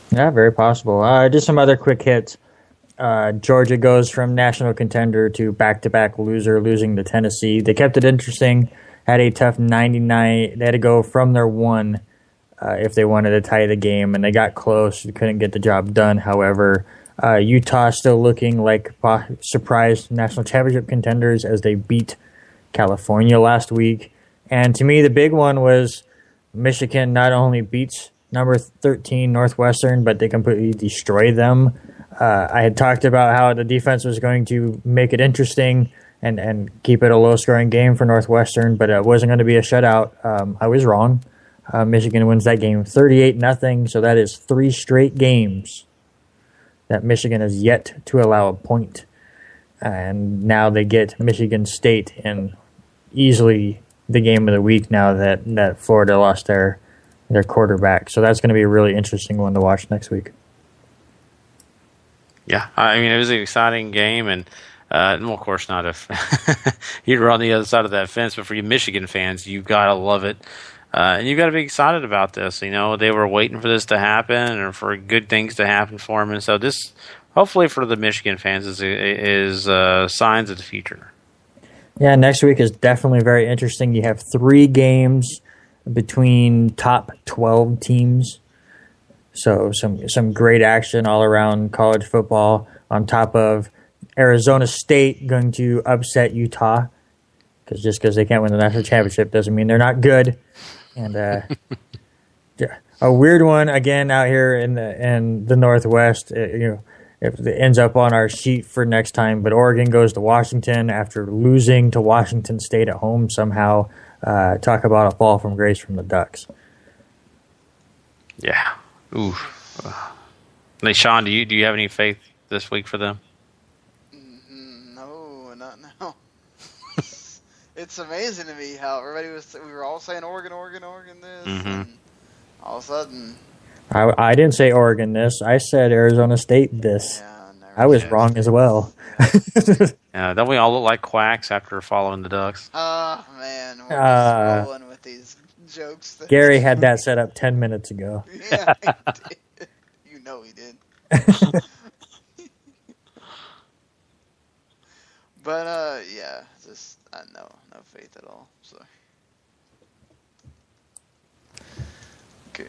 Yeah, very possible. Just some other quick hits. Georgia goes from national contender to back-to-back loser, losing to Tennessee. They kept it interesting. Had a tough 99. They had to go from their one if they wanted to tie the game, and they got close. They couldn't get the job done. However, Utah still looking like surprise national championship contenders as they beat California last week. And to me, the big one was Michigan not only beats number 13 Northwestern, but they completely destroy them. I had talked about how the defense was going to make it interesting and keep it a low-scoring game for Northwestern, but it wasn't going to be a shutout. I was wrong. Michigan wins that game 38-0, so that is 3 straight games that Michigan has yet to allow a point. And now they get Michigan State in easily the game of the week now that Florida lost their quarterback. So that's going to be a really interesting one to watch next week. Yeah, it was an exciting game, and well, of course not if you're on the other side of that fence, but for you Michigan fans, you've got to love it. And you've got to be excited about this. They were waiting for this to happen and for good things to happen for them. And so this, hopefully for the Michigan fans, is signs of the future. Yeah, next week is definitely very interesting. You have 3 games between top 12 teams. So some great action all around college football, on top of Arizona State going to upset Utah, because just because they can't win the national championship doesn't mean they're not good. And a weird one again out here in the Northwest. If it ends up on our sheet for next time, but Oregon goes to Washington after losing to Washington State at home somehow. Talk about a fall from grace from the Ducks. Yeah. Ooh. Hey, Sean, do you have any faith this week for them? No, not now. It's amazing to me how we were all saying Oregon this, and all of a sudden. I didn't say Oregon this. I said Arizona State this. Yeah, I was wrong as well. Yeah, don't we all look like quacks after following the Ducks? Oh, man. We're just rolling with these jokes. Gary had that set up 10 minutes ago. Yeah, he did. You know he did. But, yeah, just, no faith at all. So. Okay,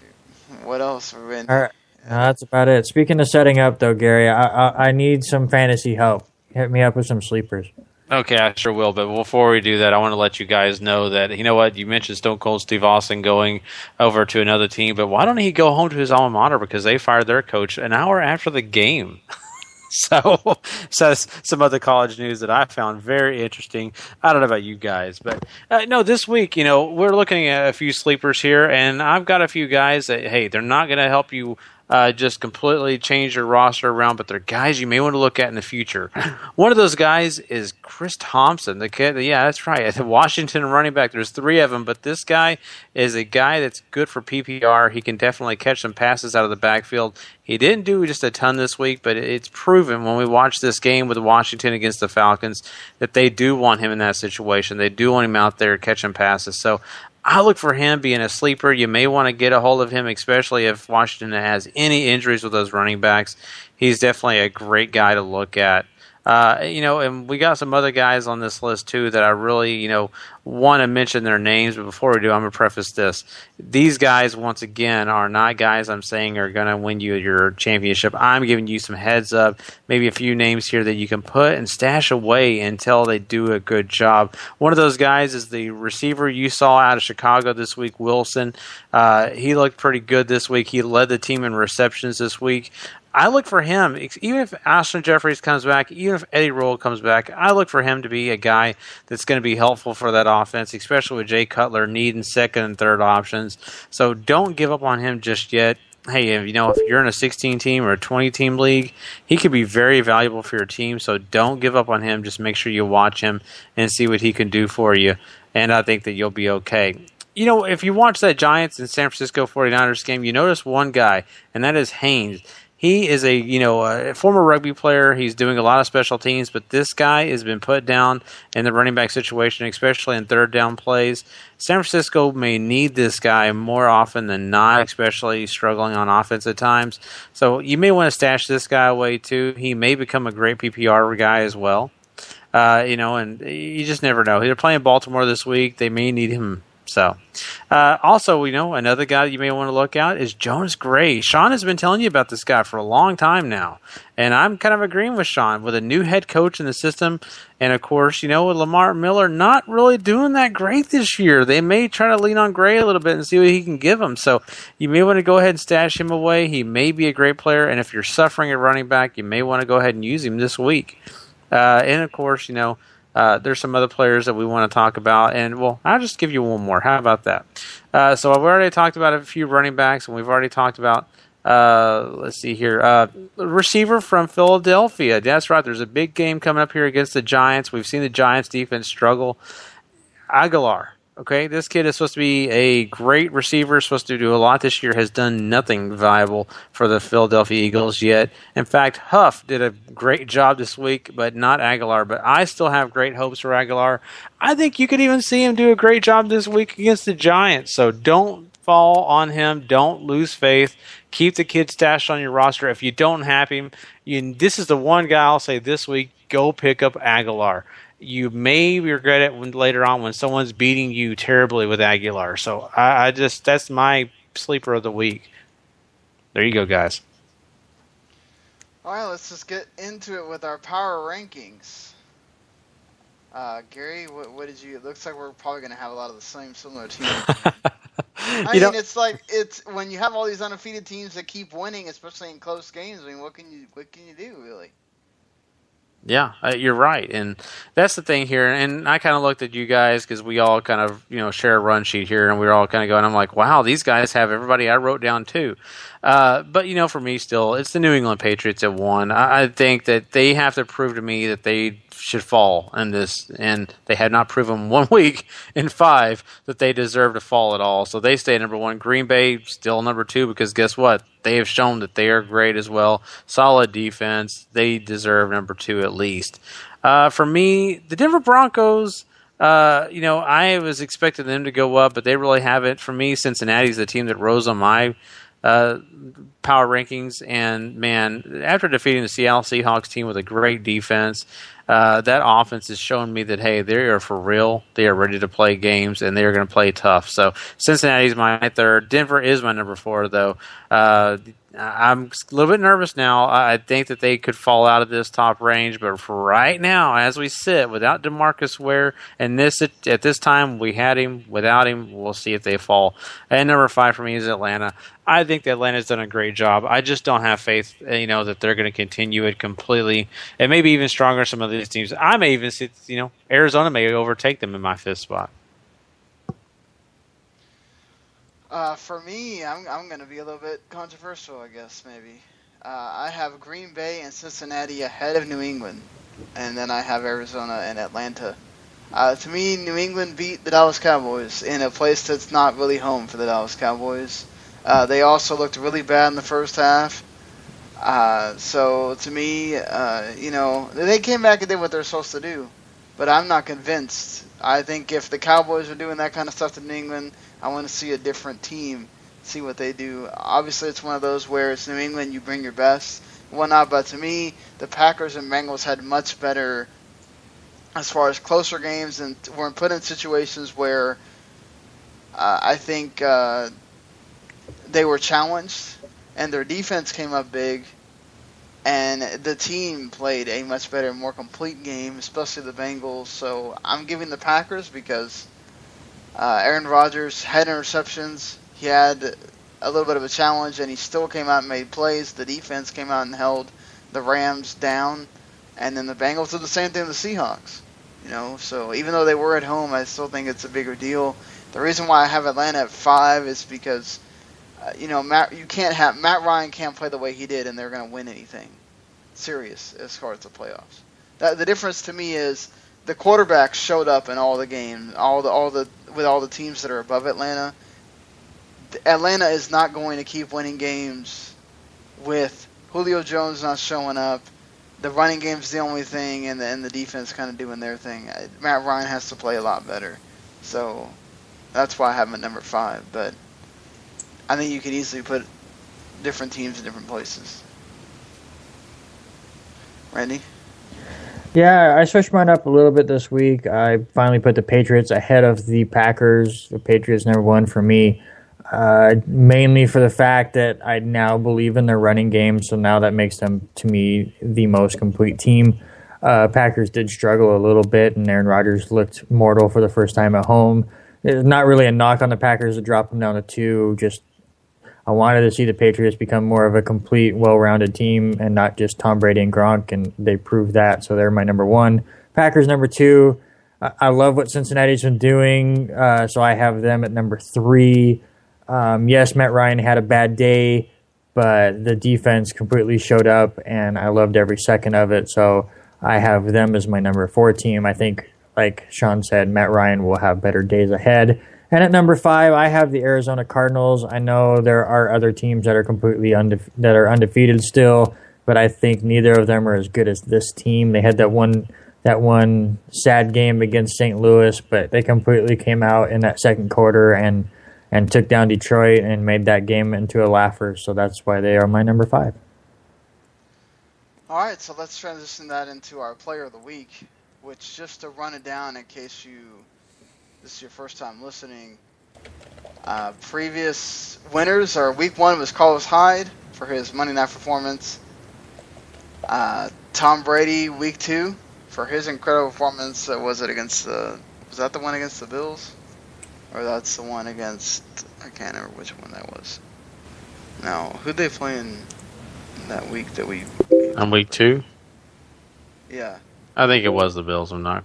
what else are we in? All right. That's about it. Speaking of setting up, though, Gary, I need some fantasy help. Hit me up with some sleepers. Okay, I sure will. But before we do that, I want to let you guys know that, you know what, you mentioned Stone Cold Steve Austin going over to another team, but why don't he go home to his alma mater, because they fired their coach an hour after the game. So some other college news that I found very interesting. I don't know about you guys, but no, this week, we're looking at a few sleepers here, and I've got a few guys that, hey, they're not going to help you just completely change your roster around, but they're guys you may want to look at in the future. One of those guys is Chris Thompson, the kid. Yeah, that's right. The Washington running back. There's 3 of them, but this guy is a guy that's good for PPR. He can definitely catch some passes out of the backfield. He didn't do just a ton this week, but it's proven when we watch this game with Washington against the Falcons that they do want him in that situation. They do want him out there catching passes. So I look for him being a sleeper. You may want to get a hold of him, especially if Washington has any injuries with those running backs. He's definitely a great guy to look at. And we got some other guys on this list too that I really, want to mention their names. But before we do, I'm going to preface this. These guys, once again, are not guys I'm saying are going to win you your championship. I'm giving you some heads up, maybe a few names here that you can put and stash away until they do a good job. One of those guys is the receiver you saw out of Chicago this week, Wilson. He looked pretty good this week. He led the team in receptions this week. I look for him, even if Ashton Jeffries comes back, even if Eddie Roll comes back, I look for him to be a guy that's going to be helpful for that offense, especially with Jay Cutler needing second and third options. So don't give up on him just yet. Hey, if you're in a 16-team or a 20-team league, he could be very valuable for your team. So don't give up on him. Just make sure you watch him and see what he can do for you. And I think that you'll be okay. If you watch that Giants and San Francisco 49ers game, you notice one guy, and that is Haynes. He is a former rugby player. He's doing a lot of special teams, but this guy has been put down in the running back situation, especially in third down plays. San Francisco may need this guy more often than not, especially struggling on offense at times. So you may want to stash this guy away too. He may become a great PPR guy as well. And you just never know. They're playing Baltimore this week. They may need him. So, also, another guy that you may want to look at is Jonas Gray. Sean has been telling you about this guy for a long time now, and I'm kind of agreeing with Sean. With a new head coach in the system, and of course, with Lamar Miller not really doing that great this year, they may try to lean on Gray a little bit and see what he can give them. So, you may want to go ahead and stash him away. He may be a great player, and if you're suffering at running back, you may want to go ahead and use him this week. And of course, there's some other players that we want to talk about, and I'll just give you one more. How about that? So I've already talked about a few running backs, and we've already talked about, let's see here, receiver from Philadelphia. That's right. There's a big game coming up here against the Giants. We've seen the Giants defense struggle. Aguilar. Okay, this kid is supposed to be a great receiver, supposed to do a lot this year, has done nothing viable for the Philadelphia Eagles yet. In fact, Huff did a great job this week, but not Aguilar. But I still have great hopes for Aguilar. I think you could even see him do a great job this week against the Giants. So don't fall on him. Don't lose faith. Keep the kid stashed on your roster. If you don't have him, this is the one guy I'll say this week, go pick up Aguilar. You may regret it later on when someone's beating you terribly with Aguilar. So that's my sleeper of the week. There you go, guys. All right, let's just get into it with our power rankings. Gary, what did you? It looks like we're probably going to have a lot of the similar teams. It's when you have all these undefeated teams that keep winning, especially in close games. What can you do really? Yeah, you're right, and that's the thing here. And I kind of looked at you guys because we all kind of share a run sheet here, and we were all kind of going. I'm like, wow, these guys have everybody I wrote down too. But for me, still, it's the New England Patriots at 1. I think that they have to prove to me that they should fall in this, and they had not proven 1 week in 5 that they deserve to fall at all. So they stay at number 1. Green Bay still number 2 because guess what? They have shown that they are great as well. Solid defense. They deserve number 2 at least. For me, the Denver Broncos. I was expecting them to go up, but they really haven't. For me, Cincinnati's the team that rose on my power rankings, and man, after defeating the Seattle Seahawks team with a great defense, that offense has shown me that, hey, they are for real. They are ready to play games, and they are going to play tough. So Cincinnati's my 3rd. Denver is my number 4, though. I'm a little bit nervous now. I think that they could fall out of this top range, but for right now, as we sit, without DeMarcus Ware, and at this time we had him, without him, we'll see if they fall. And number 5 for me is Atlanta. I think that Atlanta's done a great job. I just don't have faith, that they're going to continue it completely, and maybe even stronger some of these teams. I may even see, Arizona may overtake them in my 5th spot. For me, I'm going to be a little bit controversial, I guess, maybe. I have Green Bay and Cincinnati ahead of New England, and then I have Arizona and Atlanta. To me, New England beat the Dallas Cowboys in a place that's not really home for the Dallas Cowboys. They also looked really bad in the first half. So to me, they came back and did what they're supposed to do, but I'm not convinced. I think if the Cowboys are doing that kind of stuff to New England, I want to see a different team, see what they do. Obviously, it's one of those where it's New England, you bring your best, whatnot. But to me, the Packers and Bengals had much better, as far as closer games, and were put in situations where I think they were challenged, and their defense came up big, and the team played a much better, more complete game, especially the Bengals. So I'm giving the Packers because Aaron Rodgers had interceptions. He had a little bit of a challenge, and he still came out and made plays. The defense came out and held the Rams down, and then the Bengals did the same thing with the Seahawks. So even though they were at home, I still think it's a bigger deal. The reason why I have Atlanta at 5 is because Matt Ryan can't play the way he did, and they're going to win anything serious as far as the playoffs. The difference to me is the quarterbacks showed up in all the games, with all the teams that are above Atlanta. Atlanta is not going to keep winning games with Julio Jones not showing up. The running game's the only thing, and the defense kind of doing their thing. Matt Ryan has to play a lot better, so that's why I have him at number 5. But I think you could easily put different teams in different places. Randy? Yeah, I switched mine up a little bit this week. I finally put the Patriots ahead of the Packers. The Patriots number 1 for me, mainly for the fact that I now believe in their running game, so now that makes them, to me, the most complete team. Packers did struggle a little bit, and Aaron Rodgers looked mortal for the first time at home. It's not really a knock on the Packers to drop them down to 2, just I wanted to see the Patriots become more of a complete, well-rounded team and not just Tom Brady and Gronk, and they proved that, so they're my number 1. Packers number 2. I love what Cincinnati's been doing, so I have them at number 3. Yes, Matt Ryan had a bad day, but the defense completely showed up, and I loved every second of it, so I have them as my number 4 team. I think, like Sean said, Matt Ryan will have better days ahead. And at number 5, I have the Arizona Cardinals. I know there are other teams that are completely undefeated still, but I think neither of them are as good as this team. They had that one sad game against St. Louis, but they completely came out in that second quarter and took down Detroit and made that game into a laugher. So that's why they are my number 5. All right, so let's transition that into our Player of the Week, which, just to run it down in case this is your first time listening, previous winners are Week 1 was Carlos Hyde for his Monday night performance. Tom Brady, Week 2, for his incredible performance. Was that the one against the Bills? Or that's the one against, I can't remember which one that was. No, who'd they play in that week that we... On Week 2? Yeah. I think it was the Bills, I'm not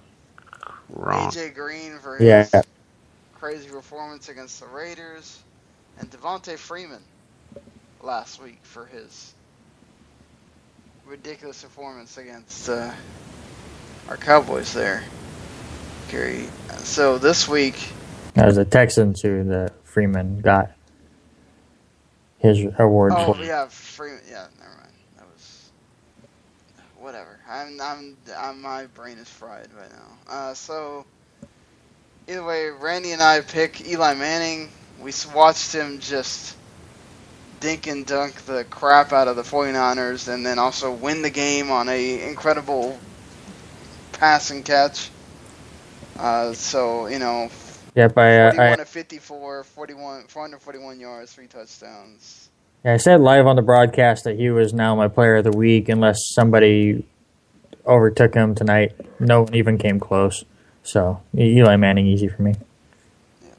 wrong. AJ Green for his crazy performance against the Raiders. And Devontae Freeman last week for his ridiculous performance against our Cowboys there, Gary. So this week... That was the Texans who the Freeman got his award for. Oh yeah, Freeman. Yeah, never mind. That was whatever. My brain is fried right now. So either way, Randy and I pick Eli Manning. We watched him just dink and dunk the crap out of the 49ers, and then also win the game on a incredible pass and catch. So Yep, 41 of 54, 441 yards, 3 touchdowns. Yeah, I said live on the broadcast that he was now my Player of the Week unless somebody overtook him tonight. No one even came close. So, Eli Manning, easy for me. Yeah.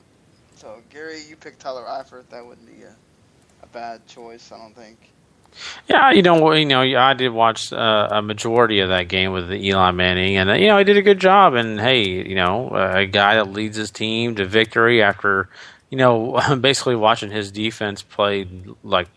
So, Gary, you picked Tyler Eifert. That wouldn't be a bad choice, I don't think. Yeah, I did watch a majority of that game with Eli Manning, and he did a good job. And hey, a guy that leads his team to victory after basically watching his defense play like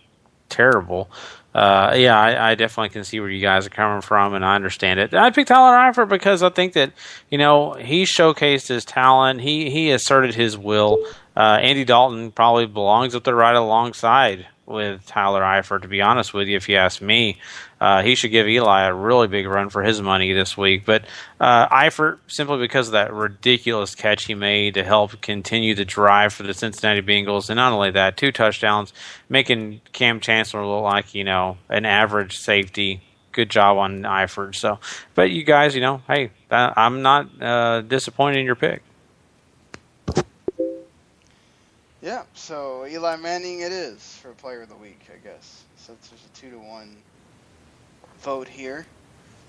terrible. I definitely can see where you guys are coming from, and I understand it. I picked Tyler Eifert because I think that, he showcased his talent. He asserted his will. Andy Dalton probably belongs up there right alongside with Tyler Eifert, to be honest with you, if you ask me. He should give Eli a really big run for his money this week. But Eifert, simply because of that ridiculous catch he made to help continue the drive for the Cincinnati Bengals, and not only that, 2 touchdowns, making Cam Chancellor look like, an average safety. Good job on Eifert. So, but you guys, hey, I'm not disappointed in your pick. Yeah, so Eli Manning it is for Player of the Week, I guess. So there's a 2-1 vote here.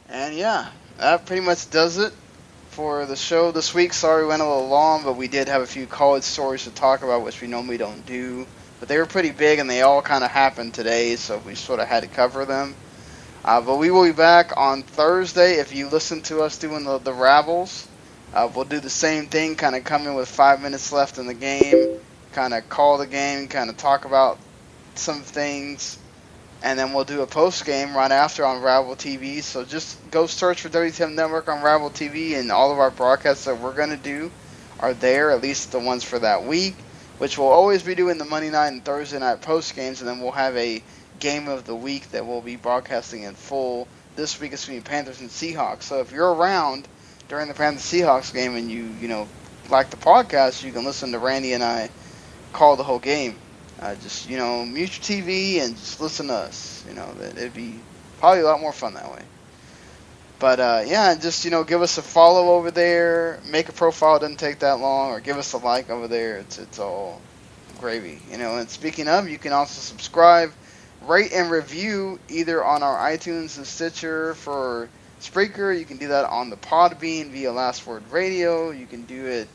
And yeah, that pretty much does it for the show this week. Sorry we went a little long, but we did have a few college stories to talk about, which we normally don't do. But they were pretty big, and they all kind of happened today, so we sort of had to cover them. But we will be back on Thursday. If you listen to us doing the Rabbles, we'll do the same thing, kind of come in with 5 minutes left in the game, kind of call the game, kind of talk about some things, and then we'll do a post-game right after on Rabble TV. So just go search for WTM Network on Rabble TV, and all of our broadcasts that we're going to do are there, at least the ones for that week, which we'll always be doing the Monday night and Thursday night post-games, and then we'll have a game of the week that we'll be broadcasting in full. This week it's between Panthers and Seahawks. So if you're around during the Panthers-Seahawks game and you like the podcast, you can listen to Randy and I call the whole game. Just mute your TV and just listen to us. It'd be probably a lot more fun that way. But just give us a follow over there. Make a profile, it doesn't take that long, or give us a like over there. It's all gravy. And speaking of, you can also subscribe, rate, and review either on our iTunes and Stitcher for Spreaker. You can do that on the Podbean via Last Word Radio. You can do it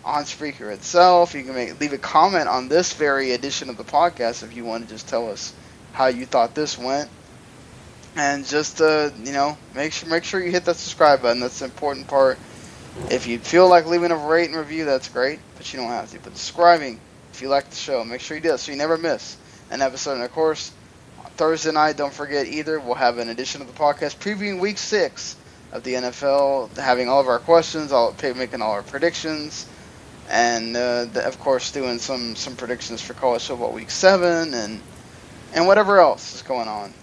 on Spreaker itself. You can leave a comment on this very edition of the podcast if you want to just tell us how you thought this went. And just make sure you hit that subscribe button. That's the important part. If you feel like leaving a rate and review, that's great, but you don't have to. But subscribing, if you like the show, make sure you do that so you never miss an episode. And of course, Thursday night, don't forget either, we'll have an edition of the podcast previewing Week 6 of the NFL, having all of our questions, making all our predictions, and of course doing some predictions for college football Week 7 and whatever else is going on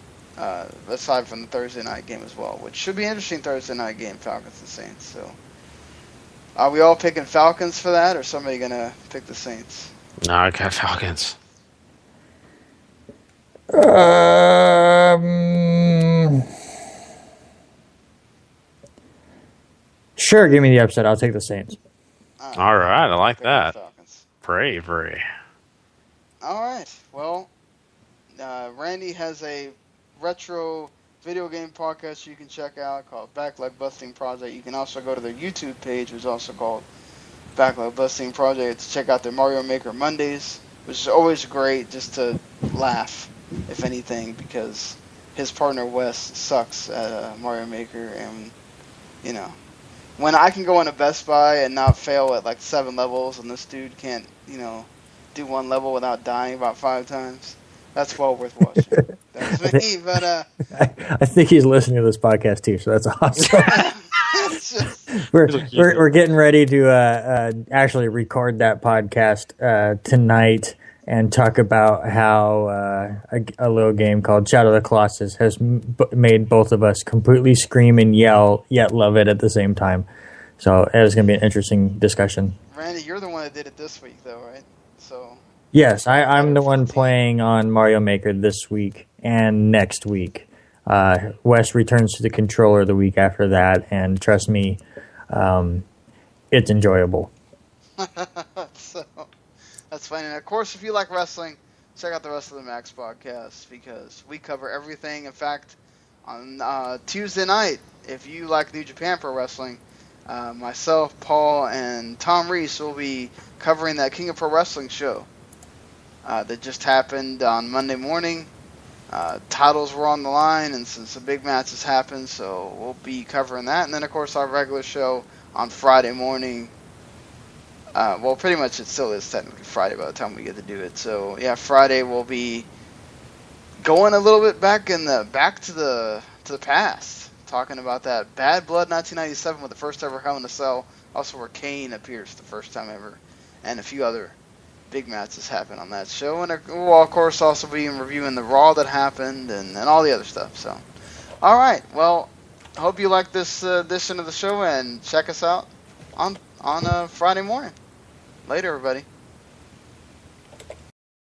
aside from the Thursday night game as well, which should be an interesting Thursday night game, Falcons and Saints. So, are we all picking Falcons for that, or somebody gonna pick the Saints? No, I got Falcons. Sure, give me the upset. I'll take the Saints. All right, I like that. Bravery. All right. Well, Randy has a retro video game podcast you can check out called Backlog Busting Project. You can also go to their YouTube page, which is also called Backlog Busting Project, to check out their Mario Maker Mondays, which is always great just to laugh, if anything, because his partner Wes sucks at Mario Maker, and when I can go into Best Buy and not fail at like 7 levels, and this dude can't do one level without dying about 5 times, that's well worth watching. That's me, but I think he's listening to this podcast too, so that's awesome. We're getting ready to actually record that podcast tonight and talk about how a little game called Shadow of the Colossus has made both of us completely scream and yell, yet love it at the same time. So it was going to be an interesting discussion. Randy, you're the one that did it this week, though, right? So yes, I'm the one playing on Mario Maker this week and next week. Wes returns to the controller the week after that, and trust me, it's enjoyable. So that's fine. And of course, if you like wrestling, check out the rest of the Max podcast, because we cover everything. In fact, on Tuesday night, if you like New Japan Pro Wrestling, myself, Paul, and Tom Reese will be covering that King of Pro Wrestling show that just happened on Monday morning. Titles were on the line, and some big matches happened, so we'll be covering that. And then, of course, our regular show on Friday morning Well, pretty much it still is technically Friday by the time we get to do it. So yeah, Friday we'll be going a little bit back to the past, talking about that Bad Blood 1997 with the first ever Hell in a Cell, also where Kane appears the first time ever, and a few other big matches happen on that show. And we'll of course also be reviewing the Raw that happened and all the other stuff. So, all right, well, I hope you like this edition of the show, and check us out on Friday morning. Later, everybody.